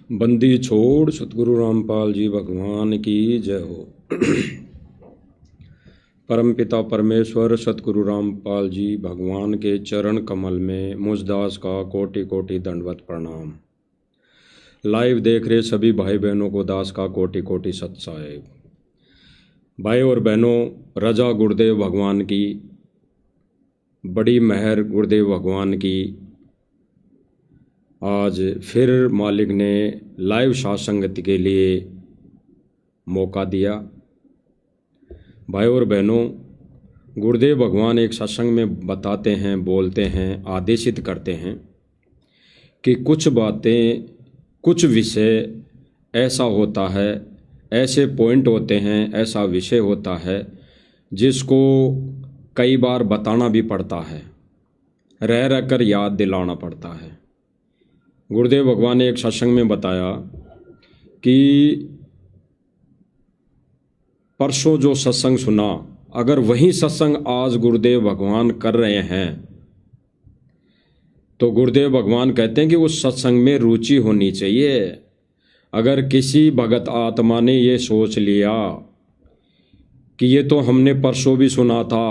बंदी छोड़ सतगुरु रामपाल जी भगवान की जय हो। परमपिता परमेश्वर सतगुरु रामपाल जी भगवान के चरण कमल में मुझदास का कोटि कोटि दंडवत प्रणाम। लाइव देख रहे सभी भाई बहनों को दास का कोटि कोटि सत साहेब। भाई और बहनों, रजा गुरुदेव भगवान की, बड़ी मेहर गुरुदेव भगवान की, आज फिर मालिक ने लाइव सत्संगति के लिए मौका दिया। भाई और बहनों, गुरुदेव भगवान एक सत्संग में बताते हैं, बोलते हैं, आदेशित करते हैं कि कुछ बातें, कुछ विषय ऐसा होता है, ऐसे पॉइंट होते हैं, ऐसा विषय होता है जिसको कई बार बताना भी पड़ता है, रह रह कर याद दिलाना पड़ता है। गुरुदेव भगवान ने एक सत्संग में बताया कि परसों जो सत्संग सुना, अगर वही सत्संग आज गुरुदेव भगवान कर रहे हैं तो गुरुदेव भगवान कहते हैं कि उस सत्संग में रुचि होनी चाहिए। अगर किसी भगत आत्मा ने ये सोच लिया कि ये तो हमने परसों भी सुना था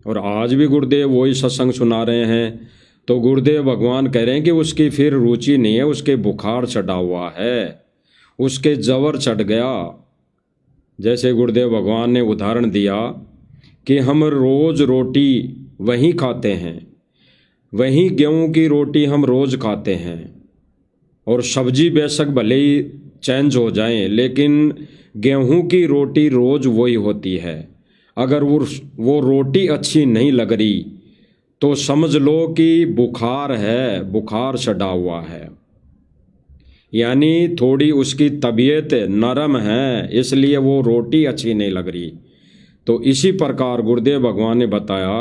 और आज भी गुरुदेव वही सत्संग सुना रहे हैं, तो गुरुदेव भगवान कह रहे हैं कि उसकी फिर रुचि नहीं है, उसके बुखार चढ़ा हुआ है, उसके जवर चढ़ गया। जैसे गुरुदेव भगवान ने उदाहरण दिया कि हम रोज़ रोटी वहीं खाते हैं, वहीं गेहूं की रोटी हम रोज़ खाते हैं, और सब्जी बेशक भले ही चेंज हो जाएं, लेकिन गेहूं की रोटी रोज़ वही होती है। अगर वो रोटी अच्छी नहीं लग रही तो समझ लो कि बुखार है, बुखार चढ़ा हुआ है, यानी थोड़ी उसकी तबीयत नरम है, इसलिए वो रोटी अच्छी नहीं लग रही। तो इसी प्रकार गुरुदेव भगवान ने बताया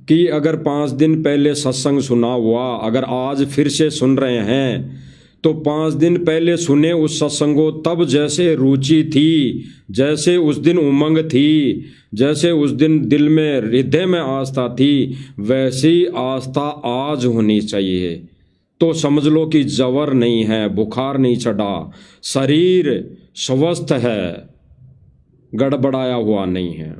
कि अगर 5 दिन पहले सत्संग सुना हुआ, अगर आज फिर से सुन रहे हैं, तो 5 दिन पहले सुने उस सत्संग को, तब जैसे रुचि थी, जैसे उस दिन उमंग थी, जैसे उस दिन दिल में, हृदय में आस्था थी, वैसी आस्था आज होनी चाहिए। तो समझ लो कि जवर नहीं है, बुखार नहीं चढ़ा, शरीर स्वस्थ है, गड़बड़ाया हुआ नहीं है।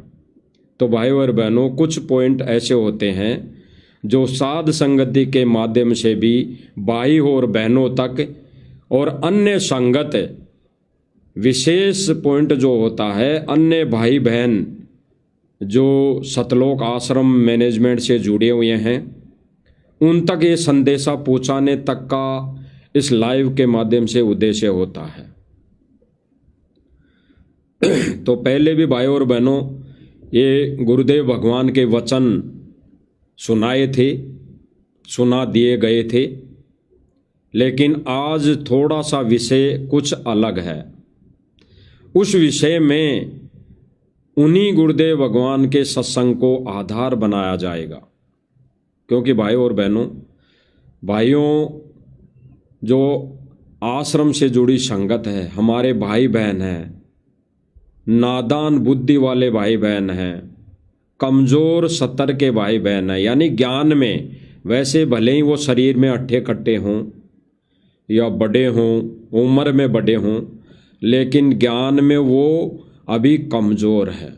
तो भाई और बहनों, कुछ पॉइंट ऐसे होते हैं जो साध संगति के माध्यम से भी भाई और बहनों तक, और अन्य संगत विशेष पॉइंट जो होता है, अन्य भाई बहन जो सतलोक आश्रम मैनेजमेंट से जुड़े हुए हैं, उन तक ये संदेशा पहुँचाने तक का इस लाइव के माध्यम से उद्देश्य होता है। तो पहले भी भाई और बहनों, ये गुरुदेव भगवान के वचन सुनाए थे, सुना दिए गए थे, लेकिन आज थोड़ा सा विषय कुछ अलग है। उस विषय में उन्हीं गुरुदेव भगवान के सत्संग को आधार बनाया जाएगा। क्योंकि भाई और बहनों, भाइयों, जो आश्रम से जुड़ी संगत है, हमारे भाई बहन हैं, नादान बुद्धि वाले भाई बहन हैं, कमज़ोर सतर के भाई बहन हैं, यानी ज्ञान में वैसे भले ही वो शरीर में अट्ठे कट्टे हों या बड़े हों, उम्र में बड़े हों, लेकिन ज्ञान में वो अभी कमज़ोर है।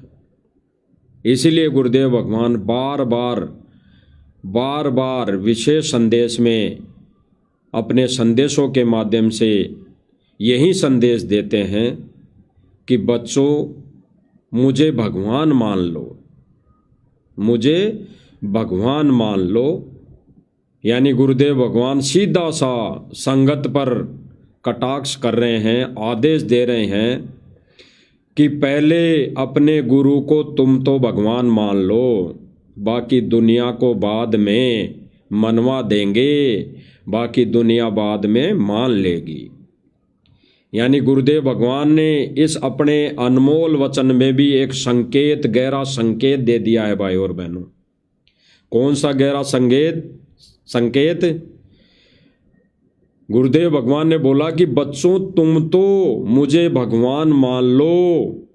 इसीलिए गुरुदेव भगवान बार बार विशेष संदेश में अपने संदेशों के माध्यम से यही संदेश देते हैं कि बच्चों, मुझे भगवान मान लो, मुझे भगवान मान लो। यानी गुरुदेव भगवान सीधा सा संगत पर कटाक्ष कर रहे हैं, आदेश दे रहे हैं कि पहले अपने गुरु को तुम तो भगवान मान लो, बाकी दुनिया को बाद में मनवा देंगे, बाकी दुनिया बाद में मान लेगी। यानी गुरुदेव भगवान ने इस अपने अनमोल वचन में भी एक संकेत, गहरा संकेत दे दिया है भाई और बहनों। कौन सा गहरा संकेत? गुरुदेव भगवान ने बोला कि बच्चों, तुम तो मुझे भगवान मान लो,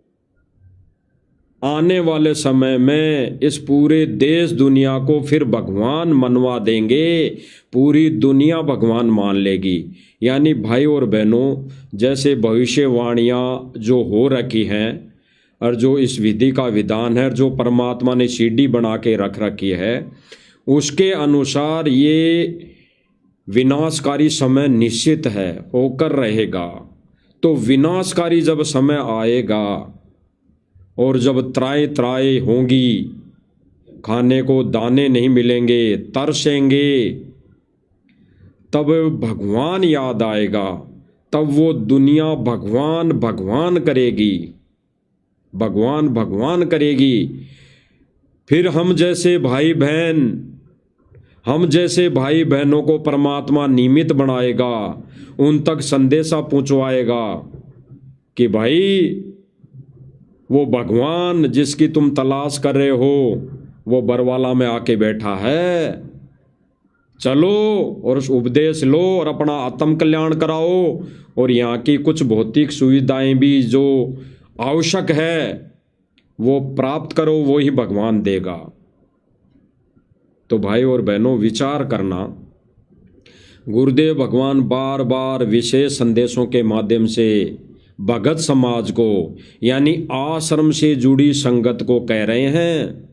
आने वाले समय में इस पूरे देश दुनिया को फिर भगवान मनवा देंगे, पूरी दुनिया भगवान मान लेगी। यानी भाई और बहनों, जैसे भविष्यवाणियाँ जो हो रखी हैं और जो इस विधि का विधान है, जो परमात्मा ने सीढ़ी बना के रख रखी है, उसके अनुसार ये विनाशकारी समय निश्चित है, होकर रहेगा। तो विनाशकारी जब समय आएगा और जब त्राई त्राई होंगी, खाने को दाने नहीं मिलेंगे, तरसेंगे, तब भगवान याद आएगा, तब वो दुनिया भगवान भगवान करेगी, भगवान भगवान करेगी। फिर हम जैसे भाई बहनों को परमात्मा निमित्त बनाएगा, उन तक संदेशा पहुंचवाएगा कि भाई वो भगवान जिसकी तुम तलाश कर रहे हो वो बरवाला में आके बैठा है, चलो और उस उपदेश लो और अपना आत्म कल्याण कराओ, और यहाँ की कुछ भौतिक सुविधाएं भी जो आवश्यक है वो प्राप्त करो, वो ही भगवान देगा। तो भाई और बहनों, विचार करना, गुरुदेव भगवान बार बार विशेष संदेशों के माध्यम से भगत समाज को, यानी आश्रम से जुड़ी संगत को कह रहे हैं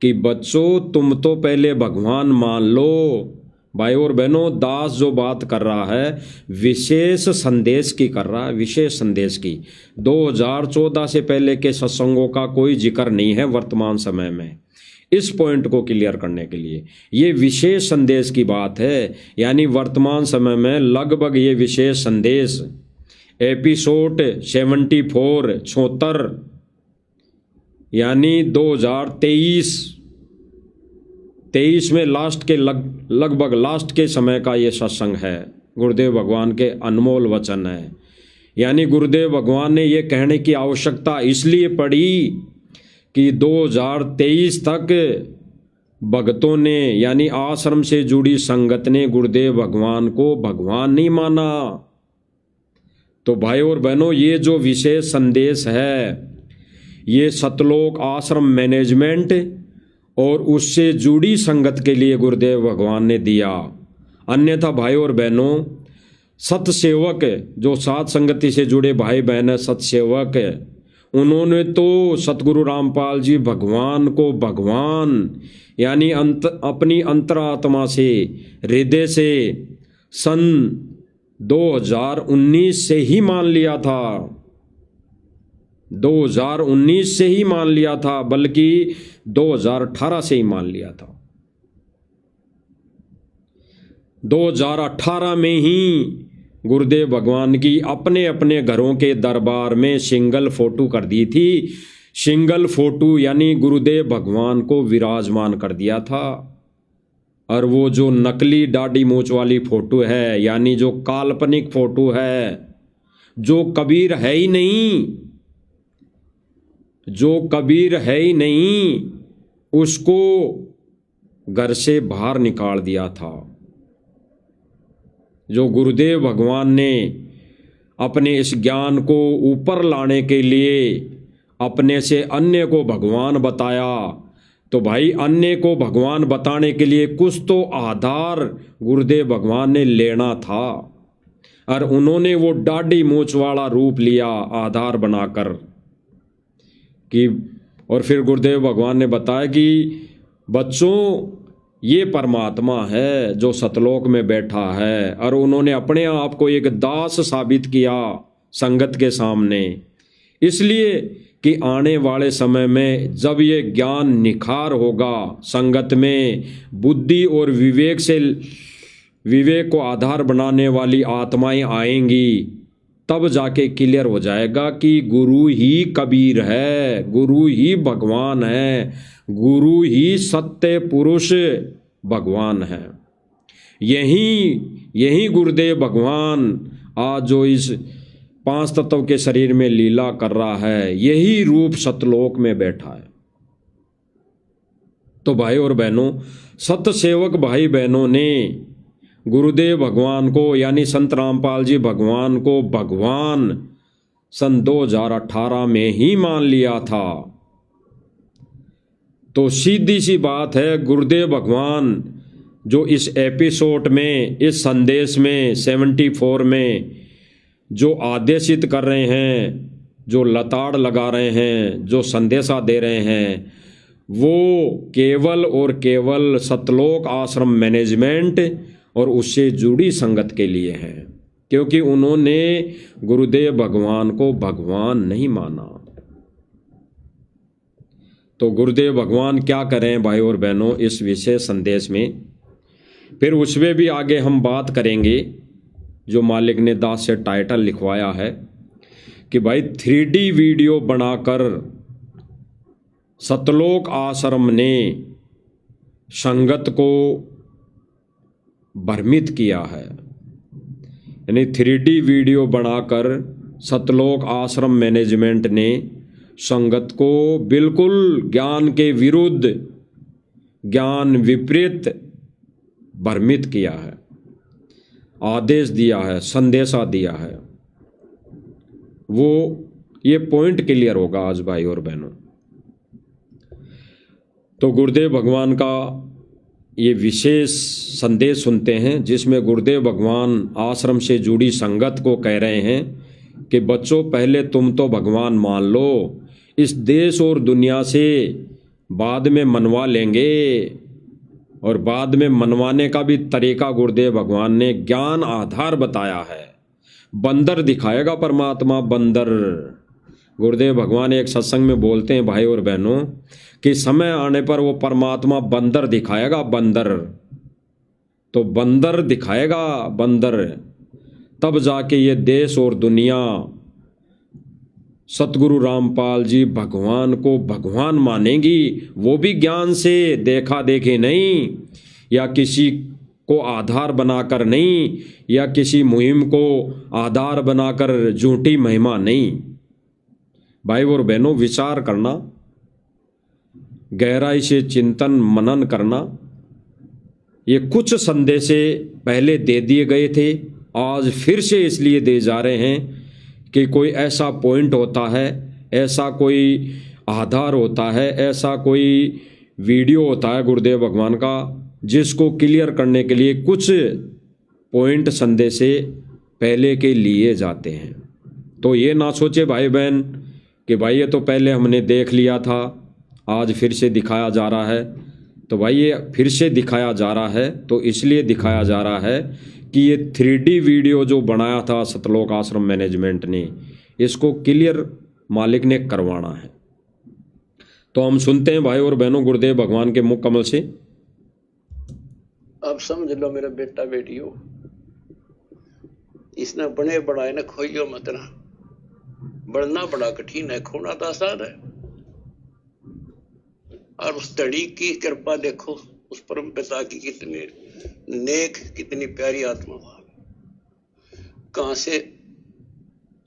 कि बच्चों, तुम तो पहले भगवान मान लो। भाई और बहनों, दास जो बात कर रहा है विशेष संदेश की कर रहा है, विशेष संदेश की। 2014 से पहले के सत्संगों का कोई जिक्र नहीं है वर्तमान समय में। इस पॉइंट को क्लियर करने के लिए ये विशेष संदेश की बात है, यानी वर्तमान समय में लगभग ये विशेष संदेश एपिसोड 74 76 यानी 2023 में लास्ट के लगभग लास्ट के समय का ये सत्संग है। गुरुदेव भगवान के अनमोल वचन है। यानी गुरुदेव भगवान ने ये कहने की आवश्यकता इसलिए पड़ी कि 2023 तक भक्तों ने, यानी आश्रम से जुड़ी संगत ने गुरुदेव भगवान को भगवान नहीं माना। तो भाई और बहनों, ये जो विशेष संदेश है ये सतलोक आश्रम मैनेजमेंट और उससे जुड़ी संगत के लिए गुरुदेव भगवान ने दिया। अन्यथा भाई और बहनों, सतसेवक जो सात संगति से जुड़े भाई बहन है, सतसेवक, उन्होंने तो सतगुरु रामपाल जी भगवान को भगवान, यानी अपनी अंतरात्मा से, हृदय से सन 2019 से ही मान लिया था। 2019 से ही मान लिया था, बल्कि 2018 से ही मान लिया था। 2018 में ही गुरुदेव भगवान की अपने अपने घरों के दरबार में सिंगल फोटो कर दी थी। सिंगल फोटो यानी गुरुदेव भगवान को विराजमान कर दिया था। और वो जो नकली दाढ़ी मूंछ वाली फोटो है, यानी जो काल्पनिक फोटो है, जो कबीर है ही नहीं, उसको घर से बाहर निकाल दिया था। जो गुरुदेव भगवान ने अपने इस ज्ञान को ऊपर लाने के लिए अपने से अन्य को भगवान बताया, तो भाई अन्य को भगवान बताने के लिए कुछ तो आधार गुरुदेव भगवान ने लेना था, और उन्होंने वो दाढ़ी मूंछ वाला रूप लिया आधार बनाकर कि, और फिर गुरुदेव भगवान ने बताया कि बच्चों, ये परमात्मा है जो सतलोक में बैठा है। और उन्होंने अपने आप को एक दास साबित किया संगत के सामने, इसलिए कि आने वाले समय में जब ये ज्ञान निखार होगा, संगत में बुद्धि और विवेक को आधार बनाने वाली आत्माएं आएंगी, तब जाके क्लियर हो जाएगा कि गुरु ही कबीर है, गुरु ही भगवान है, गुरु ही सत्य पुरुष भगवान है। यही गुरुदेव भगवान आज जो इस 5 तत्व के शरीर में लीला कर रहा है, यही रूप सतलोक में बैठा है। तो भाई और बहनों, सत सेवक भाई बहनों ने गुरुदेव भगवान को, यानी संत रामपाल जी भगवान को भगवान सन 2018 में ही मान लिया था। तो सीधी सी बात है, गुरुदेव भगवान जो इस एपिसोड में, इस संदेश में 74 में जो आदेशित कर रहे हैं, जो लताड़ लगा रहे हैं, जो संदेशा दे रहे हैं, वो केवल और केवल सतलोक आश्रम मैनेजमेंट और उससे जुड़ी संगत के लिए है, क्योंकि उन्होंने गुरुदेव भगवान को भगवान नहीं माना। तो गुरुदेव भगवान क्या करें भाई और बहनों इस विशेष संदेश में, फिर उसमें भी आगे हम बात करेंगे। जो मालिक ने दास से टाइटल लिखवाया है कि भाई 3D वीडियो बनाकर सतलोक आश्रम ने संगत को भ्रमित किया है। यानी 3D वीडियो बनाकर सतलोक आश्रम मैनेजमेंट ने संगत को बिल्कुल ज्ञान के विरुद्ध, ज्ञान विपरीत भ्रमित किया है, आदेश दिया है, संदेशा दिया है। वो ये पॉइंट क्लियर होगा आज भाई और बहनों। तो गुरुदेव भगवान का ये विशेष संदेश सुनते हैं, जिसमें गुरुदेव भगवान आश्रम से जुड़ी संगत को कह रहे हैं कि बच्चों, पहले तुम तो भगवान मान लो, इस देश और दुनिया से बाद में मनवा लेंगे। और बाद में मनवाने का भी तरीका गुरुदेव भगवान ने ज्ञान आधार बताया है। बंदर दिखाएगा परमात्मा, बंदर। गुरुदेव भगवान एक सत्संग में बोलते हैं भाई और बहनों कि समय आने पर वो परमात्मा बंदर दिखाएगा, बंदर। तो बंदर दिखाएगा, बंदर, तब जाके ये देश और दुनिया सतगुरु रामपाल जी भगवान को भगवान मानेगी। वो भी ज्ञान से, देखा देखे नहीं, या किसी को आधार बनाकर नहीं, या किसी मुहिम को आधार बनाकर झूठी महिमा नहीं। भाई और बहनों, विचार करना, गहराई से चिंतन मनन करना। ये कुछ संदेश पहले दे दिए गए थे, आज फिर से इसलिए दे जा रहे हैं कि कोई ऐसा पॉइंट होता है, ऐसा कोई आधार होता है, ऐसा कोई वीडियो होता है गुरुदेव भगवान का, जिसको क्लियर करने के लिए कुछ पॉइंट संदेश पहले के लिए जाते हैं। तो ये ना सोचे भाई बहन कि भाई ये तो पहले हमने देख लिया था, आज फिर से दिखाया जा रहा है। तो भाई ये फिर से दिखाया जा रहा है, तो इसलिए दिखाया जा रहा है कि ये 3D वीडियो जो बनाया था सतलोक आश्रम मैनेजमेंट ने, इसको क्लियर मालिक ने करवाना है। तो हम सुनते हैं भाई और बहनों गुरुदेव भगवान के मुख कमल से। अब समझ लो मेरा बेटा बेटियों, इसने बने बढ़ाए ना खोइयो मत ना। बढ़ना बड़ा कठिन है, खोना तो आसान है। और उस तड़ी की कृपा देखो, उस परम पिता की कितने नेक, कितनी प्यारी आत्मा भाव, कहां से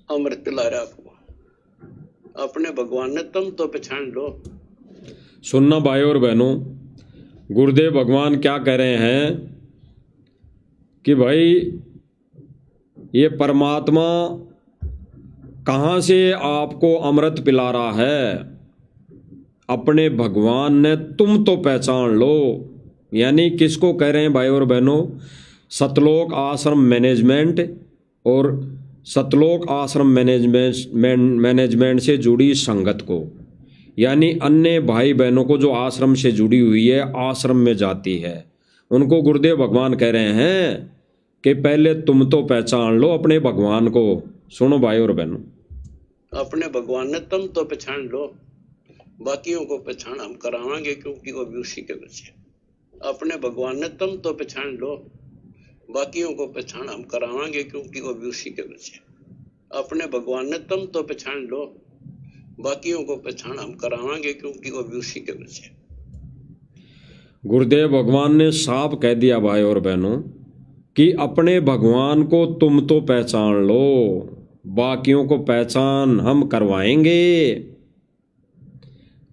अमृत पिला रहा आपको। अपने भगवान ने तुम तो पहचान लो। सुनना भाई और बहनों, गुरुदेव भगवान क्या कह रहे हैं कि भाई ये परमात्मा कहां से आपको अमृत पिला रहा है। अपने भगवान ने तुम तो पहचान लो। यानी किसको कह रहे हैं भाई और बहनों? सतलोक आश्रम मैनेजमेंट और सतलोक आश्रम मैनेजमेंट से जुड़ी संगत को, यानी अन्य भाई बहनों को जो आश्रम से जुड़ी हुई है, आश्रम में जाती है, उनको गुरुदेव भगवान कह रहे हैं कि पहले तुम तो पहचान लो अपने भगवान को। सुनो भाई और बहनों, अपने भगवान ने तुम तो पहचान लो, बाकियों को पहचान हम करावांगे क्योंकि वो भी उसी के बच्चे। अपने भगवान ने तुम तो पहचान लो, बाकियों को पहचान हम करावांगे क्योंकि वो भी उसी के बच्चे। अपने भगवान ने तुम तो पहचान लो, बाकियों को पहचान हम करावांगे क्योंकि वो भी उसी के बच्चे। गुरुदेव भगवान ने साफ कह दिया भाई और बहनों कि अपने भगवान को तुम तो पहचान लो, बाकियों को पहचान हम करवाएंगे।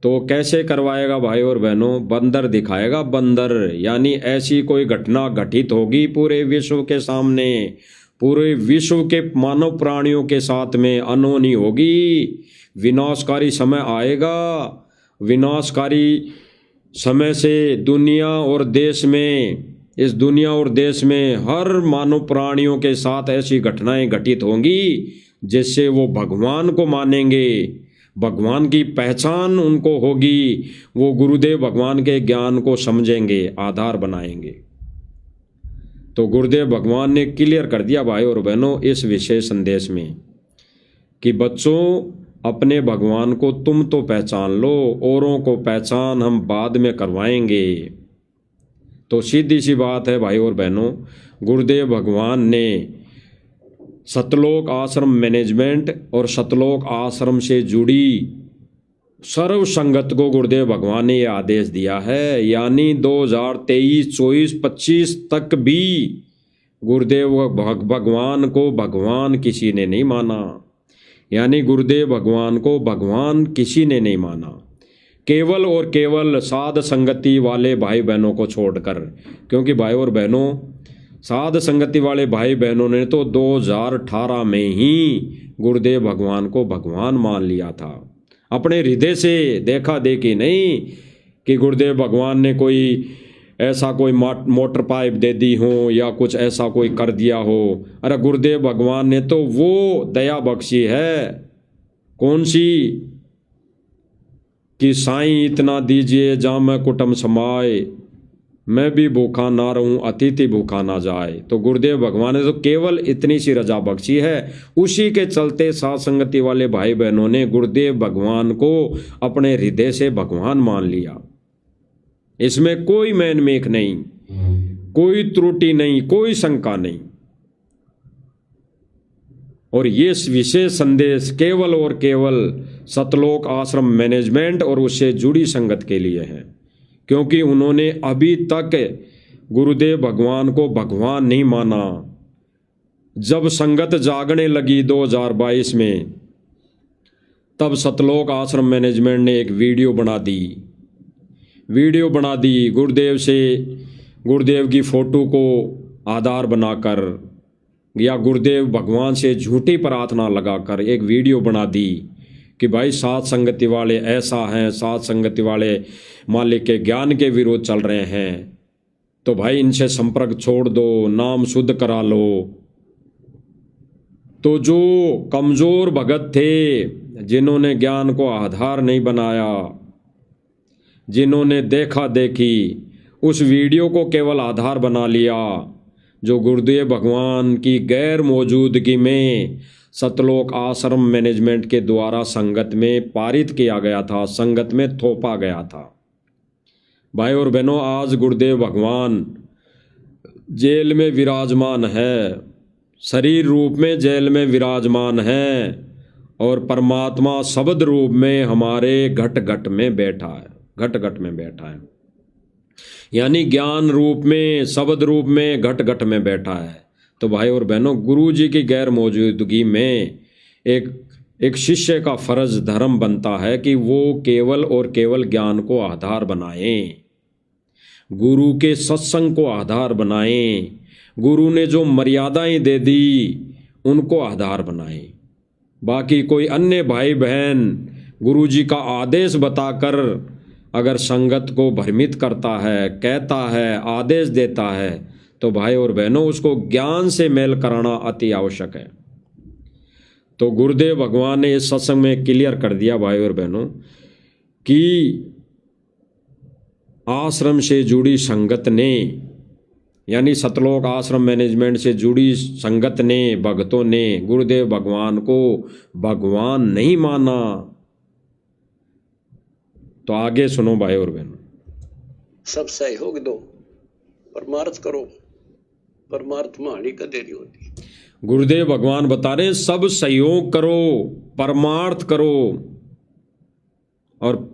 तो कैसे करवाएगा भाई और बहनों? बंदर दिखाएगा, बंदर। यानी ऐसी कोई घटना घटित होगी पूरे विश्व के सामने, पूरे विश्व के मानव प्राणियों के साथ में अनहोनी होगी। विनाशकारी समय आएगा, विनाशकारी समय से इस दुनिया और देश में हर मानव प्राणियों के साथ ऐसी घटनाएं घटित होंगी जिससे वो भगवान को मानेंगे, भगवान की पहचान उनको होगी, वो गुरुदेव भगवान के ज्ञान को समझेंगे, आधार बनाएंगे। तो गुरुदेव भगवान ने क्लियर कर दिया भाई और बहनों इस विशेष संदेश में कि बच्चों अपने भगवान को तुम तो पहचान लो, औरों को पहचान हम बाद में करवाएंगे। तो सीधी सी बात है भाई और बहनों, गुरुदेव भगवान ने सतलोक आश्रम मैनेजमेंट और सतलोक आश्रम से जुड़ी सर्व संगत को गुरुदेव भगवान ने यह आदेश दिया है। यानी 2023, 24, 25 तक भी गुरुदेव भगवान को भगवान किसी ने नहीं माना। यानी गुरुदेव भगवान को भगवान किसी ने नहीं माना, केवल और केवल साध संगति वाले भाई बहनों को छोड़कर। क्योंकि भाई और बहनों, साध संगति वाले भाई बहनों ने तो 2018 में ही गुरुदेव भगवान को भगवान मान लिया था, अपने हृदय से, देखा देखी नहीं कि गुरुदेव भगवान ने कोई ऐसा कोई मोटर पाइप दे दी हो या कुछ ऐसा कोई कर दिया हो। अरे गुरुदेव भगवान ने तो वो दया बख्शी है, कौन सी, कि साईं इतना दीजिए जा मैं कुटुंब समाए, मैं भी भूखा ना रहूं अतिथि भूखा ना जाए। तो गुरुदेव भगवान ने तो केवल इतनी सी रजा बख्शी है। उसी के चलते साथ संगति वाले भाई बहनों ने गुरुदेव भगवान को अपने हृदय से भगवान मान लिया। इसमें कोई मैन मेक नहीं, कोई त्रुटि नहीं, कोई शंका नहीं। और ये विशेष संदेश केवल और केवल सतलोक आश्रम मैनेजमेंट और उससे जुड़ी संगत के लिए है, क्योंकि उन्होंने अभी तक गुरुदेव भगवान को भगवान नहीं माना। जब संगत जागने लगी 2022 में, तब सतलोक आश्रम मैनेजमेंट ने एक वीडियो बना दी गुरुदेव की फोटो को आधार बनाकर या गुरुदेव भगवान से झूठी प्रार्थना लगाकर एक वीडियो बना दी कि भाई सात संगति वाले ऐसा हैं, सात संगति वाले मालिक के ज्ञान के विरोध चल रहे हैं, तो भाई इनसे संपर्क छोड़ दो, नाम शुद्ध करा लो। तो जो कमजोर भगत थे, जिन्होंने ज्ञान को आधार नहीं बनाया, जिन्होंने देखा देखी उस वीडियो को केवल आधार बना लिया, जो गुरुदेव भगवान की गैर मौजूदगी में सतलोक आश्रम मैनेजमेंट के द्वारा संगत में पारित किया गया था, संगत में थोपा गया था। भाई और बहनों, आज गुरुदेव भगवान जेल में विराजमान है, शरीर रूप में जेल में विराजमान है, और परमात्मा शब्द रूप में हमारे घट घट में बैठा है, घट घट में बैठा है। यानी ज्ञान रूप में, शब्द रूप में, घट घट में बैठा है। तो भाई और बहनों, गुरु जी की गैर मौजूदगी में एक शिष्य का फर्ज धर्म बनता है कि वो केवल और केवल ज्ञान को आधार बनाएं, गुरु के सत्संग को आधार बनाएं, गुरु ने जो मर्यादाएं दे दी उनको आधार बनाएं। बाकी कोई अन्य भाई बहन गुरु जी का आदेश बताकर अगर संगत को भ्रमित करता है, कहता है, आदेश देता है, तो भाई और बहनों उसको ज्ञान से मेल कराना अति आवश्यक है। तो गुरुदेव भगवान ने इस सत्संग में क्लियर कर दिया भाई और बहनों कि आश्रम से जुड़ी संगत ने, यानी सतलोक आश्रम मैनेजमेंट से जुड़ी संगत ने, भक्तों ने गुरुदेव भगवान को भगवान नहीं माना। तो आगे सुनो भाई और बहनों, सब सहयोग दो, परमार्थ करो, परमार्थ माणी का देरी होती। गुरुदेव भगवान बता रहे सब सहयोग करो, परमार्थ करो। और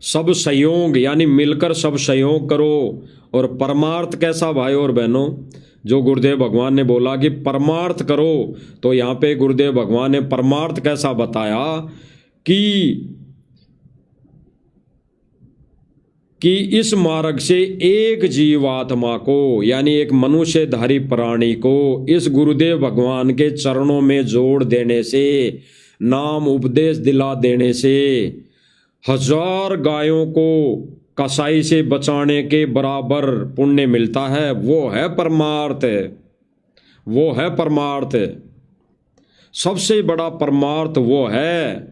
सब सहयोग यानी मिलकर सब सहयोग करो। और परमार्थ कैसा भाई और बहनों, जो गुरुदेव भगवान ने बोला कि परमार्थ करो, तो यहाँ पे गुरुदेव भगवान ने परमार्थ कैसा बताया कि इस मार्ग से एक जीवात्मा को, यानी एक मनुष्यधारी प्राणी को इस गुरुदेव भगवान के चरणों में जोड़ देने से, नाम उपदेश दिला देने से 1000 गायों को कसाई से बचाने के बराबर पुण्य मिलता है, वो है परमार्थ, वो है परमार्थ। सबसे बड़ा परमार्थ वो है।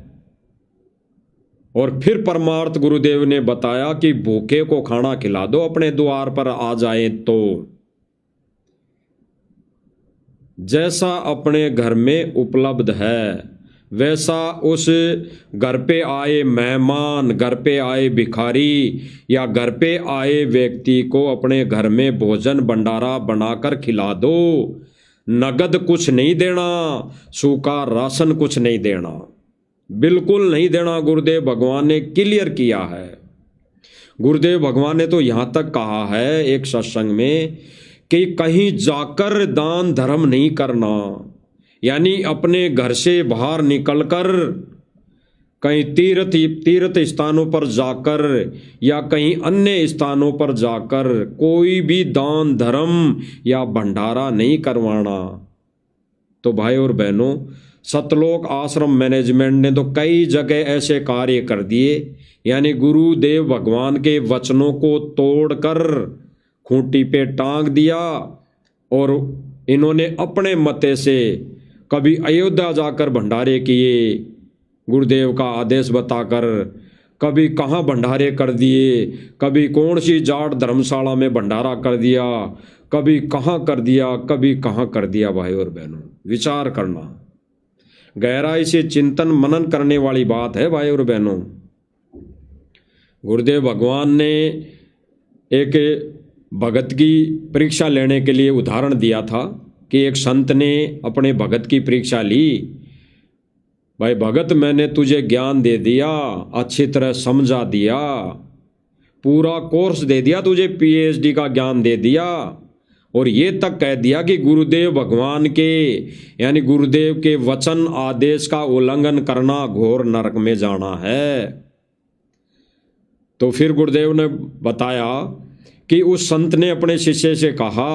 और फिर परमार्थ गुरुदेव ने बताया कि भूखे को खाना खिला दो, अपने द्वार पर आ जाए तो। जैसा अपने घर में उपलब्ध है वैसा उस घर पे आए मेहमान, घर पे आए भिखारी या घर पे आए व्यक्ति को अपने घर में भोजन भंडारा बनाकर खिला दो। नगद कुछ नहीं देना, सूखा राशन कुछ नहीं देना, बिल्कुल नहीं देना। गुरुदेव भगवान ने क्लियर किया है। गुरुदेव भगवान ने तो यहाँ तक कहा है एक सत्संग में कि कहीं जाकर दान धर्म नहीं करना, यानी अपने घर से बाहर निकलकर कहीं तीर्थ स्थानों पर जाकर या कहीं अन्य स्थानों पर जाकर कोई भी दान धर्म या भंडारा नहीं करवाना। तो भाई और बहनों, सतलोक आश्रम मैनेजमेंट ने तो कई जगह ऐसे कार्य कर दिए, यानी गुरुदेव भगवान के वचनों को तोड़कर खूंटी पे टांग दिया और इन्होंने अपने मते से कभी अयोध्या जाकर भंडारे किए गुरुदेव का आदेश बताकर, कभी कहाँ भंडारे कर दिए, कभी कौन सी जाट धर्मशाला में भंडारा कर दिया, कभी कहाँ कर दिया, कभी कहाँ कर दिया। भाई और बहनों, विचार करना, गहराई से चिंतन मनन करने वाली बात है। भाई और बहनों, गुरुदेव भगवान ने एक भगत की परीक्षा लेने के लिए उदाहरण दिया था कि एक संत ने अपने भगत की परीक्षा ली। भाई भगत, मैंने तुझे ज्ञान दे दिया, अच्छी तरह समझा दिया, पूरा कोर्स दे दिया, तुझे पीएचडी का ज्ञान दे दिया और ये तक कह दिया कि गुरुदेव भगवान के यानी गुरुदेव के वचन आदेश का उल्लंघन करना घोर नरक में जाना है। तो फिर गुरुदेव ने बताया कि उस संत ने अपने शिष्य से कहा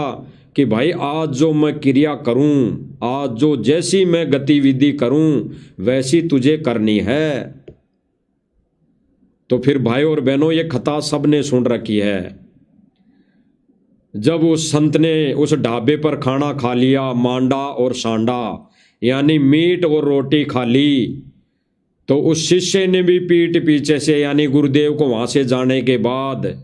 कि भाई आज जो मैं क्रिया करूं, आज जो जैसी मैं गतिविधि करूं वैसी तुझे करनी है। तो फिर भाई और बहनों, ये कथा सबने सुन रखी है। जब उस संत ने उस ढाबे पर खाना खा लिया, मांडा और सांडा यानी मीट और रोटी खा ली, तो उस शिष्य ने भी पीठ पीछे से यानी गुरुदेव को वहां से जाने के बाद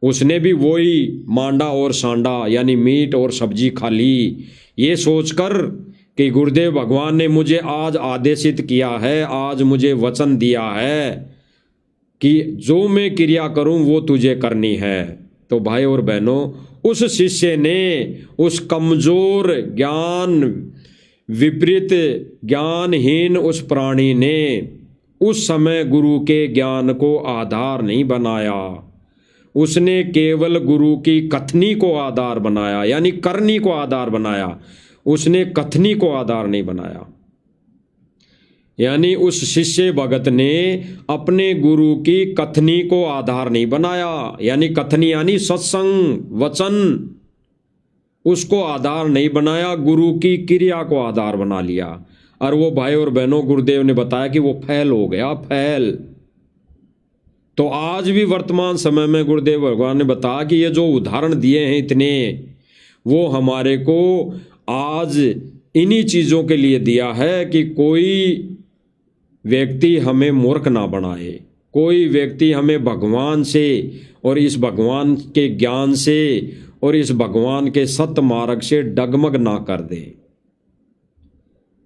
उसने भी वही मांडा और सांडा यानी मीट और सब्जी खा ली, ये सोचकर कि गुरुदेव भगवान ने मुझे आज आदेशित किया है, आज मुझे वचन दिया है कि जो मैं क्रिया करूं वो तुझे करनी है। तो भाई और बहनों, उस शिष्य ने, उस कमजोर ज्ञान विपरीत ज्ञानहीन उस प्राणी ने उस समय गुरु के ज्ञान को आधार नहीं बनाया, उसने केवल गुरु की कथनी को आधार बनाया यानी करनी को आधार बनाया, उसने कथनी को आधार नहीं बनाया। यानी उस शिष्य भगत ने अपने गुरु की कथनी को आधार नहीं बनाया, यानी कथनी यानी सत्संग वचन, उसको आधार नहीं बनाया, गुरु की क्रिया को आधार बना लिया। और वो भाई और बहनों, गुरुदेव ने बताया कि वो फैल हो गया, फैल। तो आज भी वर्तमान समय में गुरुदेव भगवान ने बताया कि ये जो उदाहरण दिए हैं इतने, वो हमारे को आज इन्हीं चीज़ों के लिए दिया है कि कोई व्यक्ति हमें मूर्ख ना बनाए, कोई व्यक्ति हमें भगवान से और इस भगवान के ज्ञान से और इस भगवान के सत्य मार्ग से डगमग ना कर दे।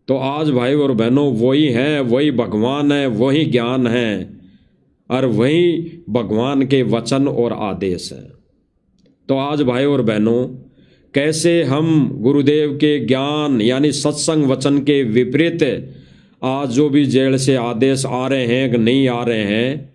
तो आज भाई और बहनों, वही है, वही भगवान है, वही ज्ञान है और वही भगवान के वचन और आदेश है। तो आज भाई और बहनों, कैसे हम गुरुदेव के ज्ञान यानी सत्संग वचन के विपरीत आज जो भी जेल से आदेश आ रहे हैं कि नहीं आ रहे हैं,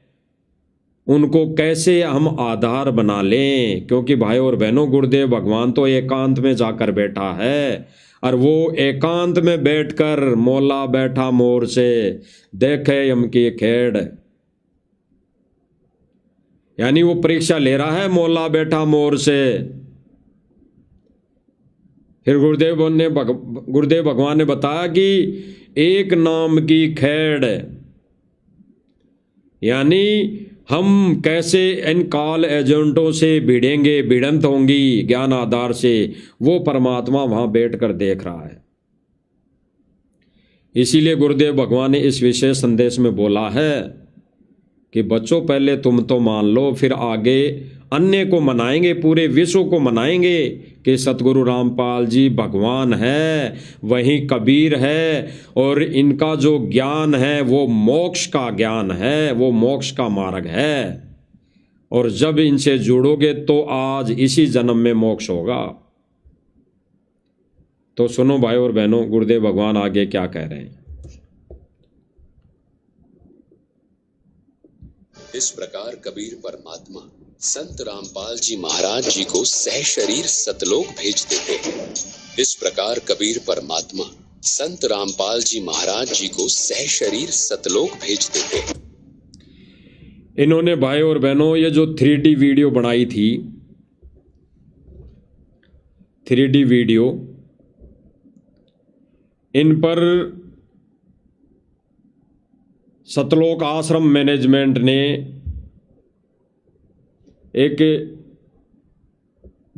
उनको कैसे हम आधार बना लें। क्योंकि भाई और बहनों, गुरुदेव भगवान तो एकांत में जाकर बैठा है और वो एकांत में बैठकर मौला बैठा मोर से देखे यम की खेड़, यानी वो परीक्षा ले रहा है मौला बैठा मोर से। फिर गुरुदेव भगवान ने बताया कि एक नाम की खेड़, यानी हम कैसे इन काल एजेंटों से भिड़ेंगे, भिड़ंत होंगी ज्ञान आधार से, वो परमात्मा वहां बैठकर देख रहा है। इसीलिए गुरुदेव भगवान ने इस विशेष संदेश में बोला है कि बच्चों पहले तुम तो मान लो, फिर आगे अन्य को मनाएंगे, पूरे विश्व को मनाएंगे कि सतगुरु रामपाल जी भगवान है, वही कबीर है, और इनका जो ज्ञान है वो मोक्ष का ज्ञान है, वो मोक्ष का मार्ग है। और जब इनसे जुड़ोगे तो आज इसी जन्म में मोक्ष होगा। तो सुनो भाई और बहनों, गुरुदेव भगवान आगे क्या कह रहे हैं। इस प्रकार कबीर परमात्मा संत रामपाल जी महाराज जी को सह शरीर सतलोक भेजते थे। इस प्रकार कबीर परमात्मा संत रामपाल जी महाराज जी को सह शरीर सतलोक भेजते थे। इन्होंने भाई और बहनों ये जो 3D वीडियो बनाई थी, 3D वीडियो, इन पर सतलोक आश्रम मैनेजमेंट ने एक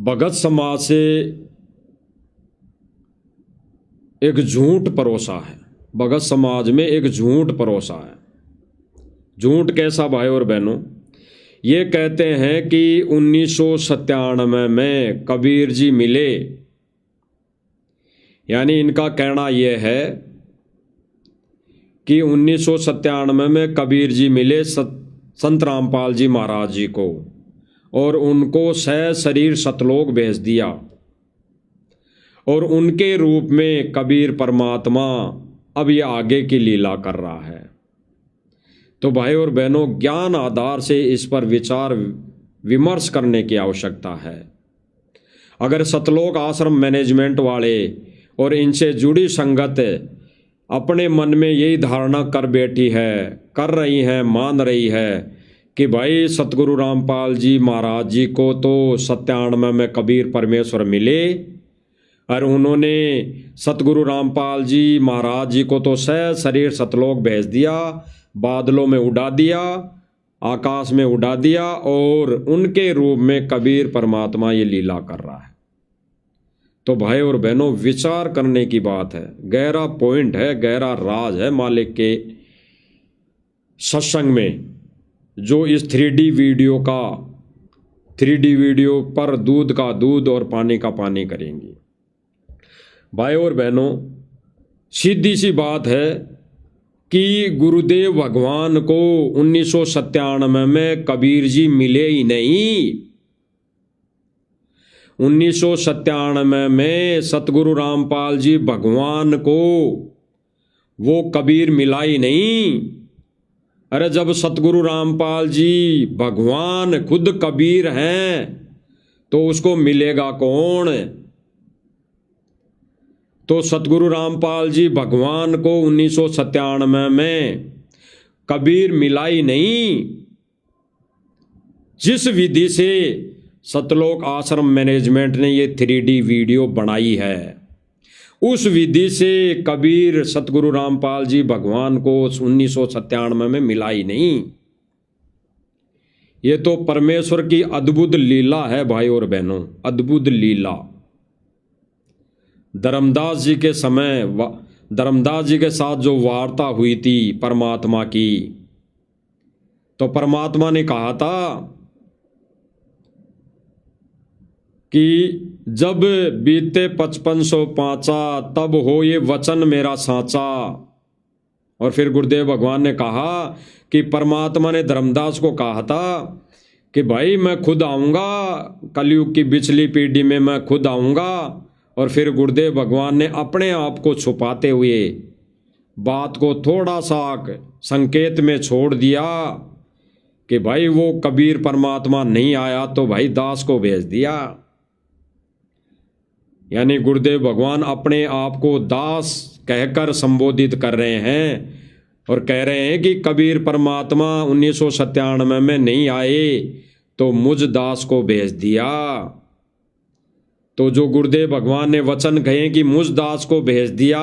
भगत समाज से एक झूठ परोसा है। भगत समाज में एक झूठ परोसा है। झूठ कैसा भाई और बहनों? ये कहते हैं कि 1997 में कबीर जी मिले, यानी इनका कहना यह है कि 1997 में कबीर जी मिले संत रामपाल जी महाराज जी को, और उनको सह शरीर सतलोक भेज दिया, और उनके रूप में कबीर परमात्मा अब ये आगे की लीला कर रहा है। तो भाई और बहनों, ज्ञान आधार से इस पर विचार विमर्श करने की आवश्यकता है। अगर सतलोक आश्रम मैनेजमेंट वाले और इनसे जुड़ी संगत अपने मन में यही धारणा कर बैठी है, कर रही है, मान रही है कि भाई सतगुरु रामपाल जी महाराज जी को तो 97 में कबीर परमेश्वर मिले, और उन्होंने सतगुरु रामपाल जी महाराज जी को तो सह शरीर सतलोक भेज दिया, बादलों में उड़ा दिया, आकाश में उड़ा दिया, और उनके रूप में कबीर परमात्मा ये लीला कर रहा है। तो भाई और बहनों, विचार करने की बात है, गहरा पॉइंट है, गहरा राज है मालिक के सत्संग में, जो इस 3D वीडियो पर दूध का दूध और पानी का पानी करेंगी। भाई और बहनों, सीधी सी बात है कि गुरुदेव भगवान को 1997 में कबीर जी मिले ही नहीं। 1997 में सतगुरु रामपाल जी भगवान को वो कबीर मिला ही नहीं। अरे जब सतगुरु रामपाल जी भगवान खुद कबीर हैं तो उसको मिलेगा कौन? तो सतगुरु रामपाल जी भगवान को 1997 में कबीर मिला ही नहीं। जिस विधि से सतलोक आश्रम मैनेजमेंट ने ये 3D वीडियो बनाई है, उस विधि से कबीर सतगुरु रामपाल जी भगवान को 1997 में मिला ही नहीं। ये तो परमेश्वर की अद्भुत लीला है भाई और बहनों, अद्भुत लीला। धर्मदास जी के समय धर्मदास जी के साथ जो वार्ता हुई थी परमात्मा की, तो परमात्मा ने कहा था कि जब बीते 5500 पाँचा तब हो ये वचन मेरा साचा। और फिर गुरुदेव भगवान ने कहा कि परमात्मा ने धर्मदास को कहा था कि भाई मैं खुद आऊँगा, कलयुग की पिछली पीढ़ी में मैं खुद आऊँगा। और फिर गुरुदेव भगवान ने अपने आप को छुपाते हुए बात को थोड़ा सा संकेत में छोड़ दिया कि भाई वो कबीर परमात्मा नहीं आया तो भाई दास को भेज दिया। यानी गुरुदेव भगवान अपने आप को दास कहकर संबोधित कर रहे हैं और कह रहे हैं कि कबीर परमात्मा 1997 में नहीं आए तो मुझ दास को भेज दिया। तो जो गुरुदेव भगवान ने वचन कहे कि मुझ दास को भेज दिया,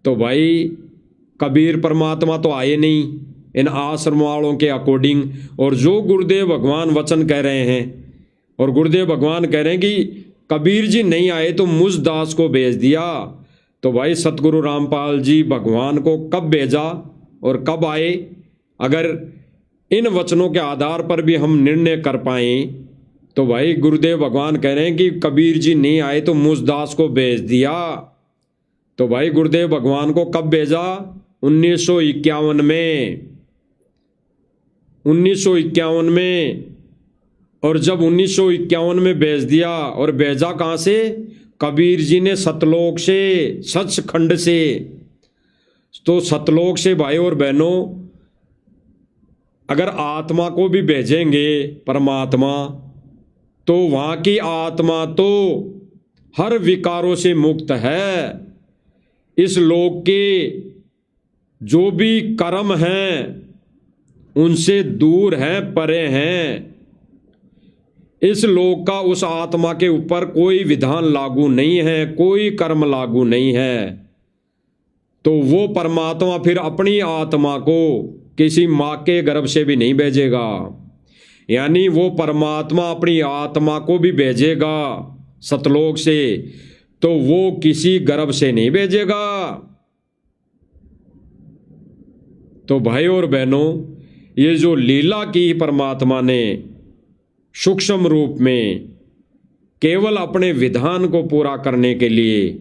तो भाई कबीर परमात्मा तो आए नहीं, इन आश्रम वालों के अकॉर्डिंग। और जो गुरुदेव भगवान वचन कह रहे हैं, और गुरुदेव भगवान कह रहे हैं कि कबीर जी नहीं आए तो मुझ दास को भेज दिया। तो भाई सतगुरु रामपाल जी भगवान को कब भेजा और कब आए? अगर इन वचनों के आधार पर भी हम निर्णय कर पाए तो भाई गुरुदेव भगवान कह रहे हैं कि कबीर जी नहीं आए तो मुझ दास को भेज दिया। तो भाई गुरुदेव भगवान को कब भेजा? 1951 में, 1951 में। और जब 1951 में भेज दिया, और भेजा कहाँ से? कबीर जी ने सतलोक से, सचखंड से। तो सतलोक से भाई और बहनों, अगर आत्मा को भी भेजेंगे परमात्मा, तो वहाँ की आत्मा तो हर विकारों से मुक्त है। इस लोक के जो भी कर्म हैं उनसे दूर हैं, परे हैं। इस लोक का उस आत्मा के ऊपर कोई विधान लागू नहीं है, कोई कर्म लागू नहीं है। तो वो परमात्मा फिर अपनी आत्मा को किसी माँ के गर्भ से भी नहीं भेजेगा। यानी वो परमात्मा अपनी आत्मा को भी भेजेगा सतलोक से, तो वो किसी गर्भ से नहीं भेजेगा। तो भाई और बहनों, ये जो लीला की परमात्मा ने सूक्ष्म रूप में केवल अपने विधान को पूरा करने के लिए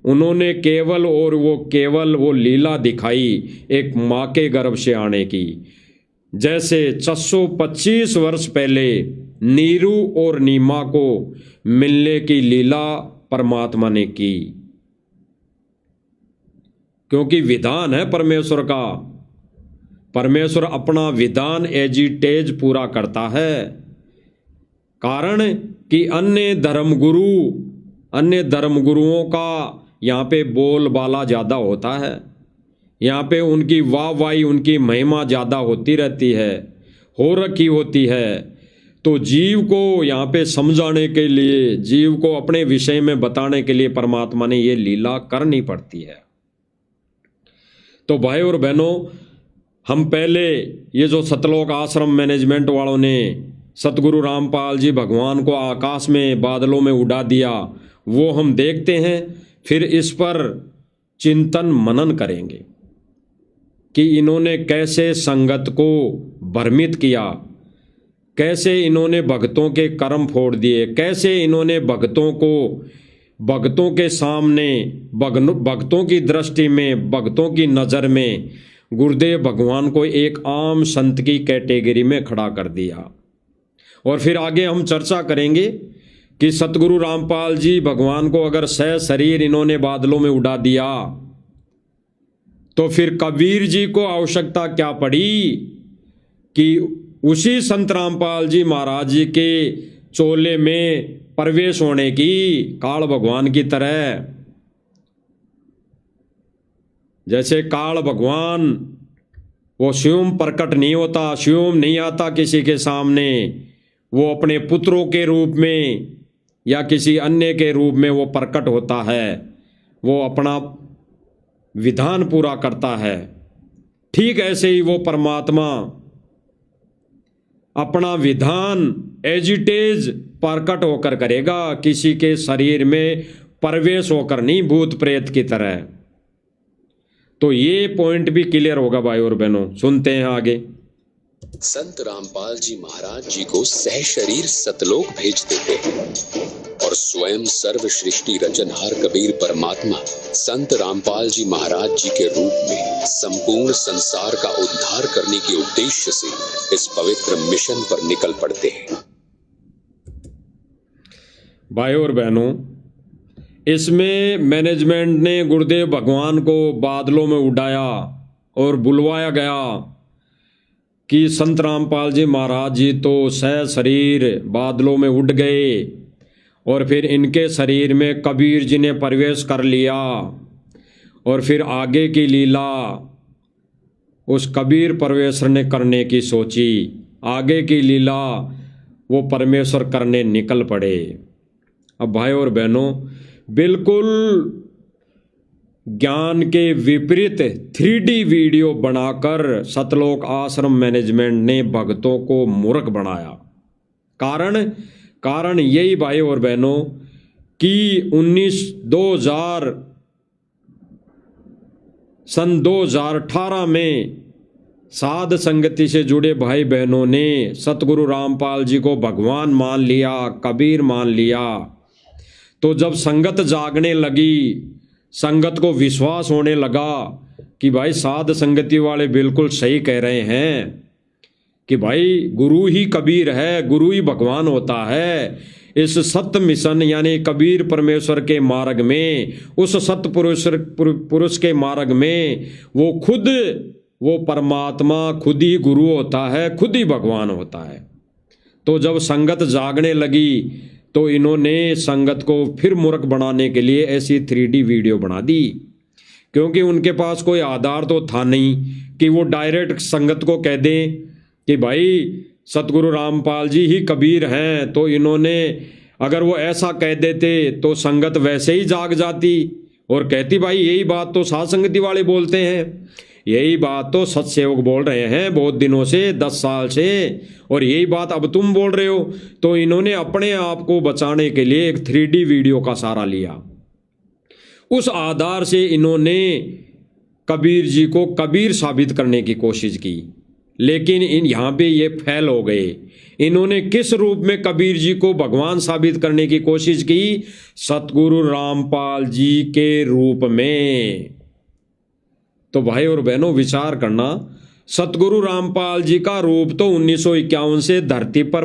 उन्होंने केवल वो लीला दिखाई एक माँ के गर्भ से आने की। जैसे 625 वर्ष पहले नीरू और नीमा को मिलने की लीला परमात्मा ने की, क्योंकि विधान है परमेश्वर का। परमेश्वर अपना विधान एजिटेज पूरा करता है। कारण कि अन्य धर्मगुरुओं का यहाँ पे बोलबाला ज़्यादा होता है, यहाँ पे उनकी वाहवाही, उनकी महिमा ज़्यादा होती रहती है, हो रखी होती है। तो जीव को यहाँ पे समझाने के लिए, जीव को अपने विषय में बताने के लिए परमात्मा ने ये लीला करनी पड़ती है। तो भाई और बहनों, हम पहले ये जो सतलोक आश्रम मैनेजमेंट वालों ने सतगुरु रामपाल जी भगवान को आकाश में बादलों में उड़ा दिया, वो हम देखते हैं। फिर इस पर चिंतन मनन करेंगे कि इन्होंने कैसे संगत को भ्रमित किया, कैसे इन्होंने भक्तों के कर्म फोड़ दिए, कैसे इन्होंने भक्तों के सामने, भक्तों की दृष्टि में, भक्तों की नज़र में गुरुदेव भगवान को एक आम संत की कैटेगरी में खड़ा कर दिया। और फिर आगे हम चर्चा करेंगे कि सतगुरु रामपाल जी भगवान को अगर शरीर इन्होंने बादलों में उड़ा दिया, तो फिर कबीर जी को आवश्यकता क्या पड़ी कि उसी संत रामपाल जी महाराज जी के चोले में प्रवेश होने की, काल भगवान की तरह। जैसे काल भगवान वो स्वयं प्रकट नहीं होता, स्वयं नहीं आता किसी के सामने, वो अपने पुत्रों के रूप में या किसी अन्य के रूप में वो प्रकट होता है, वो अपना विधान पूरा करता है। ठीक ऐसे ही वो परमात्मा अपना विधान एजिटेज प्रकट होकर करेगा, किसी के शरीर में प्रवेश होकर नहीं, भूत प्रेत की तरह। तो ये पॉइंट भी क्लियर होगा भाई और बहनों। सुनते हैं आगे। संत रामपाल जी महाराज जी को सह शरीर सतलोक भेज देते हैं और स्वयं सर्व सृष्टि रचनहार कबीर परमात्मा संत रामपाल जी महाराज जी के रूप में संपूर्ण संसार का उद्धार करने के उद्देश्य से इस पवित्र मिशन पर निकल पड़ते हैं। भाई और बहनों, इसमें मैनेजमेंट ने गुरुदेव भगवान को बादलों में उड़ाया और बुलवाया गया कि संत रामपाल जी महाराज जी तो सह शरीर बादलों में उड़ गए और फिर इनके शरीर में कबीर जी ने प्रवेश कर लिया। और फिर आगे की लीला उस कबीर परमेश्वर ने करने की सोची, आगे की लीला वो परमेश्वर करने निकल पड़े। अब भाई और बहनों, बिल्कुल ज्ञान के विपरीत 3D वीडियो बनाकर सतलोक आश्रम मैनेजमेंट ने भक्तों को मूर्ख बनाया। कारण यही भाई और बहनों कि 2018 में साध संगति से जुड़े भाई बहनों ने सतगुरु रामपाल जी को भगवान मान लिया, कबीर मान लिया। तो जब संगत जागने लगी, संगत को विश्वास होने लगा कि भाई साध संगति वाले बिल्कुल सही कह रहे हैं कि भाई गुरु ही कबीर है, गुरु ही भगवान होता है। इस सत्य मिशन यानी कबीर परमेश्वर के मार्ग में, उस सत्य पुरुष के मार्ग में वो परमात्मा खुद ही गुरु होता है, खुद ही भगवान होता है। तो जब संगत जागने लगी तो इन्होंने संगत को फिर मूर्ख बनाने के लिए ऐसी 3D वीडियो बना दी, क्योंकि उनके पास कोई आधार तो था नहीं कि वो डायरेक्ट संगत को कह दें कि भाई सतगुरु रामपाल जी ही कबीर हैं। तो इन्होंने अगर वो ऐसा कह देते तो संगत वैसे ही जाग जाती और कहती भाई यही बात तो साध संगति वाले बोलते हैं, यही बात तो सत्सेवक बोल रहे हैं बहुत दिनों से, 10 साल से, और यही बात अब तुम बोल रहे हो। तो इन्होंने अपने आप को बचाने के लिए एक 3D वीडियो का सहारा लिया। उस आधार से इन्होंने कबीर जी को कबीर साबित करने की कोशिश की, लेकिन यहाँ पे ये फेल हो गए। इन्होंने किस रूप में कबीर जी को भगवान साबित करने की कोशिश की? सतगुरु रामपाल जी के रूप में। तो भाई और बहनों विचार करना, सतगुरु रामपाल जी का रूप तो 1951 से धरती पर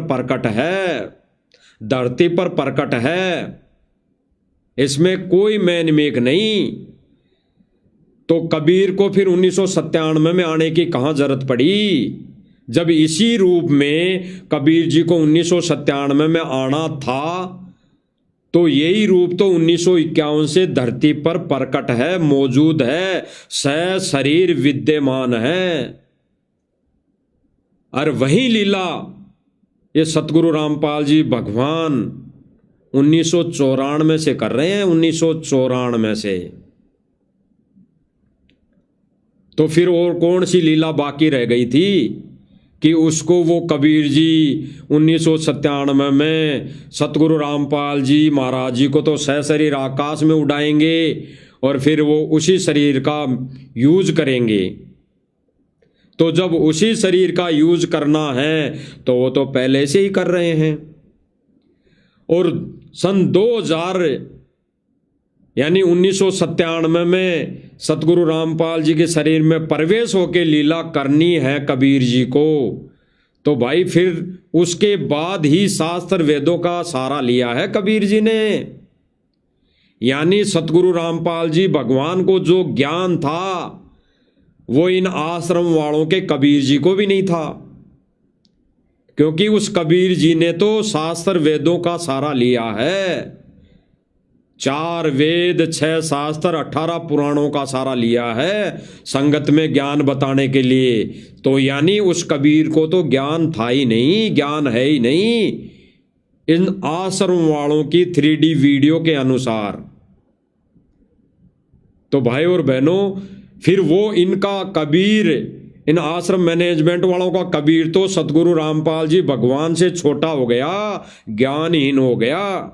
प्रकट है, इसमें कोई मैनमेक नहीं। तो कबीर को फिर 1997 में आने की कहाँ जरूरत पड़ी, जब इसी रूप में कबीर जी को 1997 में आना था। तो यही रूप तो 1951 से धरती पर प्रकट है, मौजूद है, शरीर विद्यमान है। और वही लीला ये सतगुरु रामपाल जी भगवान 1994 से कर रहे हैं, 1994 से। तो फिर और कौन सी लीला बाकी रह गई थी कि उसको वो कबीर जी 1997 में सतगुरु रामपाल जी महाराज जी को तो सशरीर आकाश में उड़ाएंगे और फिर वो उसी शरीर का यूज करेंगे। तो जब उसी शरीर का यूज करना है तो वो तो पहले से ही कर रहे हैं। और सन 2000 यानी 1997 में सतगुरु रामपाल जी के शरीर में प्रवेश होकर लीला करनी है कबीर जी को। तो भाई फिर उसके बाद ही शास्त्र वेदों का सहारा लिया है कबीर जी ने। यानी सतगुरु रामपाल जी भगवान को जो ज्ञान था वो इन आश्रम वालों के कबीर जी को भी नहीं था, क्योंकि उस कबीर जी ने तो शास्त्र वेदों का सहारा लिया है। 4 वेद, 6 शास्त्र, 18 पुराणों का सहारा लिया है संगत में ज्ञान बताने के लिए। तो यानी उस कबीर को तो ज्ञान था ही नहीं, ज्ञान है ही नहीं इन आश्रम वालों की 3D वीडियो के अनुसार। तो भाई और बहनों फिर वो इनका कबीर, इन आश्रम मैनेजमेंट वालों का कबीर तो सतगुरु रामपाल जी भगवान से छोटा हो गया, ज्ञानहीन हो गया।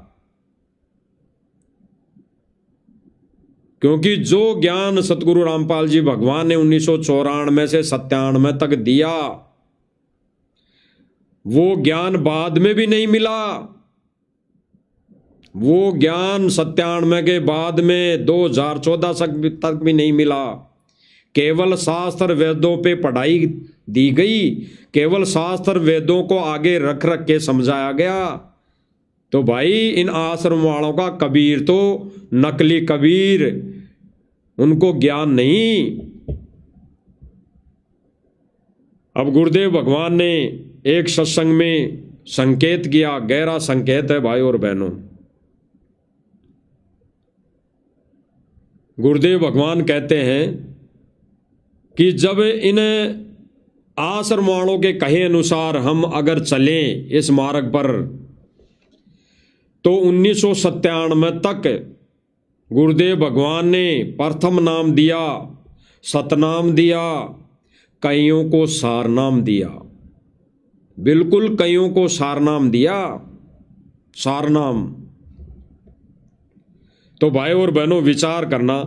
क्योंकि जो ज्ञान सतगुरु रामपाल जी भगवान ने 1994 से 97 तक दिया वो ज्ञान बाद में भी नहीं मिला। वो ज्ञान 97 के बाद में 2014 तक भी नहीं मिला। केवल शास्त्र वेदों पे पढ़ाई दी गई, केवल शास्त्र वेदों को आगे रख के समझाया गया। तो भाई इन आश्रम वालों का कबीर तो नकली कबीर, उनको ज्ञान नहीं। अब गुरुदेव भगवान ने एक सत्संग में संकेत किया, गहरा संकेत है भाई और बहनों। गुरुदेव भगवान कहते हैं कि जब इन आश्रम वालों के कहे अनुसार हम अगर चलें इस मार्ग पर तो 1997 तक गुरुदेव भगवान ने प्रथम नाम दिया, सतनाम दिया, कईयों को सारनाम दिया। बिल्कुल कईयों को सारनाम दिया, सारनाम। तो भाई और बहनों विचार करना,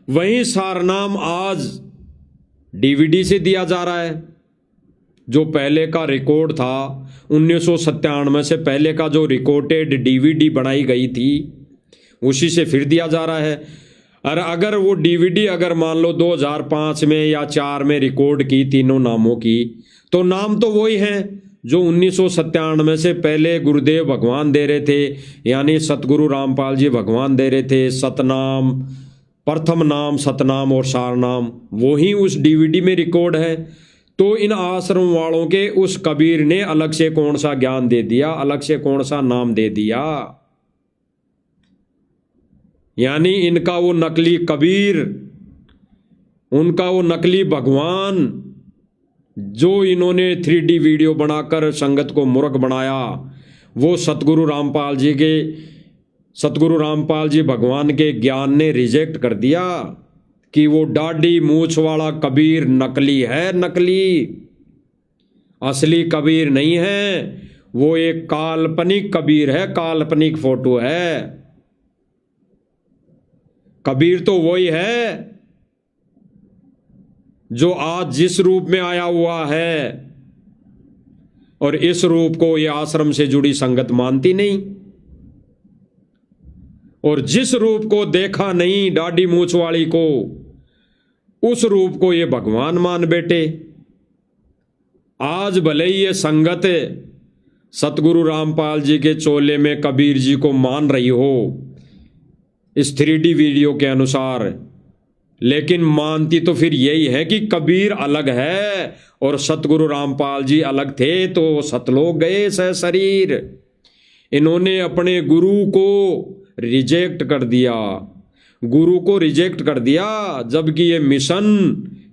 वही सारनाम आज डीवीडी से दिया जा रहा है। जो पहले का रिकॉर्ड था 1997 से पहले का जो रिकॉर्डेड डीवीडी बनाई गई थी उसी से फिर दिया जा रहा है। और अगर वो डीवीडी अगर मान लो 2005 में या 4 में रिकॉर्ड की तीनों नामों की, तो नाम तो वही हैं जो 1997 से पहले गुरुदेव भगवान दे रहे थे, यानी सतगुरु रामपाल जी भगवान दे रहे थे। सतनाम, प्रथम नाम, सतनाम और सारनाम वही उस डीवीडी में रिकॉर्ड है। तो इन आश्रम वालों के उस कबीर ने अलग से कौन सा ज्ञान दे दिया, अलग से कौन सा नाम दे दिया। यानी इनका वो नकली कबीर, उनका वो नकली भगवान जो इन्होंने 3D वीडियो बनाकर संगत को मूर्ख बनाया, वो सतगुरु रामपाल जी भगवान के ज्ञान ने रिजेक्ट कर दिया कि वो दाढ़ी मूछ वाला कबीर नकली है, नकली, असली कबीर नहीं है। वो एक काल्पनिक कबीर है, काल्पनिक फोटो है। कबीर तो वही है जो आज जिस रूप में आया हुआ है, और इस रूप को ये आश्रम से जुड़ी संगत मानती नहीं। और जिस रूप को देखा नहीं दाढ़ी मूछ वाली को, उस रूप को ये भगवान मान बैठे। आज भले ही ये संगत सतगुरु रामपाल जी के चोले में कबीर जी को मान रही हो इस 3D वीडियो के अनुसार, लेकिन मानती तो फिर यही है कि कबीर अलग है और सतगुरु रामपाल जी अलग थे। तो सतलोक गए सह शरीर, इन्होंने अपने गुरु को रिजेक्ट कर दिया, गुरु को रिजेक्ट कर दिया, जबकि ये मिशन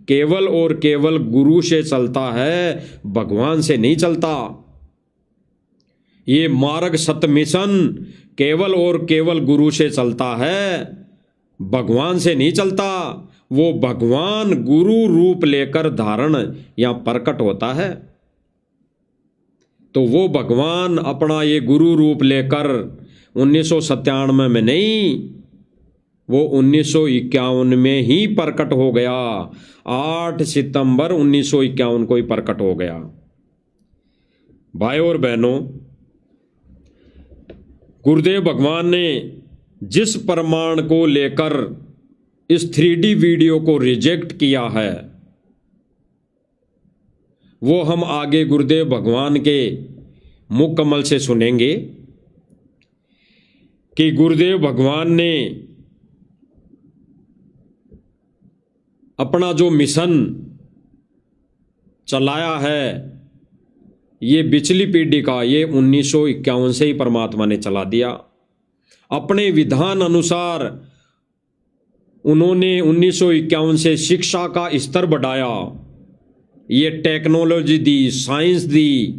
केवल और केवल गुरु से चलता है, भगवान से नहीं चलता। ये मार्ग सत मिशन केवल और केवल गुरु से चलता है, भगवान से नहीं चलता। वो भगवान गुरु रूप लेकर धारण या प्रकट होता है। तो वो भगवान अपना ये गुरु रूप लेकर 1997 में नहीं, वो 1951 में ही प्रकट हो गया। 8 सितंबर 1951 को ही प्रकट हो गया। भाई और बहनों, गुरुदेव भगवान ने जिस प्रमाण को लेकर इस 3D वीडियो को रिजेक्ट किया है, वो हम आगे गुरुदेव भगवान के मुख कमल से सुनेंगे कि गुरुदेव भगवान ने अपना जो मिशन चलाया है, ये पिछली पीढ़ी का, ये 1951 से ही परमात्मा ने चला दिया। अपने विधान अनुसार उन्होंने 1951 से शिक्षा का स्तर बढ़ाया, ये टेक्नोलॉजी दी, साइंस दी,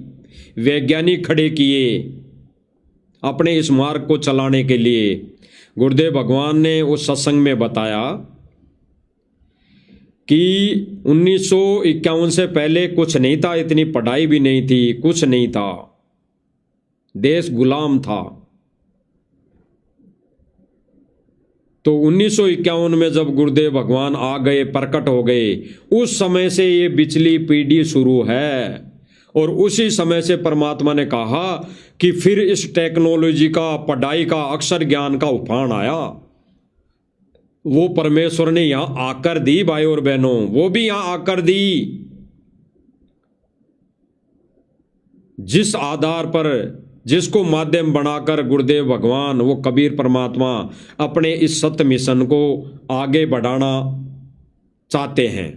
वैज्ञानिक खड़े किए अपने इस मार्ग को चलाने के लिए। गुरुदेव भगवान ने उस सत्संग में बताया कि 1951 से पहले कुछ नहीं था, इतनी पढ़ाई भी नहीं थी, कुछ नहीं था, देश गुलाम था। तो 1951 में जब गुरुदेव भगवान आ गए, प्रकट हो गए, उस समय से ये पिछली पीढ़ी शुरू है। और उसी समय से परमात्मा ने कहा कि फिर इस टेक्नोलॉजी का, पढ़ाई का, अक्षर ज्ञान का उफान आया। वो परमेश्वर ने यहां आकर दी भाई और बहनों, वो भी यहां आकर दी। जिस आधार पर, जिसको माध्यम बनाकर गुरुदेव भगवान, वो कबीर परमात्मा अपने इस सत्य मिशन को आगे बढ़ाना चाहते हैं।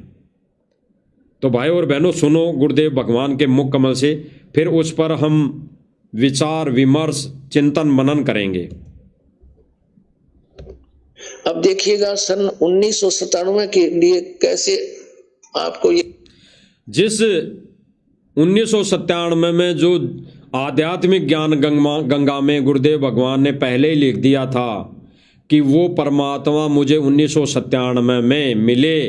तो भाई और बहनों सुनो गुरुदेव भगवान के मुख कमल से, फिर उस पर हम विचार विमर्श, चिंतन मनन करेंगे। अब देखिएगा सन 1997 के लिए कैसे आपको ये, जिस 1997 में जो आध्यात्मिक ज्ञान गंगा में गुरुदेव भगवान ने पहले ही लिख दिया था कि वो परमात्मा मुझे 1997 में मिले।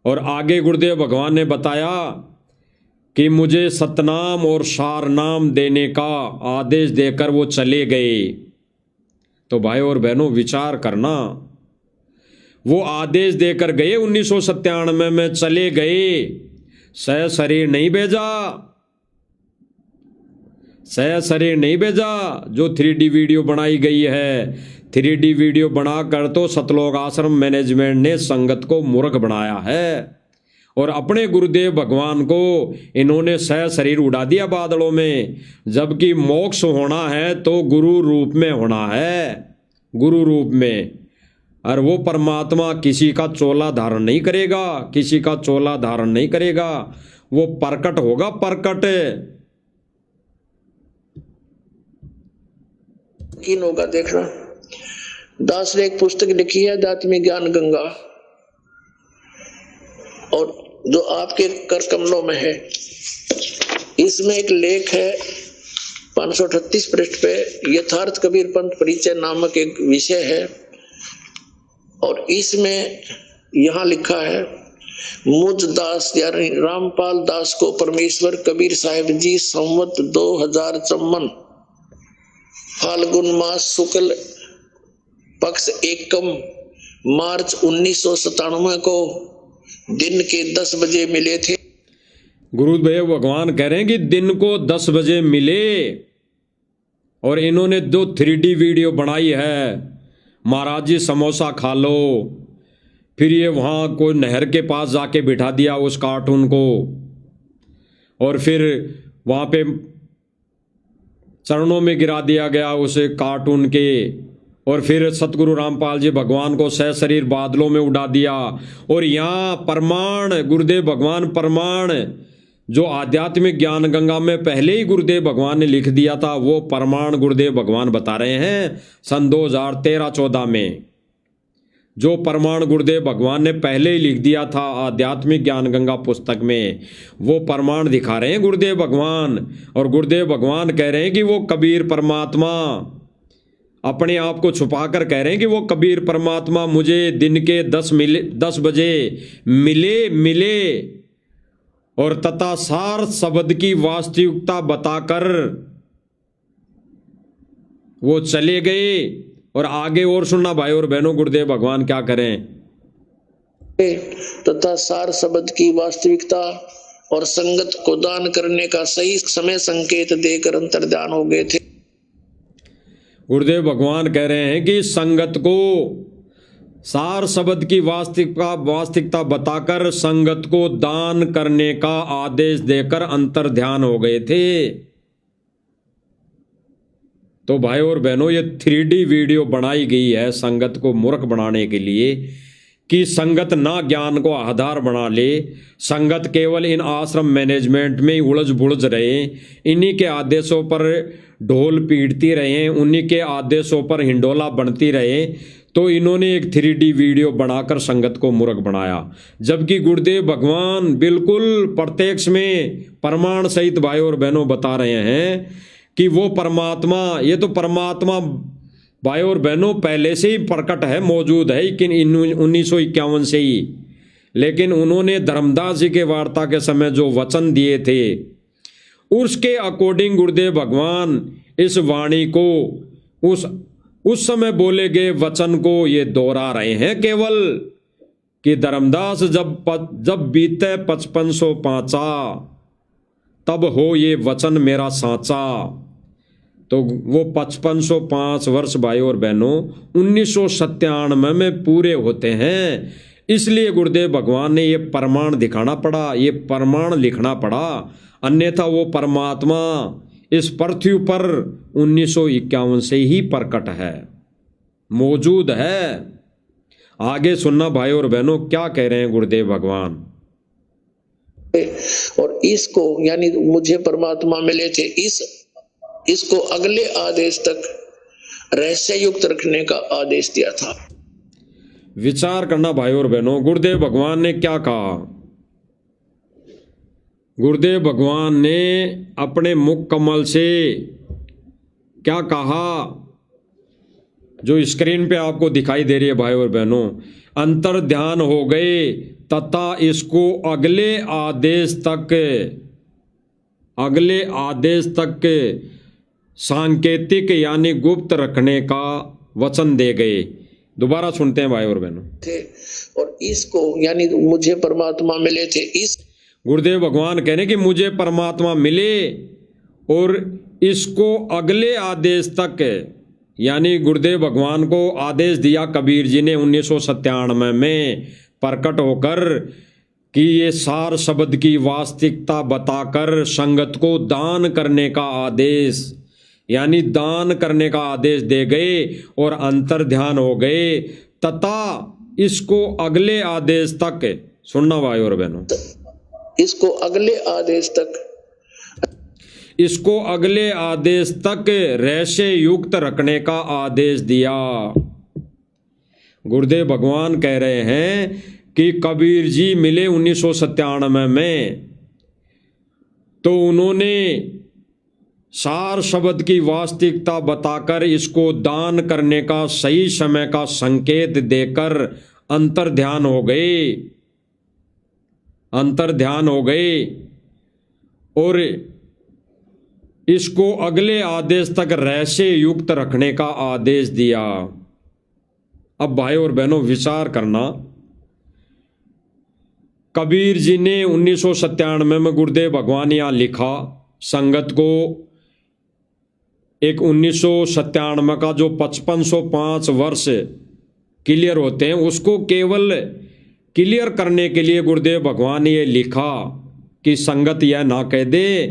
और आगे गुरुदेव भगवान ने बताया कि मुझे सतनाम और सारनाम देने का आदेश देकर वो चले गए। तो भाई और बहनों विचार करना, वो आदेश देकर गए 1997 में चले गए, सह शरीर नहीं भेजा, सह शरीर नहीं भेजा। जो 3D वीडियो बनाई गई है, 3D वीडियो बनाकर तो सतलोक आश्रम मैनेजमेंट ने संगत को मूर्ख बनाया है, और अपने गुरुदेव भगवान को इन्होंने सह शरीर उड़ा दिया बादलों में। जबकि मोक्ष होना है तो गुरु रूप में होना है, गुरु रूप में। और वो परमात्मा किसी का चोला धारण नहीं करेगा, किसी का चोला धारण नहीं करेगा, वो प्रकट होगा, प्रकट किन होगा देखना। दास ने एक पुस्तक लिखी है आध्यात्मिक ज्ञान गंगा, और जो आपके कर कमलों में है, इसमें एक लेख है 538 पृष्ठ पे, यथार्थ कबीर पंथ परिचय नामक एक विषय है। और इसमें यहां लिखा है, मुझ दास यानी रामपाल दास को परमेश्वर कबीर साहिब जी संवत 2054 फाल्गुन मास शुक्ल पक्ष एकम मार्च 1997 को दिन के 10 बजे मिले थे। गुरुदेव भगवान कह रहे हैं कि दिन को 10 बजे मिले, और इन्होंने जो 3D वीडियो बनाई है, महाराज जी समोसा खा लो, फिर ये वहाँ कोई नहर के पास जाके बिठा दिया उस कार्टून को, और फिर वहाँ पे चरणों में गिरा दिया गया उस कार्टून के, और फिर सतगुरु रामपाल जी भगवान को सह शरीर बादलों में उड़ा दिया। और यहाँ प्रमाण गुरुदेव भगवान प्रमाण जो आध्यात्मिक ज्ञान गंगा में पहले ही गुरुदेव भगवान ने लिख दिया था, वो प्रमाण गुरुदेव भगवान बता रहे हैं सन 2013-14 में। जो प्रमाण गुरुदेव भगवान ने पहले ही लिख दिया था आध्यात्मिक ज्ञान गंगा पुस्तक में, वो प्रमाण दिखा रहे हैं गुरुदेव भगवान। और गुरुदेव भगवान कह रहे हैं कि वो कबीर परमात्मा अपने आप को छुपाकर कह रहे हैं कि वो कबीर परमात्मा मुझे दिन के 10 बजे मिले और तथा सार शब्द की वास्तविकता बताकर वो चले गए। और आगे और सुनना भाई और बहनों, गुरुदेव भगवान क्या करें, तथा सार शब्द की वास्तविकता और संगत को दान करने का सही समय संकेत देकर अंतर्ध्यान हो गए थे। गुरुदेव भगवान कह रहे हैं कि संगत को सार शब्द की वास्तविकता बताकर संगत को दान करने का आदेश देकर अंतर्ध्यान हो गए थे। तो भाई और बहनों, ये 3D वीडियो बनाई गई है संगत को मूर्ख बनाने के लिए, कि संगत ना ज्ञान को आधार बना ले, संगत केवल इन आश्रम मैनेजमेंट में ही उलझ बुलझ रहे, इन्हीं के आदेशों पर ढोल पीटती रहे, उन्हीं के आदेशों पर हिंडोला बनती रहे। तो इन्होंने एक 3D वीडियो बनाकर संगत को मूर्ख बनाया। जबकि गुरुदेव भगवान बिल्कुल प्रत्यक्ष में प्रमाण सहित भाई और बहनों बता रहे हैं कि वो परमात्मा, ये तो परमात्मा भाई और बहनों पहले से ही प्रकट है, मौजूद है, लेकिन 1951 से ही। लेकिन उन्होंने धर्मदास जी के वार्ता के समय जो वचन दिए थे, उसके अकॉर्डिंग गुरुदेव भगवान इस वाणी को उस समय बोले गए वचन को ये दोहरा रहे हैं केवल, कि धर्मदास जब बीते 5505 तब हो ये वचन मेरा साचा। तो वो 5505 वर्ष भाई और बहनों 1997 में पूरे होते हैं। इसलिए गुरुदेव भगवान ने ये प्रमाण दिखाना पड़ा, ये प्रमाण लिखना पड़ा, अन्यथा वो परमात्मा इस पृथ्वी पर 1951 से ही प्रकट है, मौजूद है। आगे सुनना भाई और बहनों क्या कह रहे हैं गुरुदेव भगवान। और इसको यानी मुझे परमात्मा मिले थे, इसको अगले आदेश तक रहस्य युक्त रखने का आदेश दिया था। विचार करना भाई और बहनों, गुरुदेव भगवान ने क्या कहा। गुरुदेव भगवान ने अपने मुख कमल से क्या कहा, जो स्क्रीन पे आपको दिखाई दे रही है भाई और बहनों, अंतर ध्यान हो गए तथा इसको अगले आदेश तक सांकेतिक यानी गुप्त रखने का वचन दे गए। दोबारा सुनते हैं भाई और बहनों। थे और इसको यानी मुझे परमात्मा मिले थे, इस गुरुदेव भगवान कह रहे कि मुझे परमात्मा मिले और इसको अगले आदेश तक, यानी गुरुदेव भगवान को आदेश दिया कबीर जी ने 1997 में प्रकट होकर कि ये सार शब्द की वास्तविकता बताकर संगत को दान करने का आदेश, यानी दान करने का आदेश दे गए और अंतर ध्यान हो गए तथा इसको अगले आदेश तक, सुनना भाई और बहनों, इसको अगले आदेश तक रहस्य युक्त रखने का आदेश दिया। गुरुदेव भगवान कह रहे हैं कि कबीर जी मिले 1997 में, तो उन्होंने सार शब्द की वास्तविकता बताकर इसको दान करने का सही समय का संकेत देकर अंतर ध्यान हो गए और इसको अगले आदेश तक रहस्य युक्त रखने का आदेश दिया। अब भाई और बहनों विचार करना, कबीर जी ने 1997 में गुरुदेव भगवान यहाँ लिखा संगत को, एक 1997 का जो 5505 वर्ष क्लियर होते हैं उसको केवल क्लियर करने के लिए गुरुदेव भगवान ने ये लिखा कि संगत यह ना कह दे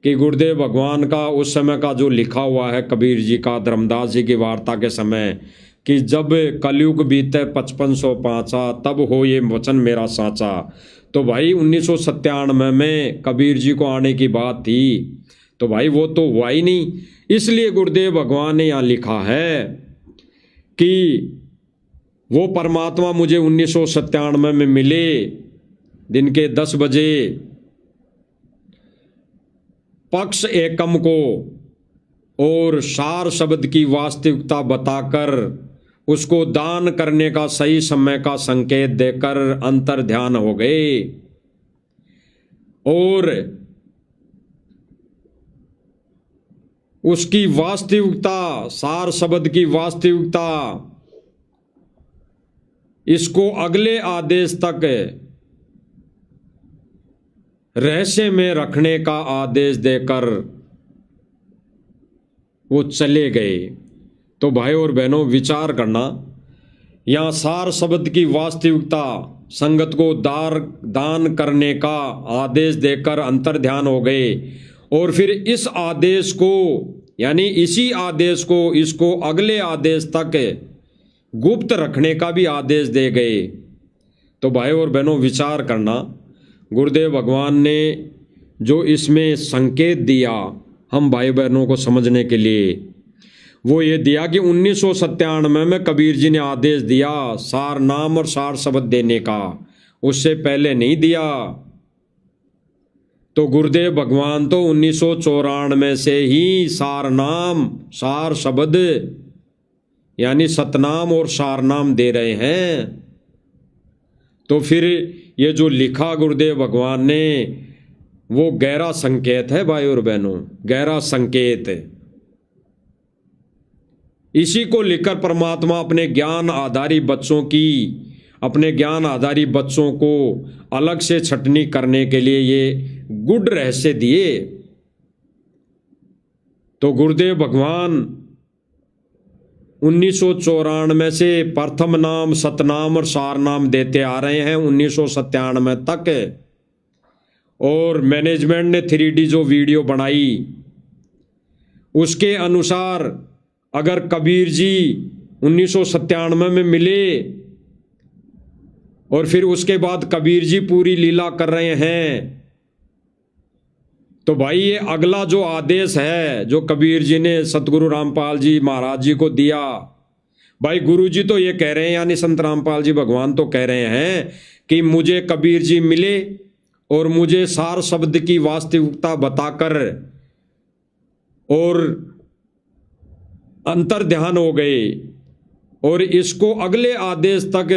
कि गुरुदेव भगवान का उस समय का जो लिखा हुआ है कबीर जी का धर्मदास जी की वार्ता के समय कि जब कलयुग बीते 5505 तब हो ये वचन मेरा साचा, तो भाई 1997 में कबीर जी को आने की बात थी, तो भाई वो तो हुआ ही नहीं। इसलिए गुरुदेव भगवान ने यहाँ लिखा है कि वो परमात्मा मुझे 1997 में मिले दिन के 10 बजे पक्ष एकम को और सार शब्द की वास्तविकता बताकर उसको दान करने का सही समय का संकेत देकर अंतर ध्यान हो गए और उसकी वास्तविकता, सार शब्द की वास्तविकता इसको अगले आदेश तक रहस्य में रखने का आदेश देकर वो चले गए। तो भाई और बहनों विचार करना, यहाँ सार शब्द की वास्तविकता संगत को दान करने का आदेश देकर अंतर ध्यान हो गए और फिर इस आदेश को, यानी इसी आदेश को इसको अगले आदेश तक गुप्त रखने का भी आदेश दे गए। तो भाई और बहनों विचार करना, गुरुदेव भगवान ने जो इसमें संकेत दिया हम भाई बहनों को समझने के लिए, वो ये दिया कि 1997 में कबीर जी ने आदेश दिया सार नाम और सार शब्द देने का, उससे पहले नहीं दिया। तो गुरुदेव भगवान तो 1994 से ही सार नाम सार शब्द यानी सतनाम और सार नाम दे रहे हैं। तो फिर ये जो लिखा गुरुदेव भगवान ने वो गहरा संकेत है भाई और बहनों, गहरा संकेत। इसी को लेकर परमात्मा अपने ज्ञान आधारी बच्चों को अलग से छटनी करने के लिए ये गुड रहस्य दिए। तो गुरुदेव भगवान 1994 से प्रथम नाम सतनाम और सार नाम देते आ रहे हैं 1997 तक। और मैनेजमेंट ने 3D जो वीडियो बनाई उसके अनुसार अगर कबीर जी 1997 में मिले और फिर उसके बाद कबीर जी पूरी लीला कर रहे हैं, तो भाई ये अगला जो आदेश है जो कबीर जी ने सतगुरु रामपाल जी महाराज जी को दिया, भाई गुरु जी तो ये कह रहे हैं, यानी संत रामपाल जी भगवान तो कह रहे हैं कि मुझे कबीर जी मिले और मुझे सार शब्द की वास्तविकता बताकर और अंतर ध्यान हो गए और इसको अगले आदेश तक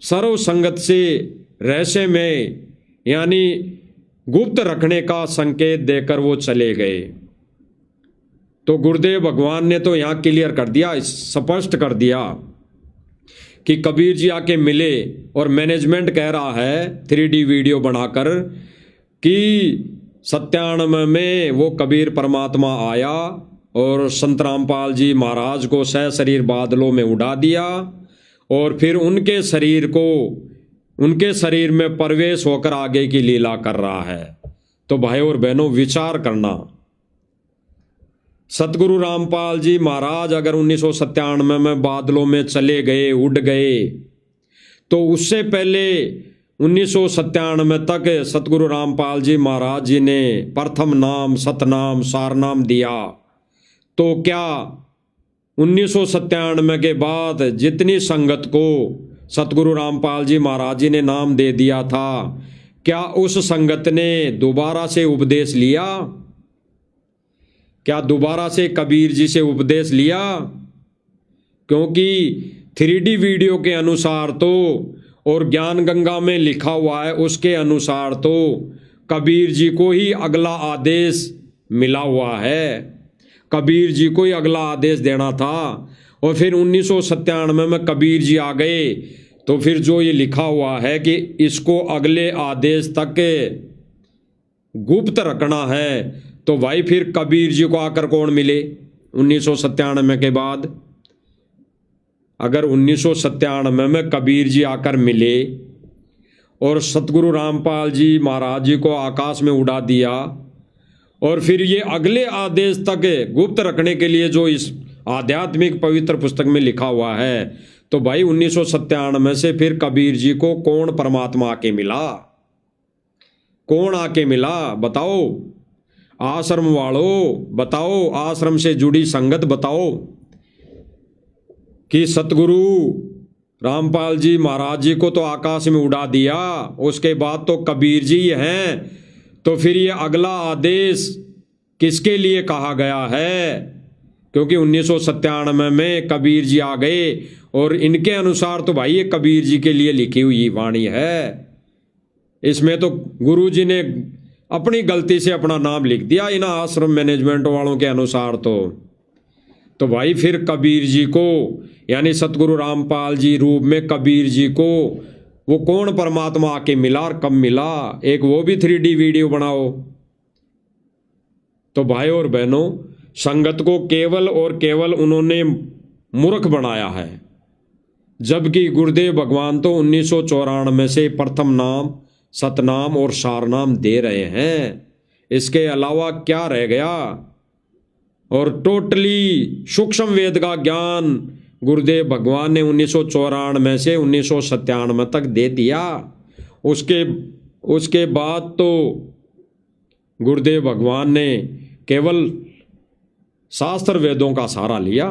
सर्व संगत से रहस्य में यानी गुप्त रखने का संकेत देकर वो चले गए। तो गुरुदेव भगवान ने तो यहाँ क्लियर कर दिया, स्पष्ट कर दिया कि कबीर जी आके मिले और मैनेजमेंट कह रहा है 3D वीडियो बनाकर कि 97 में वो कबीर परमात्मा आया और संत रामपाल जी महाराज को सहशरीर बादलों में उड़ा दिया और फिर उनके शरीर में प्रवेश होकर आगे की लीला कर रहा है। तो भाई और बहनों विचार करना, सतगुरु रामपाल जी महाराज अगर 1997 में बादलों में चले गए, उड़ गए, तो उससे पहले 1997 तक सतगुरु रामपाल जी महाराज जी ने प्रथम नाम, सतनाम, सारनाम दिया। तो क्या 1997 के बाद जितनी संगत को सतगुरु रामपाल जी महाराज जी ने नाम दे दिया था, क्या उस संगत ने दोबारा से उपदेश लिया? क्या दोबारा से कबीर जी से उपदेश लिया? क्योंकि 3D वीडियो के अनुसार तो और ज्ञान गंगा में लिखा हुआ है उसके अनुसार तो कबीर जी को ही अगला आदेश मिला हुआ है, कबीर जी को ही अगला आदेश देना था। और फिर 1997 में कबीर जी आ गए, तो फिर जो ये लिखा हुआ है कि इसको अगले आदेश तक गुप्त रखना है, तो भाई फिर कबीर जी को आकर कौन मिले 1997 के बाद? अगर 1997 में कबीर जी आकर मिले और सतगुरु रामपाल जी महाराज जी को आकाश में उड़ा दिया और फिर ये अगले आदेश तक गुप्त रखने के लिए जो इस आध्यात्मिक पवित्र पुस्तक में लिखा हुआ है, तो भाई 1997 से फिर कबीर जी को कौन परमात्मा आके मिला? कौन आके मिला बताओ? आश्रम वालों बताओ, आश्रम से जुड़ी संगत बताओ कि सतगुरु रामपाल जी महाराज जी को तो आकाश में उड़ा दिया, उसके बाद तो कबीर जी हैं, तो फिर ये अगला आदेश किसके लिए कहा गया है? क्योंकि 1997 में कबीर जी आ गए और इनके अनुसार तो भाई ये कबीर जी के लिए लिखी हुई वाणी है। इसमें तो गुरु जी ने अपनी गलती से अपना नाम लिख दिया इन आश्रम मैनेजमेंट वालों के अनुसार। तो भाई फिर कबीर जी को यानी सतगुरु रामपाल जी रूप में कबीर जी को वो कौन परमात्मा आके मिला और कब मिला? एक वो भी 3D वीडियो बनाओ। तो भाई और बहनों, संगत को केवल और केवल उन्होंने मूर्ख बनाया है, जबकि गुरुदेव भगवान तो 1994 से प्रथम नाम, सतनाम और सारनाम दे रहे हैं। इसके अलावा क्या रह गया? और टोटली सूक्ष्म वेद का ज्ञान गुरुदेव भगवान ने 1994 से 1997 तक दे दिया। उसके बाद तो गुरुदेव भगवान ने केवल शास्त्र वेदों का सहारा लिया।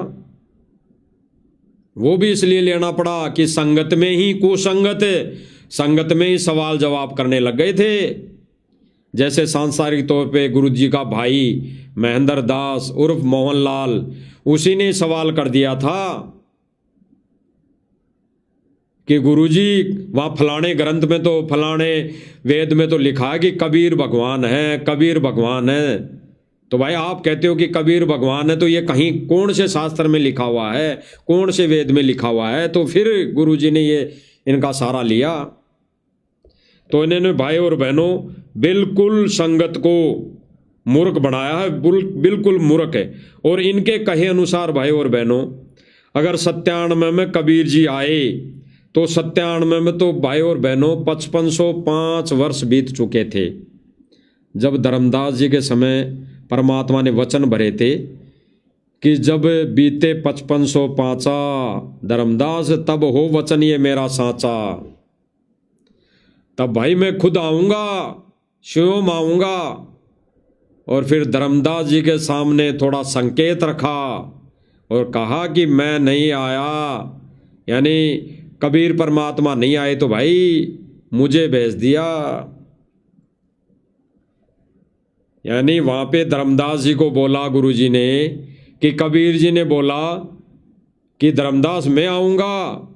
वो भी इसलिए लेना पड़ा कि संगत में ही संगत में ही सवाल जवाब करने लग गए थे। जैसे सांसारिक तौर पे गुरु जी का भाई महेंद्र दास उर्फ मोहनलाल, उसी ने सवाल कर दिया था कि गुरुजी वहाँ फलाने ग्रंथ में तो फलाने वेद में तो लिखा है कि कबीर भगवान है, कबीर भगवान है। तो भाई आप कहते हो कि कबीर भगवान है, तो ये कहीं कौन से शास्त्र में लिखा हुआ है, कौन से वेद में लिखा हुआ है? तो फिर गुरुजी ने ये इनका सहारा लिया। तो इन्होंने भाई और बहनों बिल्कुल संगत को मूर्ख बनाया है, बिल्कुल मूर्ख है। और इनके कहे अनुसार भाई और बहनों, अगर 97 में कबीर जी आए तो 97 में तो भाई और बहनों 5505 वर्ष बीत चुके थे। जब धर्मदास जी के समय परमात्मा ने वचन भरे थे कि जब बीते 5505 धर्मदास तब हो वचन ये मेरा साचा, तब भाई मैं खुद आऊँगा, स्वयं आऊँगा। और फिर धर्मदास जी के सामने थोड़ा संकेत रखा और कहा कि मैं नहीं आया, यानी कबीर परमात्मा नहीं आए तो भाई मुझे भेज दिया। यानी वहाँ पे धर्मदास जी को बोला गुरु जी ने कि कबीर जी ने बोला कि धर्मदास मैं आऊँगा,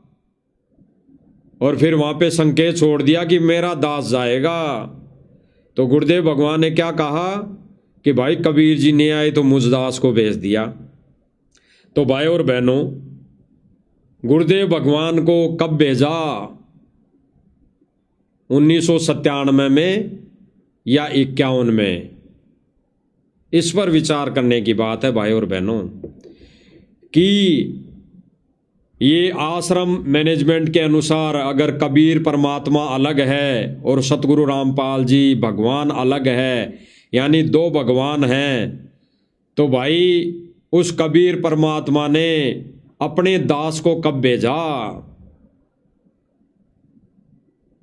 और फिर वहाँ पे संकेत छोड़ दिया कि मेरा दास जाएगा। तो गुरुदेव भगवान ने क्या कहा कि भाई कबीर जी नहीं आए तो मुझ दास को भेज दिया। तो भाई और बहनों, गुरुदेव भगवान को कब भेजा? 1997 में या 51 में? इस पर विचार करने की बात है भाई और बहनों कि ये आश्रम मैनेजमेंट के अनुसार अगर कबीर परमात्मा अलग है और सतगुरु रामपाल जी भगवान अलग है, यानी दो भगवान हैं, तो भाई उस कबीर परमात्मा ने अपने दास को कब भेजा?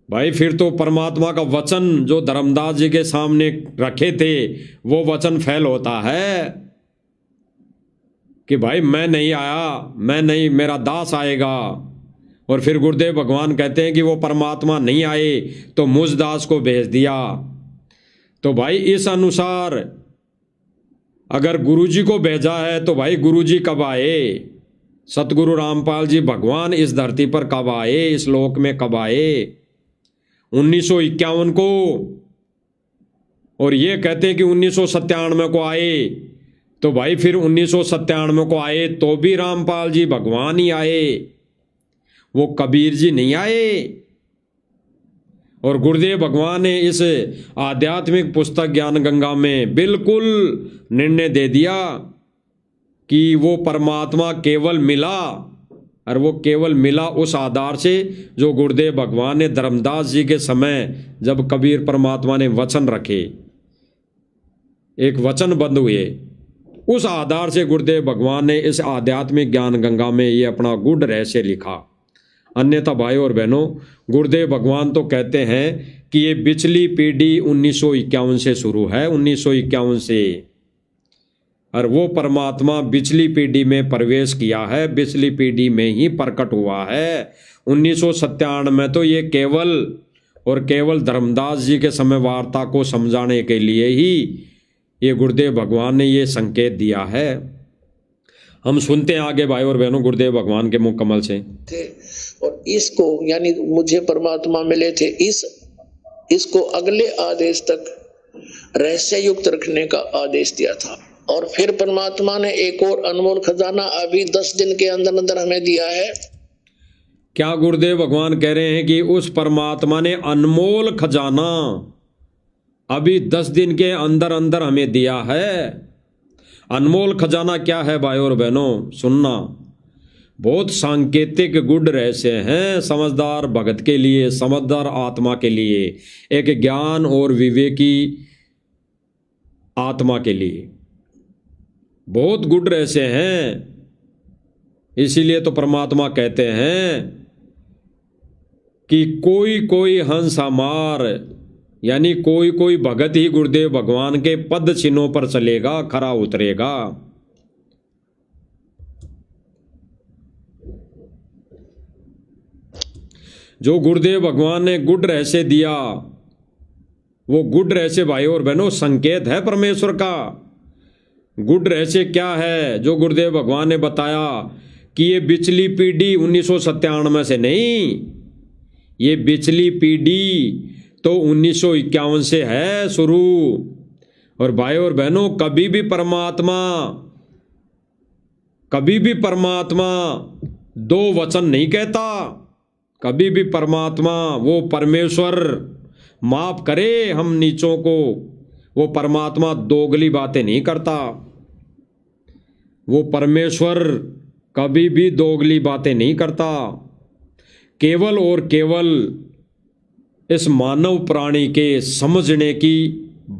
भाई फिर तो परमात्मा का वचन जो धर्मदास जी के सामने रखे थे वो वचन फेल होता है कि भाई मैं नहीं आया, मैं नहीं, मेरा दास आएगा। और फिर गुरुदेव भगवान कहते हैं कि वो परमात्मा नहीं आए तो मुझ दास को भेज दिया। तो भाई इस अनुसार अगर गुरुजी को भेजा है तो भाई गुरुजी कब आए? सतगुरु रामपाल जी भगवान इस धरती पर कब आए, इस लोक में कब आए? 1951 को। और ये कहते हैं कि 1997 को आए। तो भाई फिर 1997 को आए तो भी रामपाल जी भगवान ही आए, वो कबीर जी नहीं आए। और गुरुदेव भगवान ने इस आध्यात्मिक पुस्तक ज्ञान गंगा में बिल्कुल निर्णय दे दिया कि वो परमात्मा केवल मिला, और वो केवल मिला उस आधार से जो गुरुदेव भगवान ने धर्मदास जी के समय जब कबीर परमात्मा ने वचन रखे, एक वचन बंद हुए, उस आधार से गुरुदेव भगवान ने इस आध्यात्मिक ज्ञान गंगा में ये अपना गूढ़ रहस्य लिखा। अन्यथा भाई और बहनों, गुरुदेव भगवान तो कहते हैं कि ये पिछली पीढ़ी 1951 से शुरू है, 1951 से, और वो परमात्मा पिछली पीढ़ी में प्रवेश किया है, पिछली पीढ़ी में ही प्रकट हुआ है। 1997 में तो ये केवल और केवल धर्मदास जी के समय वार्ता को समझाने के लिए ही ये गुरुदेव भगवान ने ये संकेत दिया है। हम सुनते हैं आगे भाई और बहनों गुरुदेव भगवान के मुख कमल से। थे और इसको यानी मुझे परमात्मा मिले थे, इसको अगले आदेश तक रहस्य युक्त रखने का आदेश दिया था। और फिर परमात्मा ने एक और अनमोल खजाना अभी 10 दिन के अंदर अंदर हमें दिया है। क्या गुरुदेव भगवान कह रहे हैं कि उस परमात्मा ने अनमोल खजाना अभी 10 दिन के अंदर अंदर हमें दिया है? अनमोल खजाना क्या है भाई और बहनों? सुनना, बहुत सांकेतिक गुड रहस्य हैं समझदार भगत के लिए, समझदार आत्मा के लिए, एक ज्ञान और विवेकी आत्मा के लिए बहुत गुड रहस्य हैं। इसीलिए तो परमात्मा कहते हैं कि कोई कोई हंस हमार, यानी कोई कोई भगत ही गुरुदेव भगवान के पद चिन्हों पर चलेगा, खरा उतरेगा। जो गुरुदेव भगवान ने गुड रहस्य दिया, वो गुड रहस्य भाई और बहनों संकेत है परमेश्वर का। गुड रहस्य क्या है जो गुरुदेव भगवान ने बताया कि ये पिछली पीढ़ी 1997 से नहीं, ये पिछली पीढ़ी तो 1951 से है शुरू। और भाई और बहनों, कभी भी परमात्मा दो वचन नहीं कहता। कभी भी परमात्मा, वो परमेश्वर, माफ करे हम नीचों को, वो परमात्मा दोगली बातें नहीं करता। वो परमेश्वर कभी भी दोगली बातें नहीं करता। केवल और केवल इस मानव प्राणी के समझने की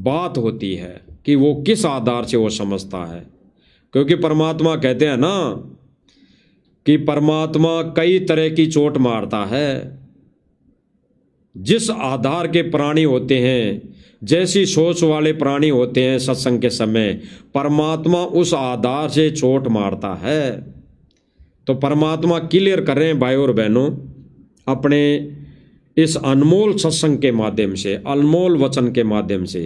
बात होती है कि वो किस आधार से वो समझता है। क्योंकि परमात्मा कहते हैं ना कि परमात्मा कई तरह की चोट मारता है। जिस आधार के प्राणी होते हैं, जैसी सोच वाले प्राणी होते हैं सत्संग के समय, परमात्मा उस आधार से चोट मारता है। तो परमात्मा क्लियर कर रहे हैं भाई और बहनों अपने इस अनमोल सत्संग के माध्यम से, अनमोल वचन के माध्यम से,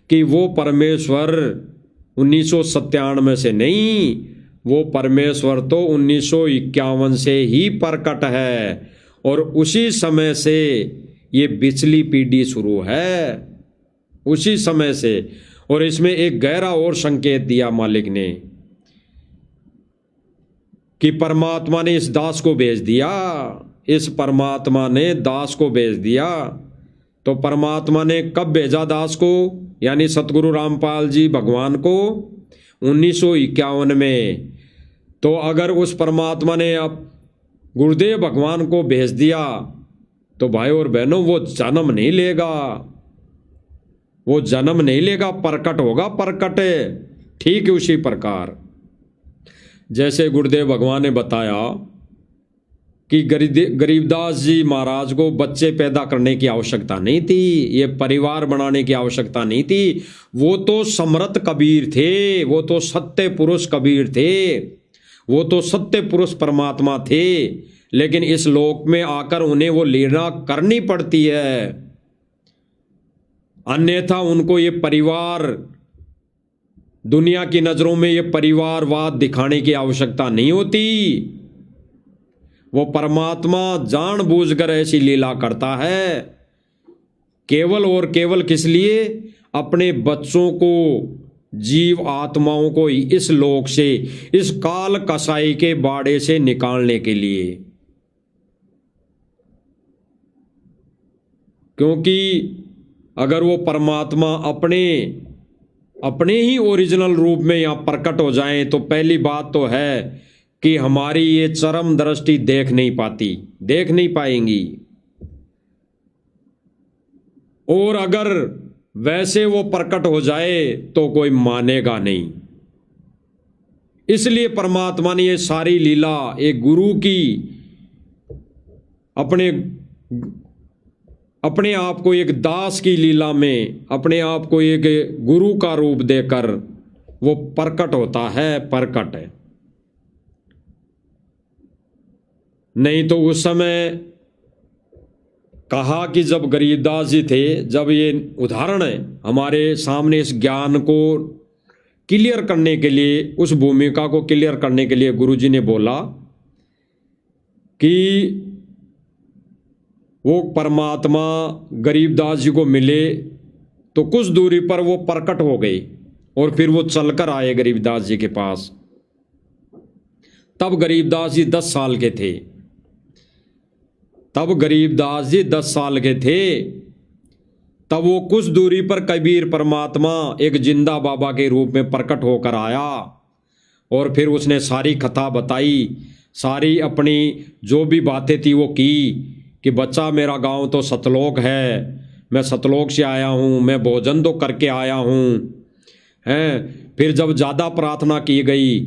कि वो परमेश्वर 1997 से नहीं, वो परमेश्वर तो 1951 से ही प्रकट है और उसी समय से ये पिछली पीढ़ी शुरू है, उसी समय से। और इसमें एक गहरा और संकेत दिया मालिक ने कि परमात्मा ने इस दास को भेज दिया, इस परमात्मा ने दास को भेज दिया। तो परमात्मा ने कब भेजा दास को, यानी सतगुरु रामपाल जी भगवान को 1951 में। तो अगर उस परमात्मा ने अब गुरुदेव भगवान को भेज दिया तो भाई और बहनों वो जन्म नहीं लेगा, वो जन्म नहीं लेगा, प्रकट होगा, प्रकट है। ठीक उसी प्रकार जैसे गुरुदेव भगवान ने बताया कि गरीबदास जी महाराज को बच्चे पैदा करने की आवश्यकता नहीं थी, ये परिवार बनाने की आवश्यकता नहीं थी। वो तो समर्थ कबीर थे, वो तो सत्य पुरुष कबीर थे, वो तो सत्य पुरुष परमात्मा थे। लेकिन इस लोक में आकर उन्हें वो लीला करनी पड़ती है, अन्यथा उनको ये परिवार, दुनिया की नजरों में ये परिवारवाद दिखाने की आवश्यकता नहीं होती। वो परमात्मा जानबूझकर ऐसी लीला करता है, केवल और केवल किस लिए? अपने बच्चों को, जीव आत्माओं को इस लोक से, इस काल कसाई के बाड़े से निकालने के लिए। क्योंकि अगर वो परमात्मा अपने ही ओरिजिनल रूप में यहाँ प्रकट हो जाएं तो पहली बात तो है कि हमारी ये चरम दृष्टि देख नहीं पाएंगी। और अगर वैसे वो प्रकट हो जाए तो कोई मानेगा नहीं। इसलिए परमात्मा ने ये सारी लीला एक गुरु की अपने आप को एक दास की लीला में, अपने आप को एक गुरु का रूप देकर वो प्रकट होता है, प्रकट है। नहीं तो उस समय कहा कि जब गरीबदास जी थे, जब ये उदाहरण है हमारे सामने, इस ज्ञान को क्लियर करने के लिए, उस भूमिका को क्लियर करने के लिए गुरुजी ने बोला कि वो परमात्मा गरीबदास जी को मिले तो कुछ दूरी पर वो प्रकट हो गए और फिर वो चलकर आए गरीबदास जी के पास। तब गरीबदास जी 10 साल के थे, तब गरीबदास जी 10 साल के थे। तब वो कुछ दूरी पर कबीर परमात्मा एक जिंदा बाबा के रूप में प्रकट होकर आया और फिर उसने सारी कथा बताई, सारी अपनी जो भी बातें थी वो की कि बच्चा मेरा गांव तो सतलोक है, मैं सतलोक से आया हूँ, मैं भोजन तो करके आया हूँ हैं। फिर जब ज़्यादा प्रार्थना की गई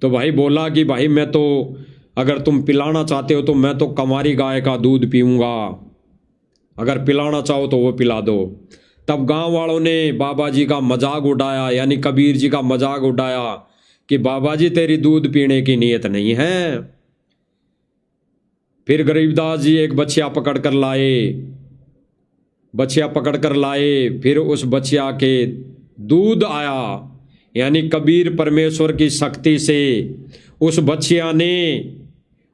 तो भाई बोला कि भाई मैं तो, अगर तुम पिलाना चाहते हो तो मैं तो कंवारी गाय का दूध पीऊँगा, अगर पिलाना चाहो तो वो पिला दो। तब गांव वालों ने बाबा जी का मजाक उड़ाया, यानी कबीर जी का मजाक उड़ाया कि बाबा जी तेरी दूध पीने की नीयत नहीं है। फिर गरीबदास जी एक बछिया पकड़ कर लाए, फिर उस बछिया के दूध आया, यानी कबीर परमेश्वर की शक्ति से उस बछिया ने,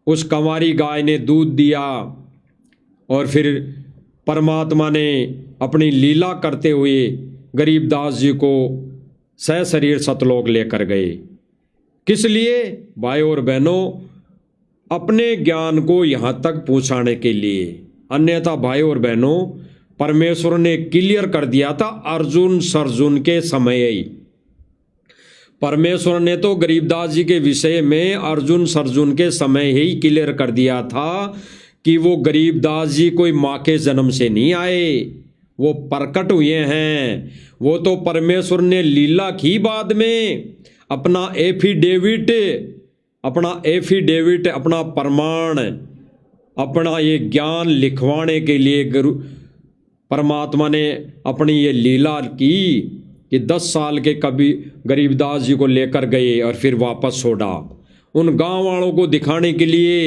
उस कंवारी गाय ने दूध दिया और फिर परमात्मा ने अपनी लीला करते हुए गरीबदास जी को सशरीर सतलोक लेकर गए। किस लिए भाई और बहनों? अपने ज्ञान को यहाँ तक पहुँचाने के लिए। अन्यथा भाई और बहनों, परमेश्वर ने क्लियर कर दिया था अर्जुन सर्जुन के समय ही। परमेश्वर ने तो गरीबदास जी के विषय में अर्जुन सर्जुन के समय ही क्लियर कर दिया था कि वो गरीबदास जी कोई माँ के जन्म से नहीं आए, वो प्रकट हुए हैं। वो तो परमेश्वर ने लीला की बाद में, अपना एफिडेविट, अपना प्रमाण, अपना ये ज्ञान लिखवाने के लिए परमात्मा ने अपनी ये लीला की कि 10 साल के गरीबदास जी को लेकर गए और फिर वापस छोड़ा उन गांव वालों को दिखाने के लिए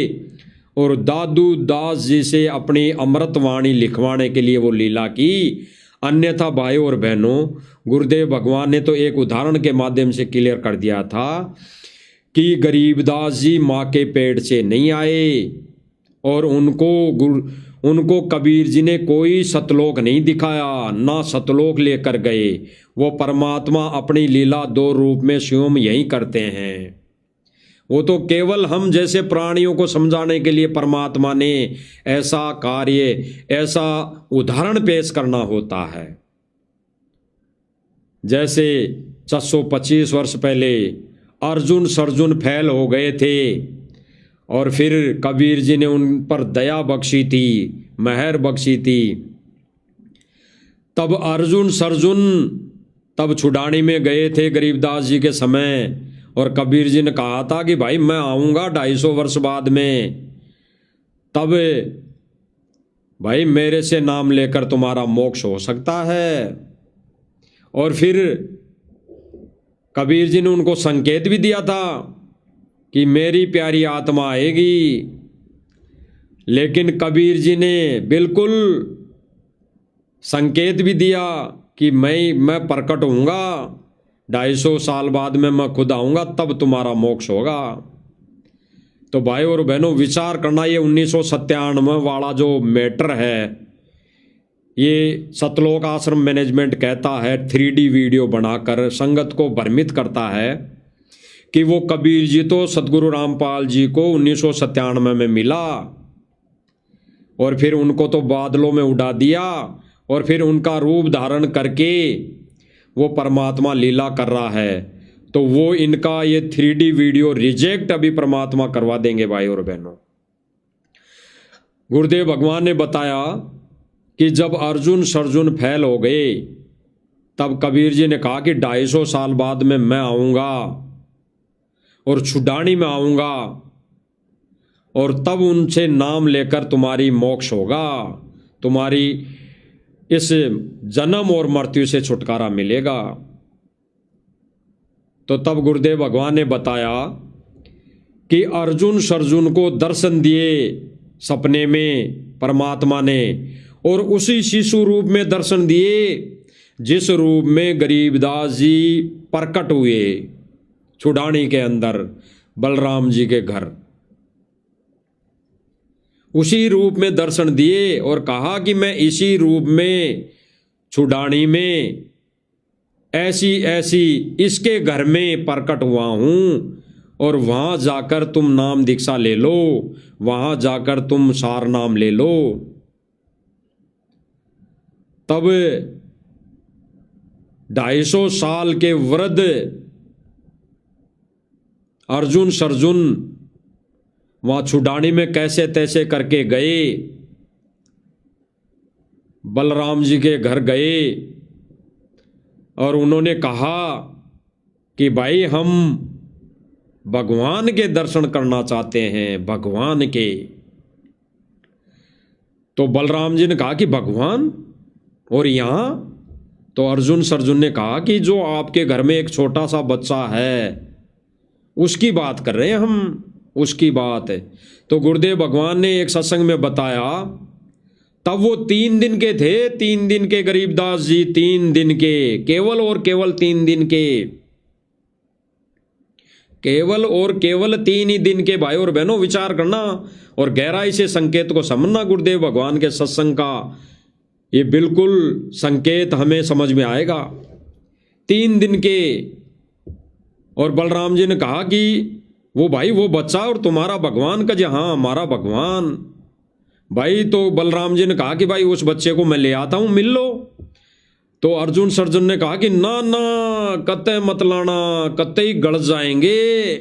और दादू दास जी से अपनी अमृतवाणी लिखवाने के लिए वो लीला की। अन्यथा भाई और बहनों, गुरुदेव भगवान ने तो एक उदाहरण के माध्यम से क्लियर कर दिया था कि गरीबदास जी माँ के पेट से नहीं आए और उनको कबीर जी ने कोई सतलोक नहीं दिखाया, ना सतलोक लेकर गए। वो परमात्मा अपनी लीला दो रूप में स्वयं यही करते हैं। वो तो केवल हम जैसे प्राणियों को समझाने के लिए परमात्मा ने ऐसा कार्य, ऐसा उदाहरण पेश करना होता है। जैसे 425 वर्ष पहले अर्जुन सर्जुन फैल हो गए थे और फिर कबीर जी ने उन पर दया बख्शी थी, मेहर बख्शी थी। तब अर्जुन सर्जुन तब छुड़ानी में गए थे गरीबदास जी के समय, और कबीर जी ने कहा था कि भाई मैं आऊँगा 250 वर्ष बाद में, तब भाई मेरे से नाम लेकर तुम्हारा मोक्ष हो सकता है। और फिर कबीर जी ने उनको संकेत भी दिया था कि मेरी प्यारी आत्मा आएगी, लेकिन कबीर जी ने बिल्कुल संकेत भी दिया कि मैं प्रकट होऊंगा, 250 साल बाद में मैं खुद आऊँगा, तब तुम्हारा मोक्ष होगा। तो भाई और बहनों विचार करना, ये 1997 वाला जो मैटर है, ये सतलोक आश्रम मैनेजमेंट कहता है 3D वीडियो बनाकर संगत को भ्रमित करता है कि वो कबीर जी तो सतगुरु रामपाल जी को 1997 में मिला और फिर उनको तो बादलों में उड़ा दिया और फिर उनका रूप धारण करके वो परमात्मा लीला कर रहा है। तो वो इनका ये 3D वीडियो रिजेक्ट अभी परमात्मा करवा देंगे भाई और बहनों। गुरुदेव भगवान ने बताया कि जब अर्जुन सर्जुन फैल हो गए, तब कबीर जी ने कहा कि 250 साल बाद में मैं आऊँगा और छुड़ानी में आऊँगा और तब उनसे नाम लेकर तुम्हारी मोक्ष होगा, तुम्हारी इस जन्म और मृत्यु से छुटकारा मिलेगा। तो तब गुरुदेव भगवान ने बताया कि अर्जुन सर्जुन को दर्शन दिए सपने में परमात्मा ने, और उसी शिशु रूप में दर्शन दिए जिस रूप में गरीबदास जी प्रकट हुए छुड़ानी के अंदर बलराम जी के घर। उसी रूप में दर्शन दिए और कहा कि मैं इसी रूप में छुड़ानी में ऐसी ऐसी इसके घर में प्रकट हुआ हूँ, और वहाँ जाकर तुम नाम दीक्षा ले लो, वहाँ जाकर तुम सार नाम ले लो। तब 250 साल के वृद्ध अर्जुन सर्जुन वहाँ छुड़ानी में कैसे तैसे करके गए, बलराम जी के घर गए और उन्होंने कहा कि भाई हम भगवान के दर्शन करना चाहते हैं, भगवान के। तो बलराम जी ने कहा कि भगवान और यहाँ? तो अर्जुन सर्जुन ने कहा कि जो आपके घर में एक छोटा सा बच्चा है उसकी बात कर रहे हैं हम, उसकी बात है। तो गुरुदेव भगवान ने एक सत्संग में बताया, तब वो 3 दिन के थे, 3 दिन के गरीबदास जी, 3 दिन के, केवल और केवल 3 दिन के, केवल और केवल 3 ही दिन के। भाई और बहनों विचार करना और गहराई से संकेत को समझना गुरुदेव भगवान के सत्संग का, ये बिल्कुल संकेत हमें समझ में आएगा। 3 दिन के। और बलराम जी ने कहा कि वो भाई वो बच्चा और तुम्हारा भगवान का, जी हाँ हमारा भगवान। भाई तो बलराम जी ने कहा कि भाई उस बच्चे को मैं ले आता हूँ, मिल लो। तो अर्जुन सर्जुन ने कहा कि ना ना कत्ते मत लाना, कत्ते ही गड़ जाएंगे।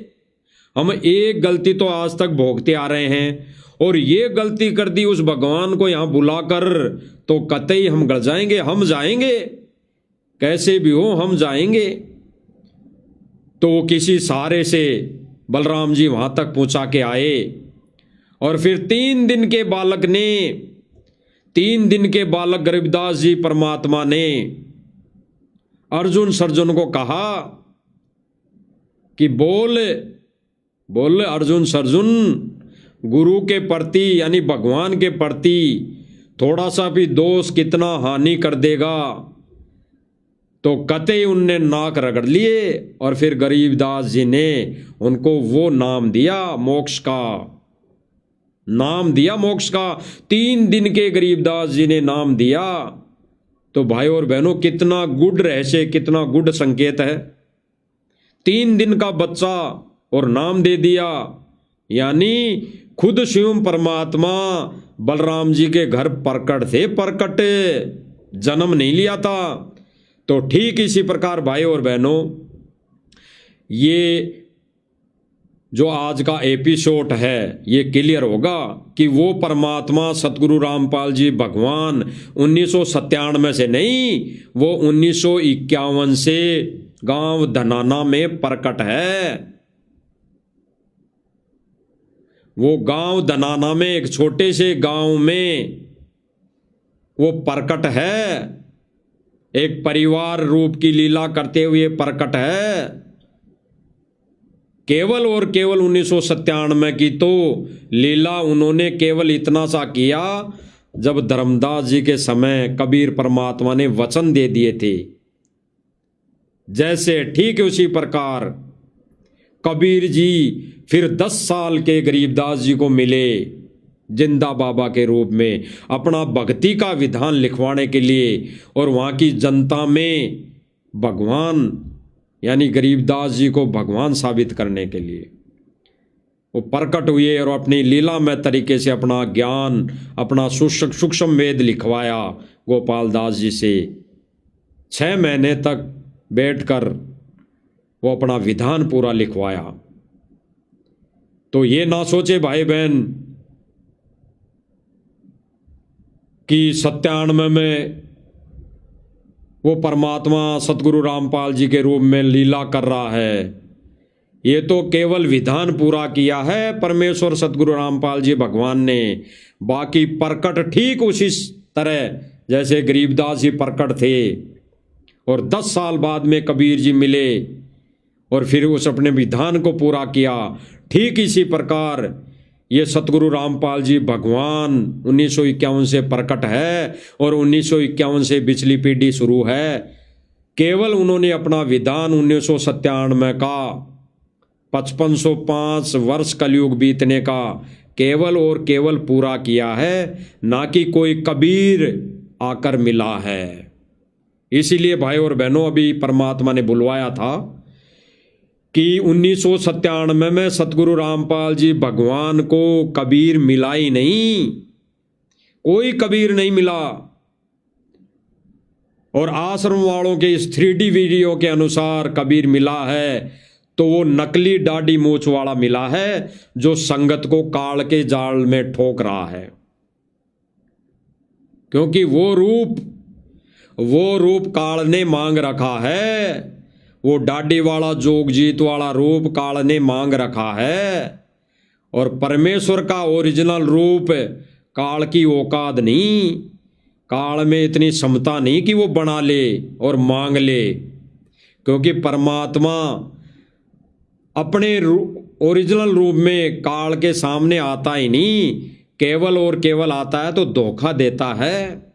हम एक गलती तो आज तक भोगते आ रहे हैं और ये गलती कर दी उस भगवान को यहाँ बुलाकर, तो कतई हम गड़ जाएंगे। हम जाएंगे कैसे भी हो, हम जाएंगे। तो वो किसी सहारे से बलराम जी वहां तक पहुंचा के आए और फिर 3 दिन के बालक ने, 3 दिन के बालक गरीबदास जी परमात्मा ने अर्जुन सर्जुन को कहा कि बोल बोल अर्जुन सर्जुन, गुरु के प्रति यानी भगवान के प्रति थोड़ा सा भी दोष कितना हानि कर देगा। तो कतई उनने नाक रगड़ लिए और फिर गरीबदास जी ने उनको वो नाम दिया मोक्ष का, नाम दिया मोक्ष का। 3 दिन के गरीबदास जी ने नाम दिया। तो भाई और बहनों, कितना गुड रहस्य, कितना गुड संकेत है। 3 दिन का बच्चा और नाम दे दिया, यानी खुद शिव परमात्मा बलराम जी के घर प्रकट थे, प्रकट, जन्म नहीं लिया था। तो ठीक इसी प्रकार भाई और बहनों, ये जो आज का एपिसोड है ये क्लियर होगा कि वो परमात्मा सतगुरु रामपाल जी भगवान 1997 से नहीं, वो 1951 से गांव धनाना में प्रकट है। वो गांव धनाना में, एक छोटे से गांव में वो प्रकट है, एक परिवार रूप की लीला करते हुए प्रकट है। केवल और केवल 1997 की तो लीला उन्होंने केवल इतना सा किया जब धर्मदास जी के समय कबीर परमात्मा ने वचन दे दिए थे। जैसे ठीक उसी प्रकार कबीर जी फिर 10 साल के गरीबदास जी को मिले जिंदा बाबा के रूप में, अपना भक्ति का विधान लिखवाने के लिए और वहाँ की जनता में भगवान यानी गरीबदास जी को भगवान साबित करने के लिए वो प्रकट हुए और अपनी लीलामय तरीके से अपना ज्ञान, अपना सूक्ष्म वेद लिखवाया गोपाल दास जी से। 6 महीने तक बैठकर वो अपना विधान पूरा लिखवाया। तो ये ना सोचे भाई बहन कि 97 में वो परमात्मा सतगुरु रामपाल जी के रूप में लीला कर रहा है। ये तो केवल विधान पूरा किया है परमेश्वर सतगुरु रामपाल जी भगवान ने। बाकी प्रकट ठीक उसी तरह जैसे गरीबदास जी प्रकट थे और 10 साल बाद में कबीर जी मिले और फिर उस अपने विधान को पूरा किया। ठीक इसी प्रकार ये सतगुरु रामपाल जी भगवान 1951 से प्रकट है और 1951 से पिछली पीढ़ी शुरू है। केवल उन्होंने अपना विधान 1997 का 5505 वर्ष कलयुग बीतने का केवल और केवल पूरा किया है, ना कि कोई कबीर आकर मिला है। इसीलिए भाई और बहनों, अभी परमात्मा ने बुलवाया था कि 1997 में सतगुरु रामपाल जी भगवान को कबीर मिला ही नहीं, कोई कबीर नहीं मिला। और आश्रम वालों के इस 3D वीडियो के अनुसार कबीर मिला है तो वो नकली दाढ़ी मूछ वाला मिला है जो संगत को काल के जाल में ठोक रहा है। क्योंकि वो रूप काल ने मांग रखा है, वो डाडी वाला जोगजीत वाला रूप काल ने मांग रखा है। और परमेश्वर का ओरिजिनल रूप काल की औकात नहीं, काल में इतनी क्षमता नहीं कि वो बना ले और मांग ले। क्योंकि परमात्मा अपने ओरिजिनल रूप में काल के सामने आता ही नहीं, केवल और केवल आता है तो धोखा देता है।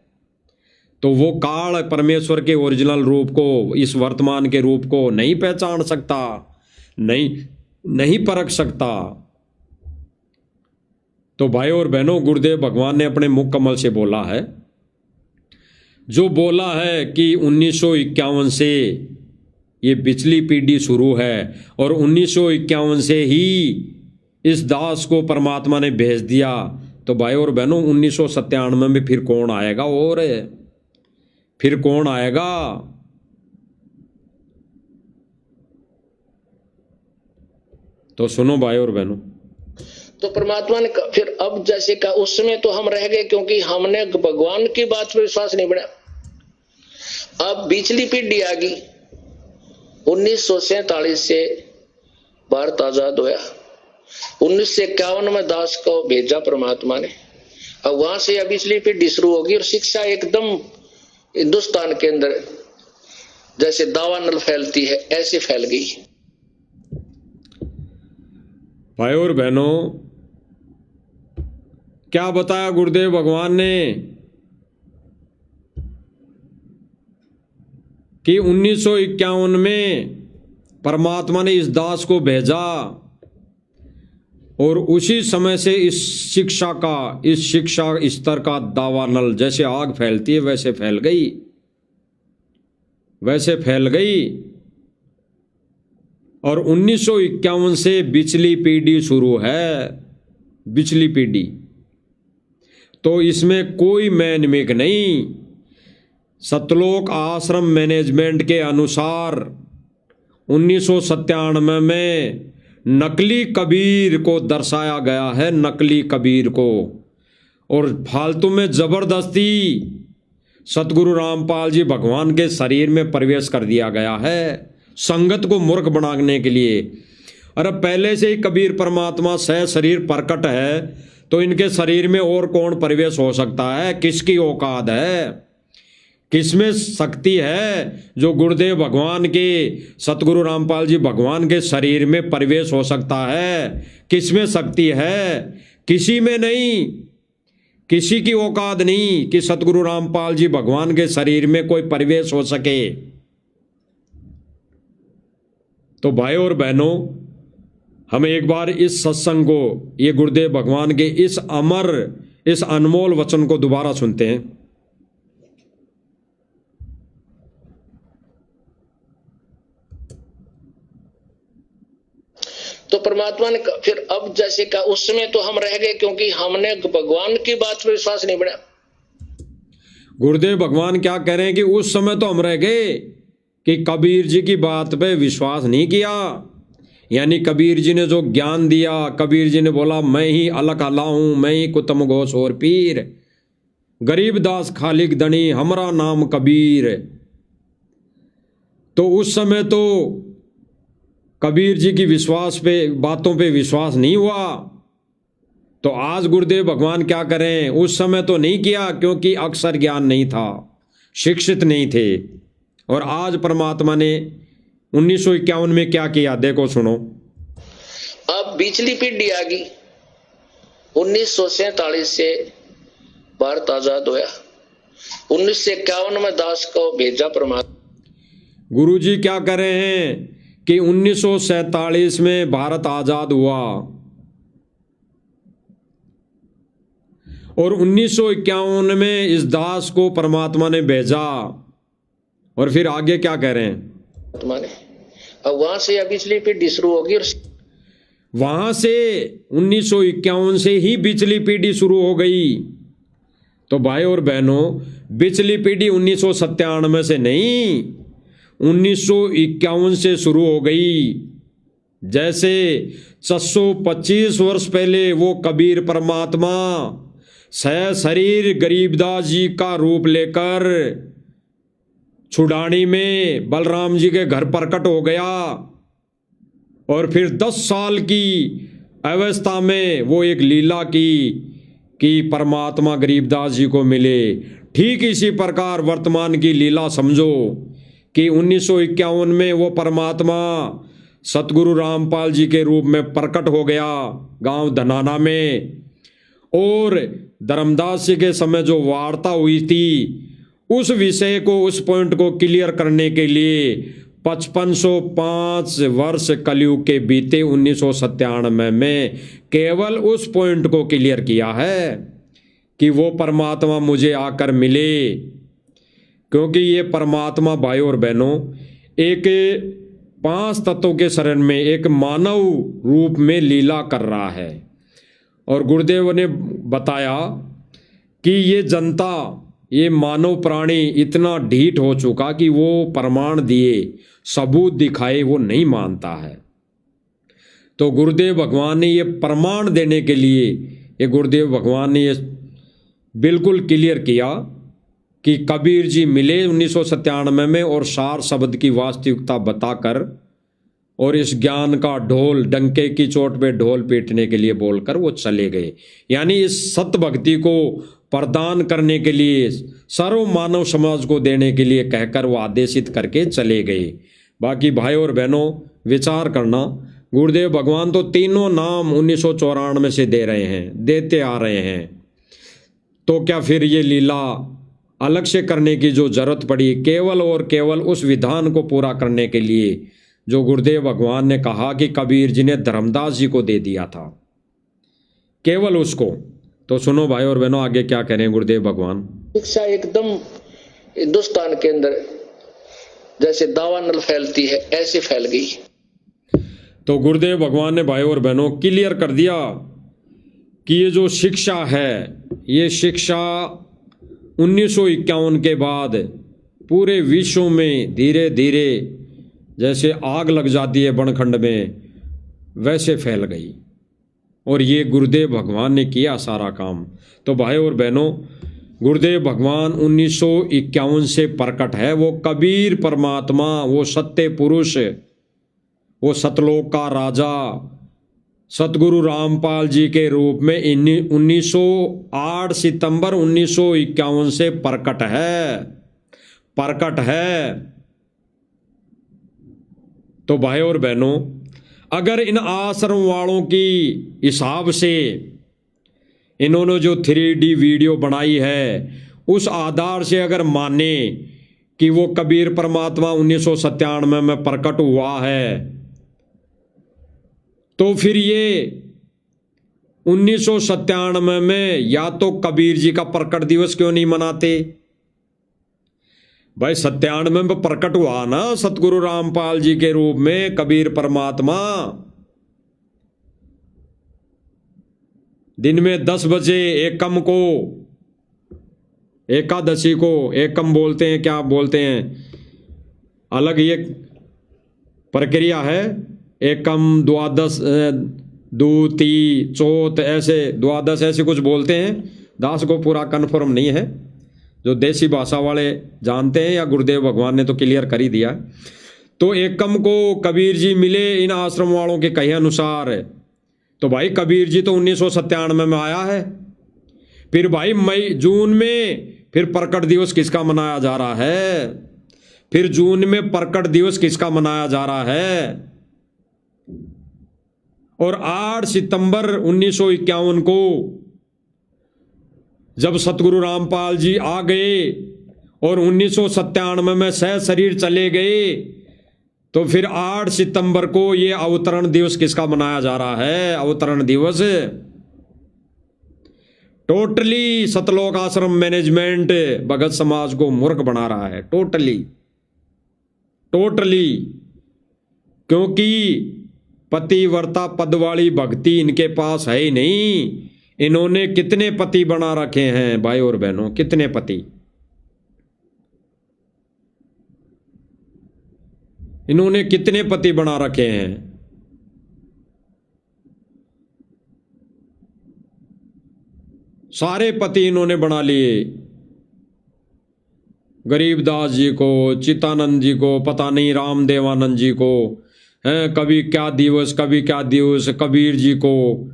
तो वो काल परमेश्वर के ओरिजिनल रूप को, इस वर्तमान के रूप को नहीं पहचान सकता, नहीं परख सकता। तो भाई और बहनों, गुरुदेव भगवान ने अपने मुख कमल से बोला है, जो बोला है कि 1951 से ये पिछली पीढ़ी शुरू है और 1951 से ही इस दास को परमात्मा ने भेज दिया। तो भाई और बहनों, 1997 में फिर कौन आएगा? और फिर कौन आएगा? तो सुनो भाई और बहनों, तो परमात्मा ने फिर अब जैसे कहा, उस समय तो हम रह गए क्योंकि हमने भगवान की बात पर विश्वास नहीं बढ़ा। अब पिछली पीढ़ी आ गई, 1947 से भारत आजाद हुआ, 1951 में दास को भेजा परमात्मा ने। अब वहां से अब पिछली पीढ़ी शुरू होगी और शिक्षा एकदम हिंदुस्तान के अंदर जैसे दावानल फैलती है ऐसे फैल गई। भाई और बहनों, क्या बताया गुरुदेव भगवान ने कि 1951 में परमात्मा ने इस दास को भेजा और उसी समय से इस शिक्षा स्तर का दावानल जैसे आग फैलती है वैसे फैल गई। और 1951 से बिचली पीढ़ी शुरू है, बिचली पीढ़ी। तो इसमें कोई मैनमेक नहीं। सतलोक आश्रम मैनेजमेंट के अनुसार 1997 में नकली कबीर को दर्शाया गया है, नकली कबीर को, और फालतू में जबरदस्ती सतगुरु रामपाल जी भगवान के शरीर में प्रवेश कर दिया गया है संगत को मूर्ख बनाने के लिए। अरे पहले से ही कबीर परमात्मा सह शरीर प्रकट है, तो इनके शरीर में और कौन प्रवेश हो सकता है? किसकी औकात है, किसमें शक्ति है जो गुरुदेव भगवान के, सतगुरु रामपाल जी भगवान के शरीर में प्रवेश हो सकता है? किसमें शक्ति है? किसी में नहीं, किसी की औकात नहीं कि सतगुरु रामपाल जी भगवान के शरीर में कोई प्रवेश हो सके। तो भाई और बहनों, हम एक बार इस सत्संग को, ये गुरुदेव भगवान के इस अमर, इस अनमोल वचन को दोबारा सुनते हैं। तो परमात्मा ने फिर अब जैसे कहा, उस समय तो हम रह गए क्योंकि हमने भगवान की बात पर विश्वास नहीं बढ़ा। गुरुदेव भगवान क्या कह रहे हैं कि उस समय तो हम रह गए कि कबीर जी की बात पे विश्वास नहीं किया। यानी कबीर जी ने जो ज्ञान दिया, कबीर जी ने बोला मैं ही अलग अला हूं, मैं ही कुतम घोष और पीर, गरीबदास खालिक दणी हमारा नाम कबीर। तो उस समय तो कबीर जी की बातों पे विश्वास नहीं हुआ। तो आज गुरुदेव भगवान क्या करें, उस समय तो नहीं किया क्योंकि अक्षर ज्ञान नहीं था, शिक्षित नहीं थे। और आज परमात्मा ने 1951 में क्या किया, देखो सुनो। अब बिचली पीढ़ी आ गई। 1947 से भारत आजाद हुआ। 1951 में दास को भेजा परमात्मा। गुरु जी क्या कर रहे हैं कि 1947 में भारत आजाद हुआ और 1951 में इस दास को परमात्मा ने भेजा। और फिर आगे क्या कह रहे हैं, अब वहां से बिचली पीढ़ी शुरू होगी। और वहां से 1951 से ही बिचली पीढ़ी शुरू हो गई। तो भाई और बहनों, बिचली पीढ़ी 1997 से नहीं, 1951 से शुरू हो गई। जैसे 625 वर्ष पहले वो कबीर परमात्मा सह शरीर गरीबदास जी का रूप लेकर छुड़ानी में बलराम जी के घर प्रकट हो गया और फिर 10 साल की अवस्था में वो एक लीला की कि परमात्मा गरीबदास जी को मिले। ठीक इसी प्रकार वर्तमान की लीला समझो कि 1951 में वो परमात्मा सतगुरु रामपाल जी के रूप में प्रकट हो गया गांव धनाना में। और धर्मदास जी के समय जो वार्ता हुई थी, उस विषय को, उस पॉइंट को क्लियर करने के लिए 5505 वर्ष कलयुग के बीते 1997 में केवल उस पॉइंट को क्लियर किया है कि वो परमात्मा मुझे आकर मिले। क्योंकि ये परमात्मा भाई और बहनों एक 5 तत्वों के शरण में एक मानव रूप में लीला कर रहा है। और गुरुदेव ने बताया कि ये जनता, ये मानव प्राणी इतना ढीठ हो चुका कि वो प्रमाण दिए, सबूत दिखाए वो नहीं मानता है। तो गुरुदेव भगवान ने ये प्रमाण देने के लिए, ये गुरुदेव भगवान ने ये बिल्कुल क्लियर किया कि कबीर जी मिले 1997 में और सार शब्द की वास्तविकता बताकर और इस ज्ञान का ढोल, डंके की चोट पे ढोल पीटने के लिए बोलकर वो चले गए। यानी इस सत्य भक्ति को प्रदान करने के लिए, सर्व मानव समाज को देने के लिए कहकर वो आदेशित करके चले गए। बाकी भाई और बहनों विचार करना, गुरुदेव भगवान तो तीनों नाम 1994 से दे रहे हैं, देते आ रहे हैं। तो क्या फिर ये लीला अलग से करने की जो जरूरत पड़ी, केवल और केवल उस विधान को पूरा करने के लिए जो गुरुदेव भगवान ने कहा कि कबीर जी ने धर्मदास जी को दे दिया था, केवल उसको। तो सुनो भाई और बहनों, आगे क्या कह रहे हैं गुरुदेव भगवान। शिक्षा एकदम हिंदुस्तान के अंदर जैसे दावानल फैलती है ऐसे फैल गई। तो गुरुदेव भगवान ने भाई और बहनों क्लियर कर दिया कि ये जो शिक्षा है, ये शिक्षा 1951 के बाद पूरे विश्व में धीरे धीरे जैसे आग लग जाती है बनखंड में, वैसे फैल गई। और ये गुरुदेव भगवान ने किया सारा काम। तो भाई और बहनों, गुरुदेव भगवान 1951 से प्रकट है। वो कबीर परमात्मा, वो सत्य पुरुष, वो सतलोक का राजा सतगुरु रामपाल जी के रूप में 8 सितंबर 1951 से प्रकट है। तो भाई और बहनों, अगर इन आश्रम वालों की हिसाब से इन्होंने जो 3D वीडियो बनाई है, उस आधार से अगर माने कि वो कबीर परमात्मा 1997 में प्रकट हुआ है, तो फिर ये 1997 में या तो कबीर जी का प्रकट दिवस क्यों नहीं मनाते भाई। 97 में प्रकट हुआ ना सतगुरु रामपाल जी के रूप में कबीर परमात्मा। दिन में 10 बजे एकम को, एकादशी को एकम बोलते हैं, क्या बोलते हैं, अलग ये प्रक्रिया है। एकम, द्वादश, दूती, चौथ, ऐसे द्वादश ऐसे कुछ बोलते हैं। दास को पूरा कन्फर्म नहीं है, जो देसी भाषा वाले जानते हैं, या गुरुदेव भगवान ने तो क्लियर कर ही दिया। तो एकम को कबीर जी मिले इन आश्रम वालों के कहे अनुसार। तो भाई कबीर जी तो 1997 में आया है। फिर भाई मई जून में फिर प्रकट दिवस किसका मनाया जा रहा है? फिर जून में प्रकट दिवस किसका मनाया जा रहा है? और 8 सितंबर 1951 को जब सतगुरु रामपाल जी आ गए और 1997 में सह शरीर चले गए, तो फिर 8 सितंबर को ये अवतरण दिवस किसका मनाया जा रहा है? अवतरण दिवस। टोटली सतलोक आश्रम मैनेजमेंट भगत समाज को मूर्ख बना रहा है, टोटली। क्योंकि पतिव्रता पद वाली भक्ति इनके पास है ही नहीं। इन्होंने कितने पति बना रखे हैं भाई और बहनों, कितने पति। इन्होंने कितने पति बना रखे हैं। सारे पति इन्होंने बना लिए। गरीबदास जी को, चितानंद जी को, पता नहीं रामदेवानंद जी को, हैं कभी क्या दिवस कबीर जी को,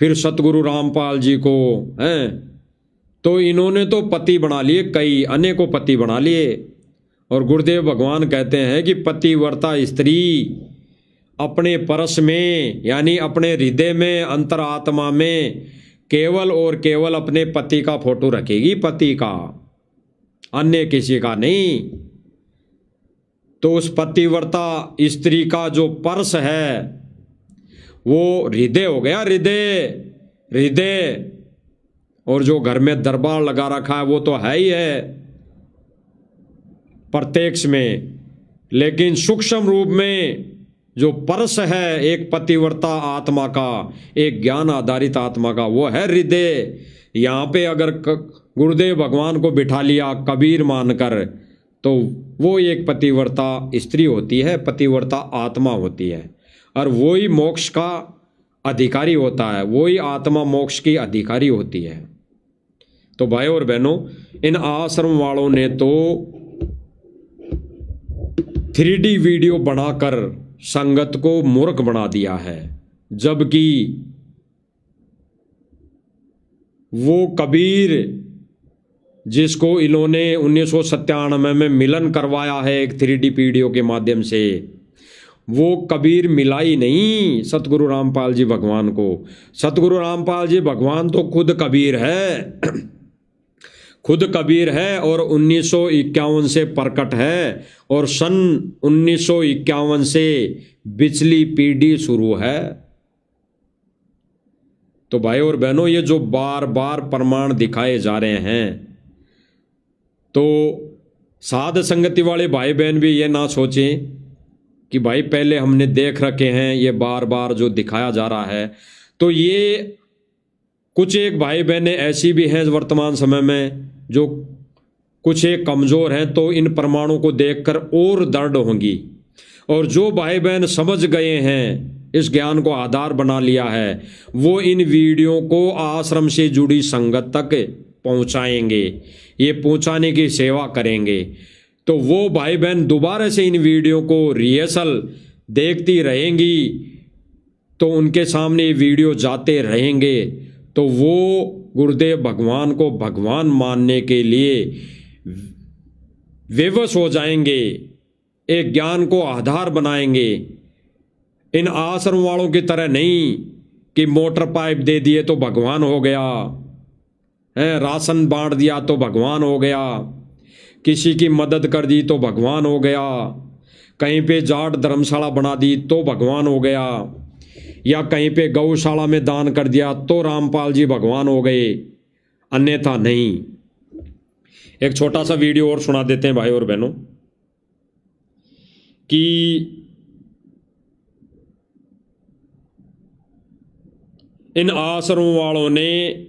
फिर सतगुरु रामपाल जी को, हैं। तो इन्होंने तो पति बना लिए, कई अनेकों पति बना लिए। और गुरुदेव भगवान कहते हैं कि पतिव्रता स्त्री अपने परस में, यानी अपने हृदय में, अंतरात्मा में केवल और केवल अपने पति का फोटो रखेगी, पति का, अन्य किसी का नहीं। तो उस पतिव्रता स्त्री का जो पर्स है वो हृदय हो गया, हृदय। और जो घर में दरबार लगा रखा है वो तो है ही है प्रत्यक्ष में, लेकिन सूक्ष्म रूप में जो परस है एक पतिव्रता आत्मा का, एक ज्ञान आधारित आत्मा का, वो है हृदय। यहाँ पे अगर गुरुदेव भगवान को बिठा लिया कबीर मानकर, तो वो एक पतिव्रता स्त्री होती है, पतिव्रता आत्मा होती है। और वही मोक्ष का अधिकारी होता है, वही आत्मा मोक्ष की अधिकारी होती है। तो भाई और बहनों, इन आश्रम वालों ने तो 3D वीडियो बनाकर संगत को मूर्ख बना दिया है, जबकि वो कबीर जिसको इन्होंने 1997 में मिलन करवाया है एक 3D वीडियो के माध्यम से, वो कबीर मिला ही नहीं सतगुरु रामपाल जी भगवान को। सतगुरु रामपाल जी भगवान तो खुद कबीर है, खुद कबीर है और 1951 से प्रकट है और सन 1951 से बिचली पीढ़ी शुरू है। तो भाई और बहनों, ये जो बार बार प्रमाण दिखाए जा रहे हैं, तो साध संगति वाले भाई बहन भी ये ना सोचें कि भाई पहले हमने देख रखे हैं, ये बार बार जो दिखाया जा रहा है। तो ये कुछ एक भाई बहनें ऐसी भी हैं वर्तमान समय में जो कुछ एक कमज़ोर हैं, तो इन प्रमाणों को देखकर और दृढ़ होंगी। और जो भाई बहन समझ गए हैं, इस ज्ञान को आधार बना लिया है, वो इन वीडियो को आश्रम से जुड़ी संगत तक पहुंचाएंगे, ये पहुंचाने की सेवा करेंगे। तो वो भाई बहन दोबारा से इन वीडियो को रिहर्सल देखती रहेंगी, तो उनके सामने ये वीडियो जाते रहेंगे, तो वो गुरुदेव भगवान को भगवान मानने के लिए विवश हो जाएंगे, एक ज्ञान को आधार बनाएंगे। इन आश्रम वालों की तरह नहीं कि मोटर पाइप दे दिए तो भगवान हो गया है, राशन बांट दिया तो भगवान हो गया, किसी की मदद कर दी तो भगवान हो गया, कहीं पे जाट धर्मशाला बना दी तो भगवान हो गया, या कहीं पे गौशाला में दान कर दिया तो रामपाल जी भगवान हो गए, अन्यथा नहीं। एक छोटा सा वीडियो और सुना देते हैं भाई और बहनों कि इन आश्रम वालों ने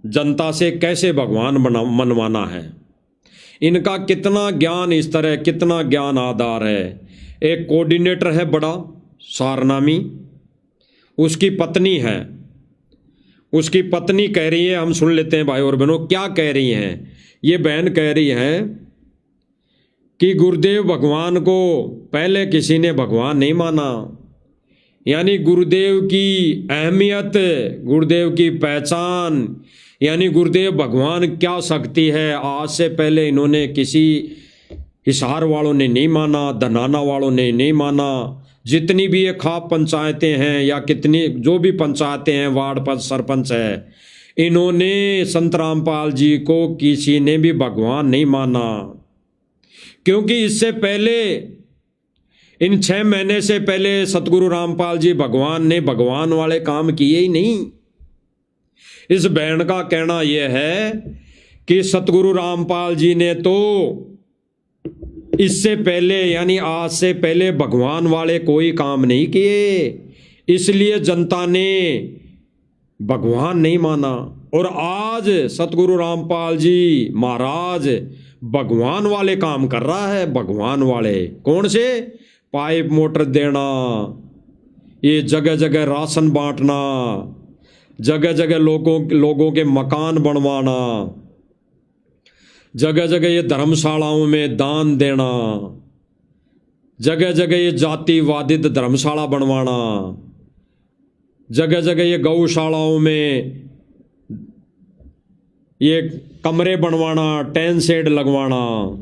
जनता से कैसे भगवान मनवाना है, इनका कितना ज्ञान इस तरह, कितना ज्ञान आधार है। एक कोऑर्डिनेटर है बड़ा सारनामी, उसकी पत्नी है, उसकी पत्नी कह रही है, हम सुन लेते हैं भाई और बहनों क्या कह रही हैं। ये बहन कह रही है कि गुरुदेव भगवान को पहले किसी ने भगवान नहीं माना, यानी गुरुदेव की अहमियत, गुरुदेव की पहचान, यानी गुरुदेव भगवान क्या शक्ति है, आज से पहले इन्होंने किसी हिसार वालों ने नहीं माना, धनाना वालों ने नहीं माना। जितनी भी ये खाप पंचायतें हैं या कितनी जो भी पंचायतें हैं, वार्ड पर सरपंच है, इन्होंने संत रामपाल जी को किसी ने भी भगवान नहीं माना, क्योंकि इससे पहले इन 6 महीने से पहले सतगुरु रामपाल जी भगवान ने भगवान वाले काम किए ही नहीं। इस बहन का कहना यह है कि सतगुरु रामपाल जी ने तो इससे पहले यानी आज से पहले भगवान वाले कोई काम नहीं किए, इसलिए जनता ने भगवान नहीं माना। और आज सतगुरु रामपाल जी महाराज भगवान वाले काम कर रहा है। भगवान वाले कौन से? पाइप मोटर देना, ये जगह जगह राशन बांटना, जगह जगह लोगों के मकान बनवाना, जगह जगह ये धर्मशालाओं में दान देना, जगह जगह ये जातिवादित धर्मशाला बनवाना, जगह जगह ये गौशालाओं में ये कमरे बनवाना, टेन शेड लगवाना।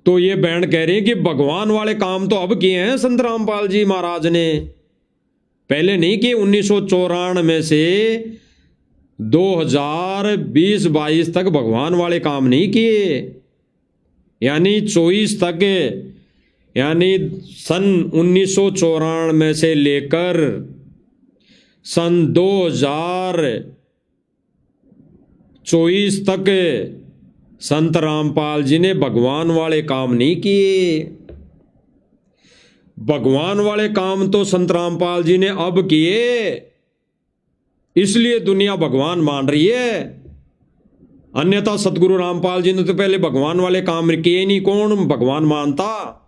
तो ये बहन कह रही है कि भगवान वाले काम तो अब किए हैं संत रामपाल जी महाराज ने, पहले नहीं किए। 1994 से 2020-22 तक भगवान वाले काम नहीं किए, यानी 24 तक, यानी सन 1994 से लेकर सन 2024 तक संत रामपाल जी ने भगवान वाले काम नहीं किए। भगवान वाले काम तो संत रामपाल जी ने अब किए, इसलिए दुनिया भगवान मान रही है। अन्यथा सतगुरु रामपाल जी ने तो पहले भगवान वाले काम किए नहीं, कौन भगवान मानता?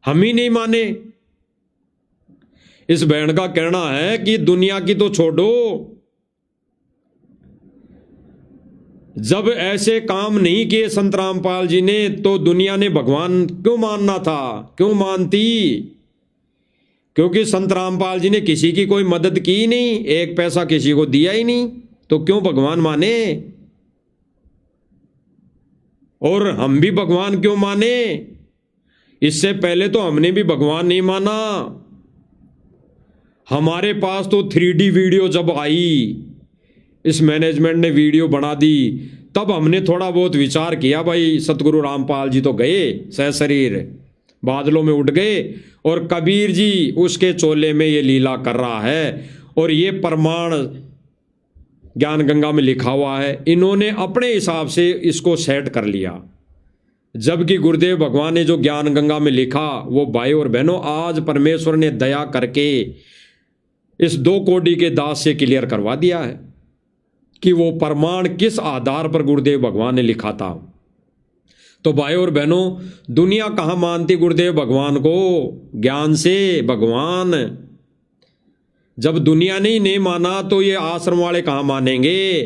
हम ही नहीं माने। इस बहन का कहना है कि दुनिया की तो छोड़ो, जब ऐसे काम नहीं किए संत रामपाल जी ने तो दुनिया ने भगवान क्यों मानना था, क्यों मानती? क्योंकि संत रामपाल जी ने किसी की कोई मदद की ही नहीं, एक पैसा किसी को दिया ही नहीं, तो क्यों भगवान माने? और हम भी भगवान क्यों माने? इससे पहले तो हमने भी भगवान नहीं माना। हमारे पास तो 3D वीडियो जब आई, इस मैनेजमेंट ने वीडियो बना दी, तब हमने थोड़ा बहुत विचार किया, भाई सतगुरु रामपाल जी तो गए सहशरीर, बादलों में उठ गए, और कबीर जी उसके चोले में ये लीला कर रहा है, और ये प्रमाण ज्ञान गंगा में लिखा हुआ है। इन्होंने अपने हिसाब से इसको सेट कर लिया, जबकि गुरुदेव भगवान ने जो ज्ञान गंगा में लिखा वो भाई और बहनों आज परमेश्वर ने दया करके इस 2 कोड़ी के दास से क्लियर करवा दिया है कि वो प्रमाण किस आधार पर गुरुदेव भगवान ने लिखा था। तो भाई और बहनों, दुनिया कहाँ मानती गुरुदेव भगवान को? ज्ञान से भगवान। जब दुनिया ने ही नहीं माना तो ये आश्रम वाले कहाँ मानेंगे?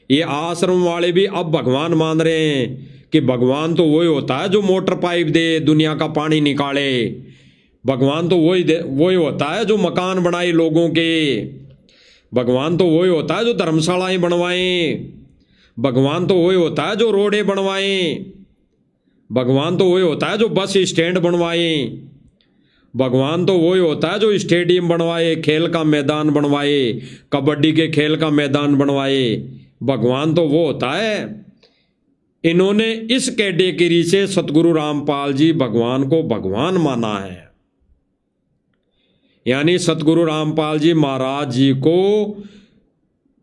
ये आश्रम वाले भी अब भगवान मान रहे हैं कि भगवान तो वही होता है जो मोटर पाइप दे, दुनिया का पानी निकाले। भगवान तो वही होता है जो मकान बनाए लोगों के। भगवान तो वही होता है जो धर्मशालाएं बनवाए। भगवान तो वही होता है जो रोडें बनवाए। भगवान तो वही होता है जो बस स्टैंड बनवाए। भगवान तो वही होता है जो स्टेडियम बनवाए, खेल का मैदान बनवाए, कबड्डी के खेल का मैदान बनवाए। भगवान तो वो होता है। इन्होंने इस कैटेगरी से सतगुरु रामपाल जी भगवान को भगवान माना है। यानी सतगुरु रामपाल जी महाराज जी को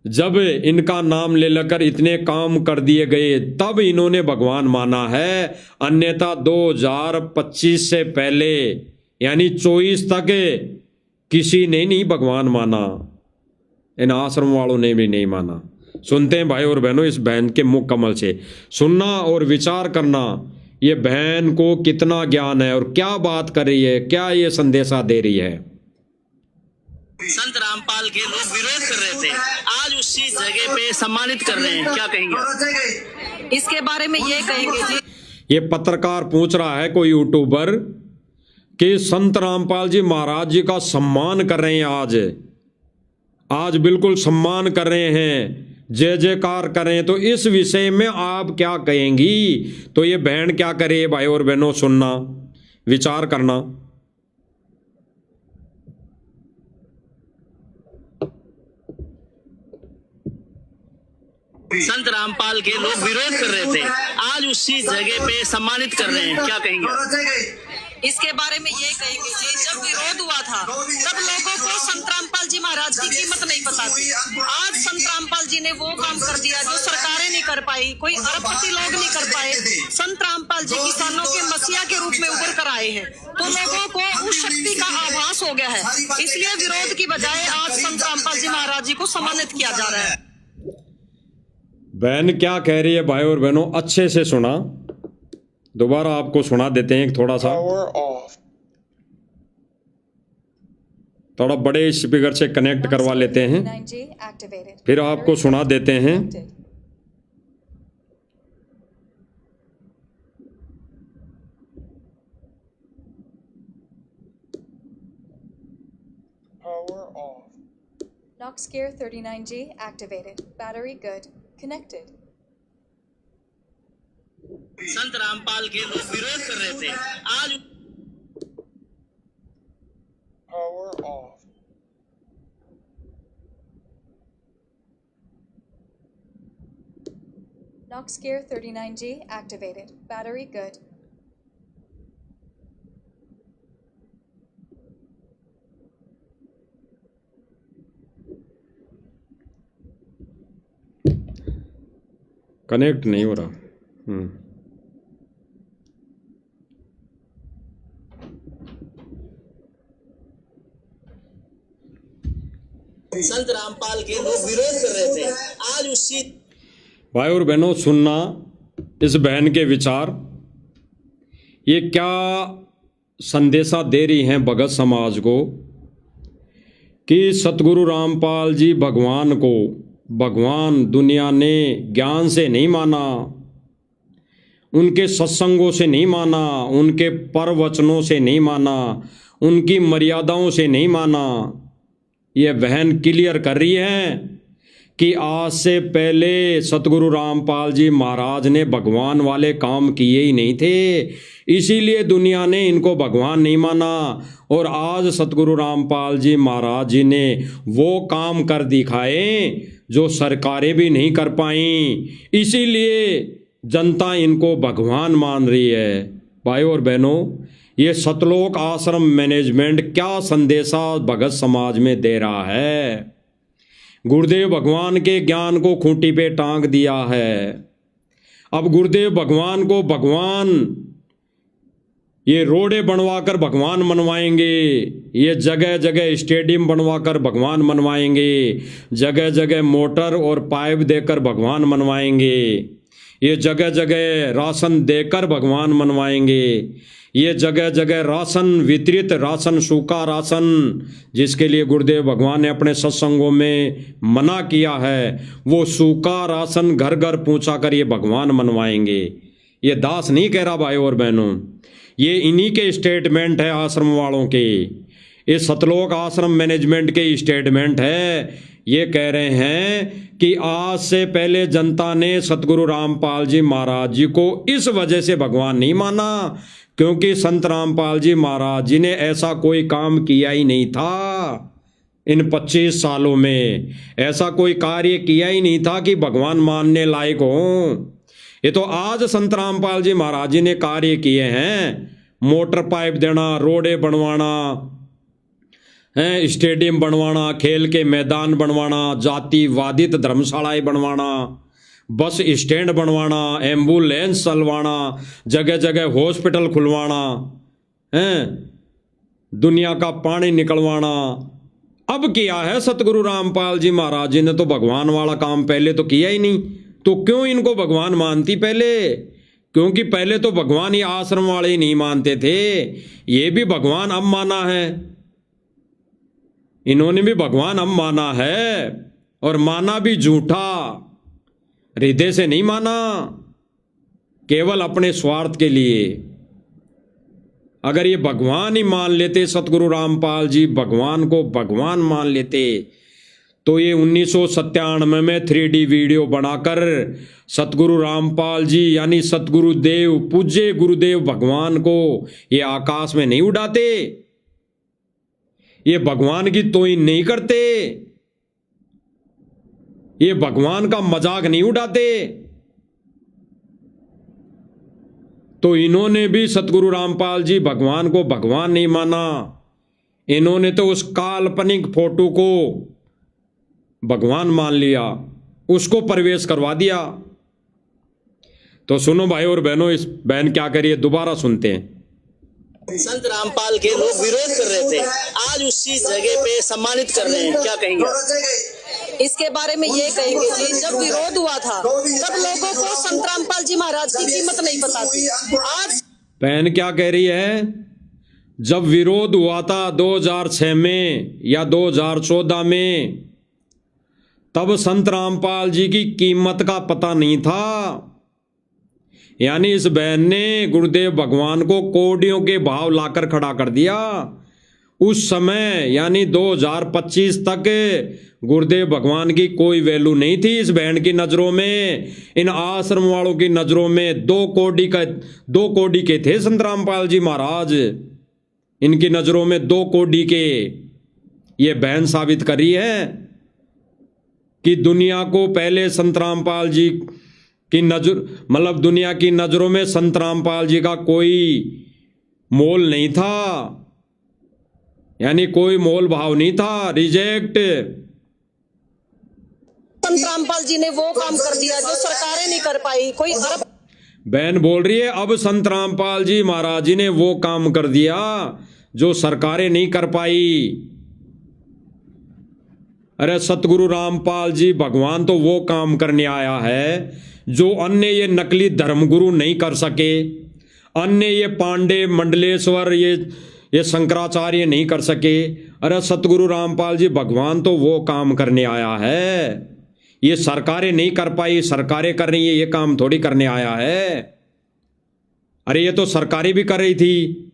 जब इनका नाम ले लेकर इतने काम कर दिए गए तब इन्होंने भगवान माना है, अन्यथा 2025 से पहले यानी 24 तक किसी ने नहीं भगवान माना। इन आश्रम वालों ने भी नहीं माना। सुनते हैं भाई और बहनों, इस बहन के मुख कमल से सुनना और विचार करना, ये बहन को कितना ज्ञान है और क्या बात कर रही है, क्या ये संदेशा दे रही है। संत रामपाल के लोग विरोध कर रहे थे, आज उसी जगह पे सम्मानित कर रहे हैं, क्या कहेंगे इसके बारे में? ये कहेंगे जी, ये पत्रकार पूछ रहा है कोई यूट्यूबर कि संत रामपाल जी महाराज जी का सम्मान कर रहे हैं, आज बिल्कुल सम्मान कर रहे हैं, जय जयकार कर रहे हैं, तो इस विषय में आप क्या कहेंगी? तो ये बहन क्या करे भाई और बहनों, सुनना, विचार करना। संत रामपाल के लोग विरोध कर रहे थे, आज उसी जगह पे सम्मानित कर रहे हैं, क्या कहेंगे इसके बारे में? ये कहेंगे जी, जब विरोध हुआ था तब लोगों को संत रामपाल जी महाराज की कीमत नहीं पता थी। आज संत रामपाल जी ने वो काम कर दिया जो सरकारें नहीं कर पाई, कोई अरबपति लोग नहीं कर पाए। संत रामपाल जी किसानों के मसीहा के रूप में उभर कर आए हैं, तो लोगों को उस शक्ति का आभास हो गया है, इसलिए विरोध की बजाय आज संत रामपाल जी महाराज जी को सम्मानित किया जा रहा है। बहन क्या कह रही है भाई और बहनों, अच्छे से सुना, दोबारा आपको सुना देते हैं थोड़ा सा, थोड़ा बड़े स्पीकर से कनेक्ट करवा लेते हैं, फिर आपको सुना देते हैं। Knox Gear 39G activated. Battery good. Connected. संत रामपाल के लोग विरोध कर रहे थे, आज Power off. Knox Gear 39G activated. Battery good. Connect नहीं हो रहा। संत रामपाल के लोग विरोध कर रहे थे, आज उसी भाई और बहनों सुनना इस बहन के विचार, ये क्या संदेशा दे रही हैं भगत समाज को कि सतगुरु रामपाल जी भगवान को भगवान दुनिया ने ज्ञान से नहीं माना, उनके सत्संगों से नहीं माना, उनके परवचनों से नहीं माना, उनकी मर्यादाओं से नहीं माना। ये बहन क्लियर कर रही है कि आज से पहले सतगुरु रामपाल जी महाराज ने भगवान वाले काम किए ही नहीं थे, इसीलिए दुनिया ने इनको भगवान नहीं माना। और आज सतगुरु रामपाल जी महाराज जी ने वो काम कर दिखाए जो सरकारें भी नहीं कर पाई, इसीलिए जनता इनको भगवान मान रही है। भाइयों और बहनों, ये सतलोक आश्रम मैनेजमेंट क्या संदेशा भगत समाज में दे रहा है? गुरुदेव भगवान के ज्ञान को खूंटी पे टांग दिया है। अब गुरुदेव भगवान को भगवान ये रोडे बनवाकर भगवान मनवाएंगे, ये जगह जगह स्टेडियम बनवाकर भगवान मनवाएंगे, जगह जगह मोटर और पाइप देकर भगवान मनवाएंगे, ये जगह जगह राशन देकर भगवान मनवाएंगे, ये जगह जगह राशन वितरित, राशन सूखा राशन, जिसके लिए गुरुदेव भगवान ने अपने सत्संगों में मना किया है, वो सूखा राशन घर घर पहुंचा कर ये भगवान मनवाएंगे। ये दास नहीं कह रहा भाइयों और बहनों, ये इन्हीं के स्टेटमेंट है, आश्रम वालों के, ये सतलोक आश्रम मैनेजमेंट के स्टेटमेंट है। ये कह रहे हैं कि आज से पहले जनता ने सतगुरु रामपाल जी महाराज जी को इस वजह से भगवान नहीं माना क्योंकि संत रामपाल जी महाराज जी ने ऐसा कोई काम किया ही नहीं था। इन 25 सालों में ऐसा कोई कार्य किया ही नहीं था कि भगवान मानने लायक हो। ये तो आज संत रामपाल जी महाराज जी ने कार्य किए हैं, मोटर पाइप देना, रोडे बनवाना है, स्टेडियम बनवाना, खेल के मैदान बनवाना, जातिवादित धर्मशालाएं बनवाना, बस स्टैंड बनवाना, एम्बुलेंस चलवाना, जगह जगह हॉस्पिटल खुलवाना है, दुनिया का पानी निकलवाना। अब किया है सतगुरु रामपाल जी महाराज जी ने तो भगवान वाला काम पहले तो किया ही नहीं। तो क्यों इनको भगवान मानती पहले? क्योंकि पहले तो भगवान ही आश्रम वाले ही नहीं मानते थे, ये भी भगवान अब माना है, इन्होंने भी भगवान अब माना है, और माना भी झूठा, हृदय से नहीं माना, केवल अपने स्वार्थ के लिए। अगर ये भगवान ही मान लेते, सतगुरु रामपाल जी भगवान को भगवान मान लेते, तो ये 1997 में 3D वीडियो बनाकर सतगुरु रामपाल जी यानी सतगुरुदेव, पूज्य गुरुदेव भगवान को ये आकाश में नहीं उड़ाते, ये भगवान की तोहिन नहीं करते, ये भगवान का मजाक नहीं उड़ाते। तो इन्होंने भी सतगुरु रामपाल जी भगवान को भगवान नहीं माना, इन्होंने तो उस काल्पनिक फोटो को भगवान मान लिया, उसको प्रवेश करवा दिया। तो सुनो भाई और बहनों, इस बहन क्या करिए, दोबारा सुनते हैं। संत रामपाल के लोग विरोध कर रहे थे, आज उसी जगह पे सम्मानित कर रहे हैं, क्या कहेंगे? इसके बारे में ये कहेंगे जी, जब विरोध हुआ था तब लोगों को संत रामपाल जी महाराज की कीमत नहीं पता थी। आज बहन क्या कह रही है? जब विरोध हुआ था 2006 में या 2014 में, तब संत रामपाल जी की कीमत का पता नहीं था। यानी इस बहन ने गुरुदेव भगवान को कोडियों के भाव लाकर खड़ा कर दिया। उस समय यानी 2025 तक गुरुदेव भगवान की कोई वैल्यू नहीं थी इस बहन की नजरों में, इन आश्रम वालों की नजरों में 2 कोडी के थे संत रामपाल जी महाराज, इनकी नजरों में 2 कोडी के। ये बहन साबित कर रही है कि दुनिया को पहले संत रामपाल जी की नजर, मतलब दुनिया की नजरों में संत रामपाल जी का कोई मोल नहीं था, यानी कोई मोल भाव नहीं था, रिजेक्ट। संत रामपाल जी ने वो काम कर दिया जो सरकारें नहीं कर पाई। कोई अरब बहन बोल रही है अब संत रामपाल जी महाराज जी ने वो काम कर दिया जो सरकारें नहीं कर पाई। अरे सतगुरु रामपाल जी भगवान तो वो काम करने आया है जो अन्य ये नकली धर्मगुरु नहीं कर सके, अन्य ये पांडे मंडलेश्वर ये शंकराचार्य नहीं कर सके। अरे सतगुरु रामपाल जी भगवान तो वो काम करने आया है, ये सरकारें नहीं कर पाई, सरकारें कर रही है, ये काम थोड़ी करने आया है। अरे ये तो सरकारें भी कर रही थी।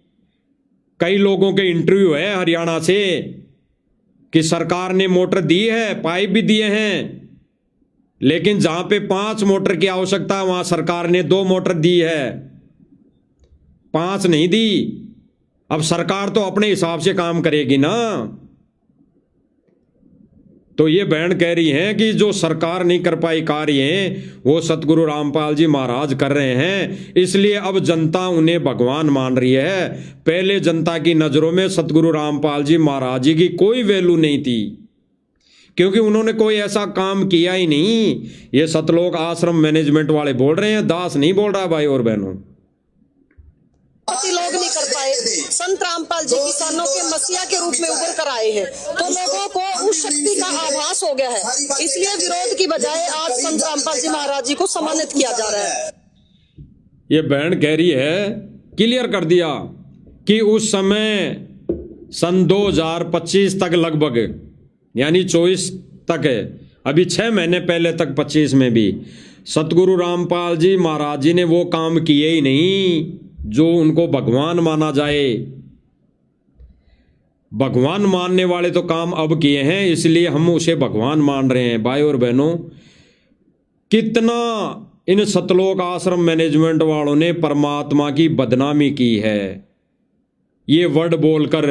कई लोगों के इंटरव्यू है हरियाणा से कि सरकार ने मोटर दी है, पाइप भी दिए हैं, लेकिन जहां पे 5 मोटर की आवश्यकता है वहां सरकार ने 2 मोटर दी है, 5 नहीं दी। अब सरकार तो अपने हिसाब से काम करेगी ना। तो ये बहन कह रही हैं कि जो सरकार नहीं कर पाई कार्य वो सतगुरु रामपाल जी महाराज कर रहे हैं, इसलिए अब जनता उन्हें भगवान मान रही है। पहले जनता की नज़रों में सतगुरु रामपाल जी महाराज जी की कोई वैल्यू नहीं थी, क्योंकि उन्होंने कोई ऐसा काम किया ही नहीं। ये सतलोक आश्रम मैनेजमेंट वाले बोल रहे हैं, दास नहीं बोल रहा भाई और बहनों। लोग नहीं कर पाए, संत रामपाल जी किसानों के मसीहा के रूप में उभर कर आए हैं, तो लोगों को उस शक्ति का आभास हो गया है, इसलिए विरोध की बजाय आज संत रामपाल जी महाराज जी को सम्मानित किया जा रहा है। ये बहन कह रही है, क्लियर कर दिया कि उस समय सन 2025 तक लगभग, यानी 24 तक है, अभी 6 महीने पहले तक 25 में भी सतगुरु रामपाल जी महाराज जी ने वो काम किए ही नहीं जो उनको भगवान माना जाए। भगवान मानने वाले तो काम अब किए हैं, इसलिए हम उसे भगवान मान रहे हैं। भाई और बहनों, कितना इन सतलोक आश्रम मैनेजमेंट वालों ने परमात्मा की बदनामी की है, ये वर्ड बोलकर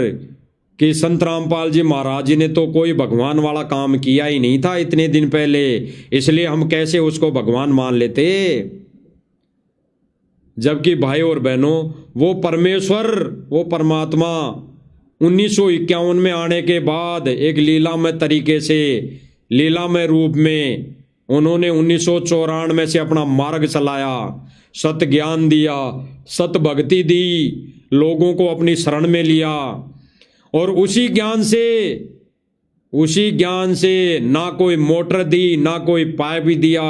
कि संत रामपाल जी महाराज जी ने तो कोई भगवान वाला काम किया ही नहीं था इतने दिन पहले, इसलिए हम कैसे उसको भगवान मान लेते। जबकि भाई और बहनों, वो परमेश्वर, वो परमात्मा 1951 में आने के बाद एक लीलामय तरीके से, लीलामय रूप में उन्होंने 1994 से अपना मार्ग चलाया, सत ज्ञान दिया, सत भक्ति दी, लोगों को अपनी शरण में लिया, और उसी ज्ञान से ना कोई मोटर दी, ना कोई पाइप दिया,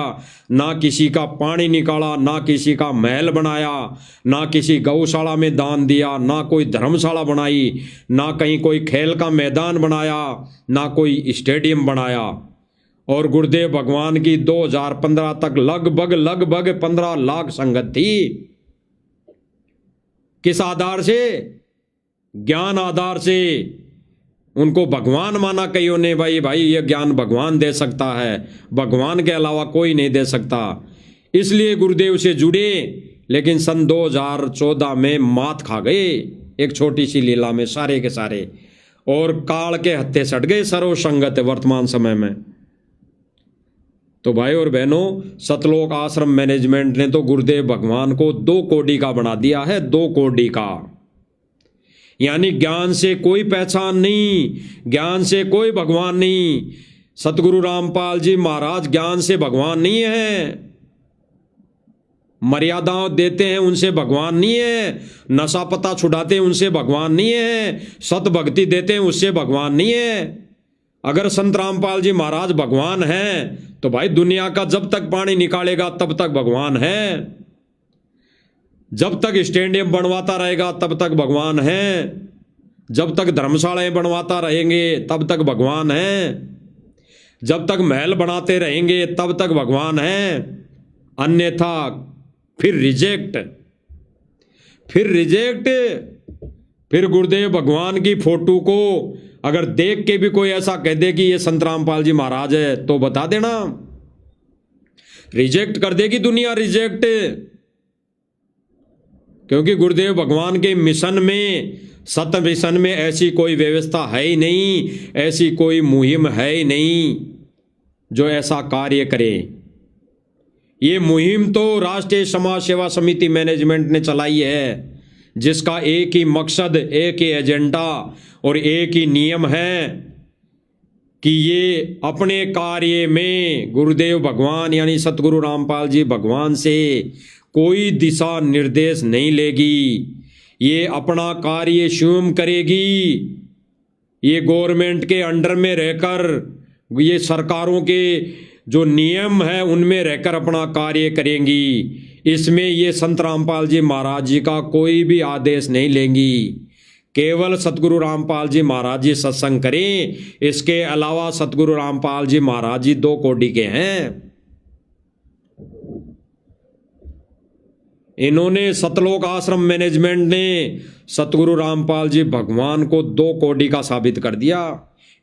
ना किसी का पानी निकाला, ना किसी का महल बनाया, ना किसी गौशाला में दान दिया, ना कोई धर्मशाला बनाई, ना कहीं कोई खेल का मैदान बनाया, ना कोई स्टेडियम बनाया। और गुरुदेव भगवान की 2015 तक लगभग 15 लाख संगत थी। किस आधार से? ज्ञान आधार से। उनको भगवान माना कईयों ने, भाई ये ज्ञान भगवान दे सकता है, भगवान के अलावा कोई नहीं दे सकता, इसलिए गुरुदेव से जुड़े। लेकिन सन 2014 में मात खा गए एक छोटी सी लीला में सारे के सारे, और काल के हत्थे सट गए सर्व संगत वर्तमान समय में। तो भाई और बहनों, सतलोक आश्रम मैनेजमेंट ने तो गुरुदेव भगवान को 2 कोड़ी का बना दिया है, 2 कोड़ी का। यानी ज्ञान से कोई पहचान नहीं, ज्ञान से कोई भगवान नहीं। सतगुरु रामपाल जी महाराज ज्ञान से भगवान नहीं है, मर्यादाओं देते हैं उनसे भगवान नहीं है, नशा पता छुड़ाते हैं उनसे भगवान नहीं है, सत भक्ति देते हैं उससे भगवान नहीं है। अगर संत रामपाल जी महाराज भगवान हैं तो भाई दुनिया का जब तक पानी निकालेगा तब तक भगवान है, जब तक स्टेडियम बनवाता रहेगा तब तक भगवान है, जब तक धर्मशालाएं बनवाता रहेंगे तब तक भगवान है, जब तक महल बनाते रहेंगे तब तक भगवान है। अन्यथा फिर रिजेक्ट। फिर गुरुदेव भगवान की फोटो को अगर देख के भी कोई ऐसा कह दे कि ये संत रामपाल जी महाराज है तो बता देना, रिजेक्ट कर देगी दुनिया, रिजेक्ट। क्योंकि गुरुदेव भगवान के मिशन में, सत मिशन में ऐसी कोई व्यवस्था है ही नहीं, ऐसी कोई मुहिम है ही नहीं जो ऐसा कार्य करे। ये मुहिम तो राष्ट्रीय समाज सेवा समिति मैनेजमेंट ने चलाई है, जिसका एक ही मकसद, एक ही एजेंडा और एक ही नियम है कि ये अपने कार्य में गुरुदेव भगवान यानी सतगुरु रामपाल जी भगवान से कोई दिशा निर्देश नहीं लेगी, ये अपना कार्य स्वयं करेगी। ये गवर्नमेंट के अंडर में रहकर, ये सरकारों के जो नियम है उनमें रहकर अपना कार्य करेंगी। इसमें ये संत रामपाल जी महाराज जी का कोई भी आदेश नहीं लेंगी। केवल सतगुरु रामपाल जी महाराज जी सत्संग करें, इसके अलावा सतगुरु रामपाल जी महाराज जी 2 कोटि के हैं। इन्होंने, सतलोक आश्रम मैनेजमेंट ने सतगुरु रामपाल जी भगवान को 2 कोटि का साबित कर दिया।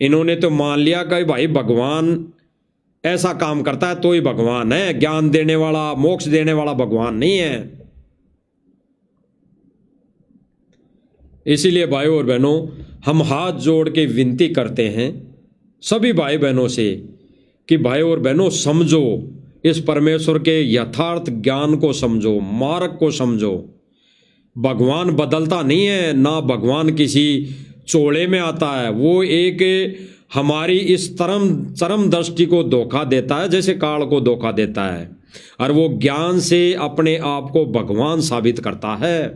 इन्होंने तो मान लिया कि भाई भगवान ऐसा काम करता है तो ही भगवान है, ज्ञान देने वाला, मोक्ष देने वाला भगवान नहीं है। इसीलिए भाइयों और बहनों, हम हाथ जोड़ के विनती करते हैं सभी भाई बहनों से कि भाई और बहनों समझो, इस परमेश्वर के यथार्थ ज्ञान को समझो, मार्ग को समझो। भगवान बदलता नहीं है, ना भगवान किसी चोले में आता है। वो एक हमारी इस चरम दृष्टि को धोखा देता है, जैसे काल को धोखा देता है, और वो ज्ञान से अपने आप को भगवान साबित करता है।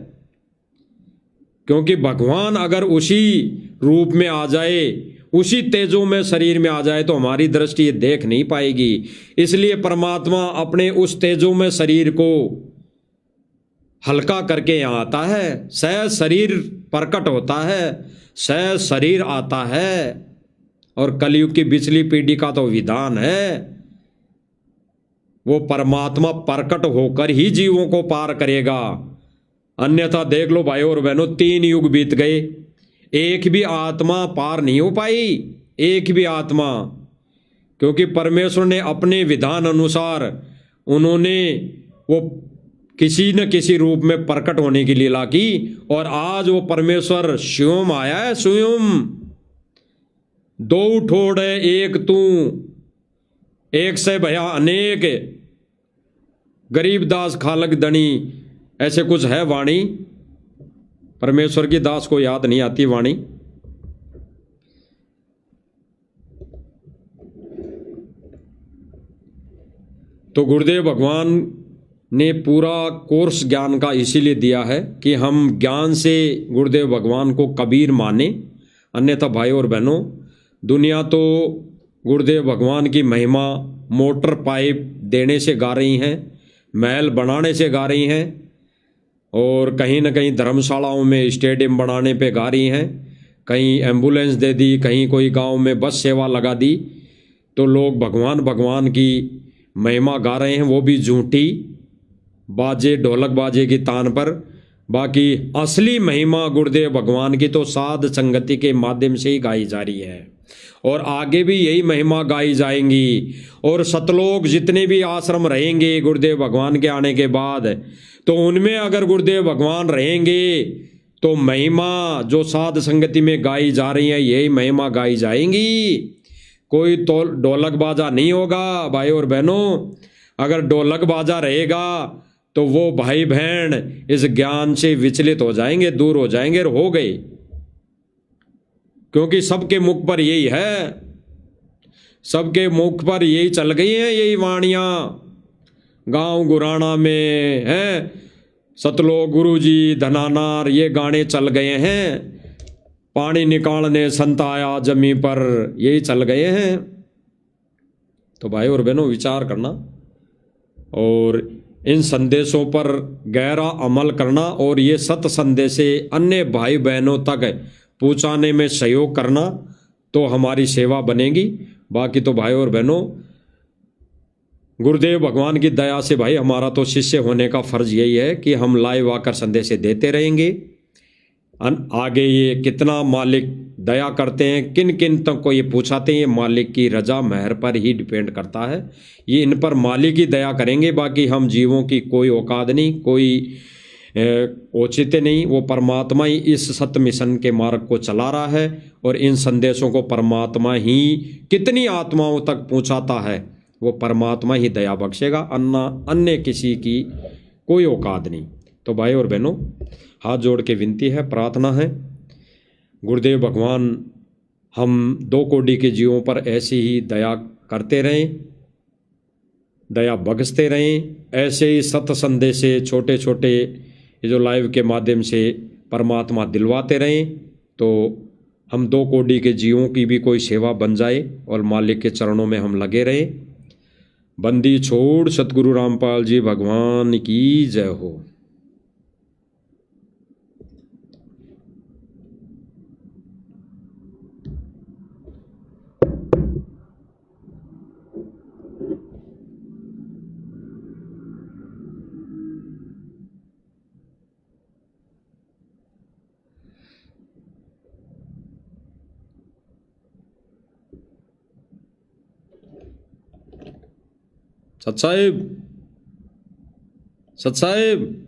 क्योंकि भगवान अगर उसी रूप में आ जाए, उसी तेजों में शरीर में आ जाए, तो हमारी दृष्टि ये देख नहीं पाएगी। इसलिए परमात्मा अपने उस तेजों में शरीर को हल्का करके यहाँ आता है, सहज शरीर प्रकट होता है, सहज शरीर आता है। और कलयुग की पिछली पीढ़ी का तो विधान है, वो परमात्मा प्रकट होकर ही जीवों को पार करेगा। अन्यथा देख लो भाई और बहनों, 3 युग बीत गए, एक भी आत्मा पार नहीं हो पाई, एक भी आत्मा। क्योंकि परमेश्वर ने अपने विधान अनुसार उन्होंने वो किसी न किसी रूप में प्रकट होने की लीला की, और आज वो परमेश्वर स्वयं आया है। स्वयं 2 ठोड़ है एक तू, एक से भया अनेक, गरीबदास खालक धनी, ऐसे कुछ है वाणी। परमेश्वर की दास को याद नहीं आती वाणी। तो गुरुदेव भगवान ने पूरा कोर्स ज्ञान का इसीलिए दिया है कि हम ज्ञान से गुरुदेव भगवान को कबीर माने। अन्यथा भाई और बहनों, दुनिया तो गुरुदेव भगवान की महिमा मोटर पाइप देने से गा रही हैं, महल बनाने से गा रही हैं, और कहीं न कहीं धर्मशालाओं में स्टेडियम बनाने पे गा रही हैं, कहीं एम्बुलेंस दे दी, कहीं कोई गांव में बस सेवा लगा दी, तो लोग भगवान भगवान की महिमा गा रहे हैं, वो भी झूठी बाजे ढोलक बाजे की तान पर। बाकी असली महिमा गुरुदेव भगवान की तो साध संगति के माध्यम से ही गाई जा रही है, और आगे भी यही महिमा गाई जाएंगी। और सतलोक जितने भी आश्रम रहेंगे गुरुदेव भगवान के आने के बाद, तो उनमें अगर गुरुदेव भगवान रहेंगे तो महिमा जो साध संगति में गाई जा रही है, यही महिमा गाई जाएंगी। कोई तो ढोलक बाजा नहीं होगा भाई और बहनों। अगर ढोलक बाजा रहेगा तो वो भाई बहन इस ज्ञान से विचलित हो जाएंगे, दूर हो जाएंगे, और हो गए। क्योंकि सबके मुख पर यही है, सबके मुख पर यही चल गई हैं, यही वाणियां गांव गुराना में हैं। सतलोक गुरुजी धनानार ये गाने चल गए हैं, पानी निकालने संत आया जमी पर, यही चल गए हैं। तो भाई और बहनों, विचार करना और इन संदेशों पर गहरा अमल करना, और ये सत संदेशे अन्य भाई बहनों तक पहुँचाने में सहयोग करना, तो हमारी सेवा बनेगी। बाकी तो भाई और बहनों, गुरुदेव भगवान की दया से भाई हमारा तो शिष्य होने का फर्ज यही है कि हम लाइव आकर संदेश देते रहेंगे। आगे ये कितना मालिक दया करते हैं, किन किन तक को ये पूछाते हैं, ये मालिक की रजा मेहर पर ही डिपेंड करता है। ये इन पर मालिक ही दया करेंगे। बाकी हम जीवों की कोई औकात नहीं, कोई औचित्य नहीं। वो परमात्मा ही इस सत्य मिशन के मार्ग को चला रहा है, और इन संदेशों को परमात्मा ही कितनी आत्माओं तक पहुंचाता है, वो परमात्मा ही दया बख्शेगा, अन्य किसी की कोई औकात नहीं। तो भाई और बहनों, हाथ जोड़ के विनती है, प्रार्थना है, गुरुदेव भगवान हम 2 कोटि के जीवों पर ऐसी ही दया करते रहें, दया बख्शते रहें। ऐसे ही सत्य संदेश से छोटे छोटे ये जो लाइव के माध्यम से परमात्मा दिलवाते रहें, तो हम 2 कोटि के जीवों की भी कोई सेवा बन जाए, और मालिक के चरणों में हम लगे रहें। बंदी छोड़ सतगुरु रामपाल जी भगवान की जय हो। सत साहिब, सत साहिब।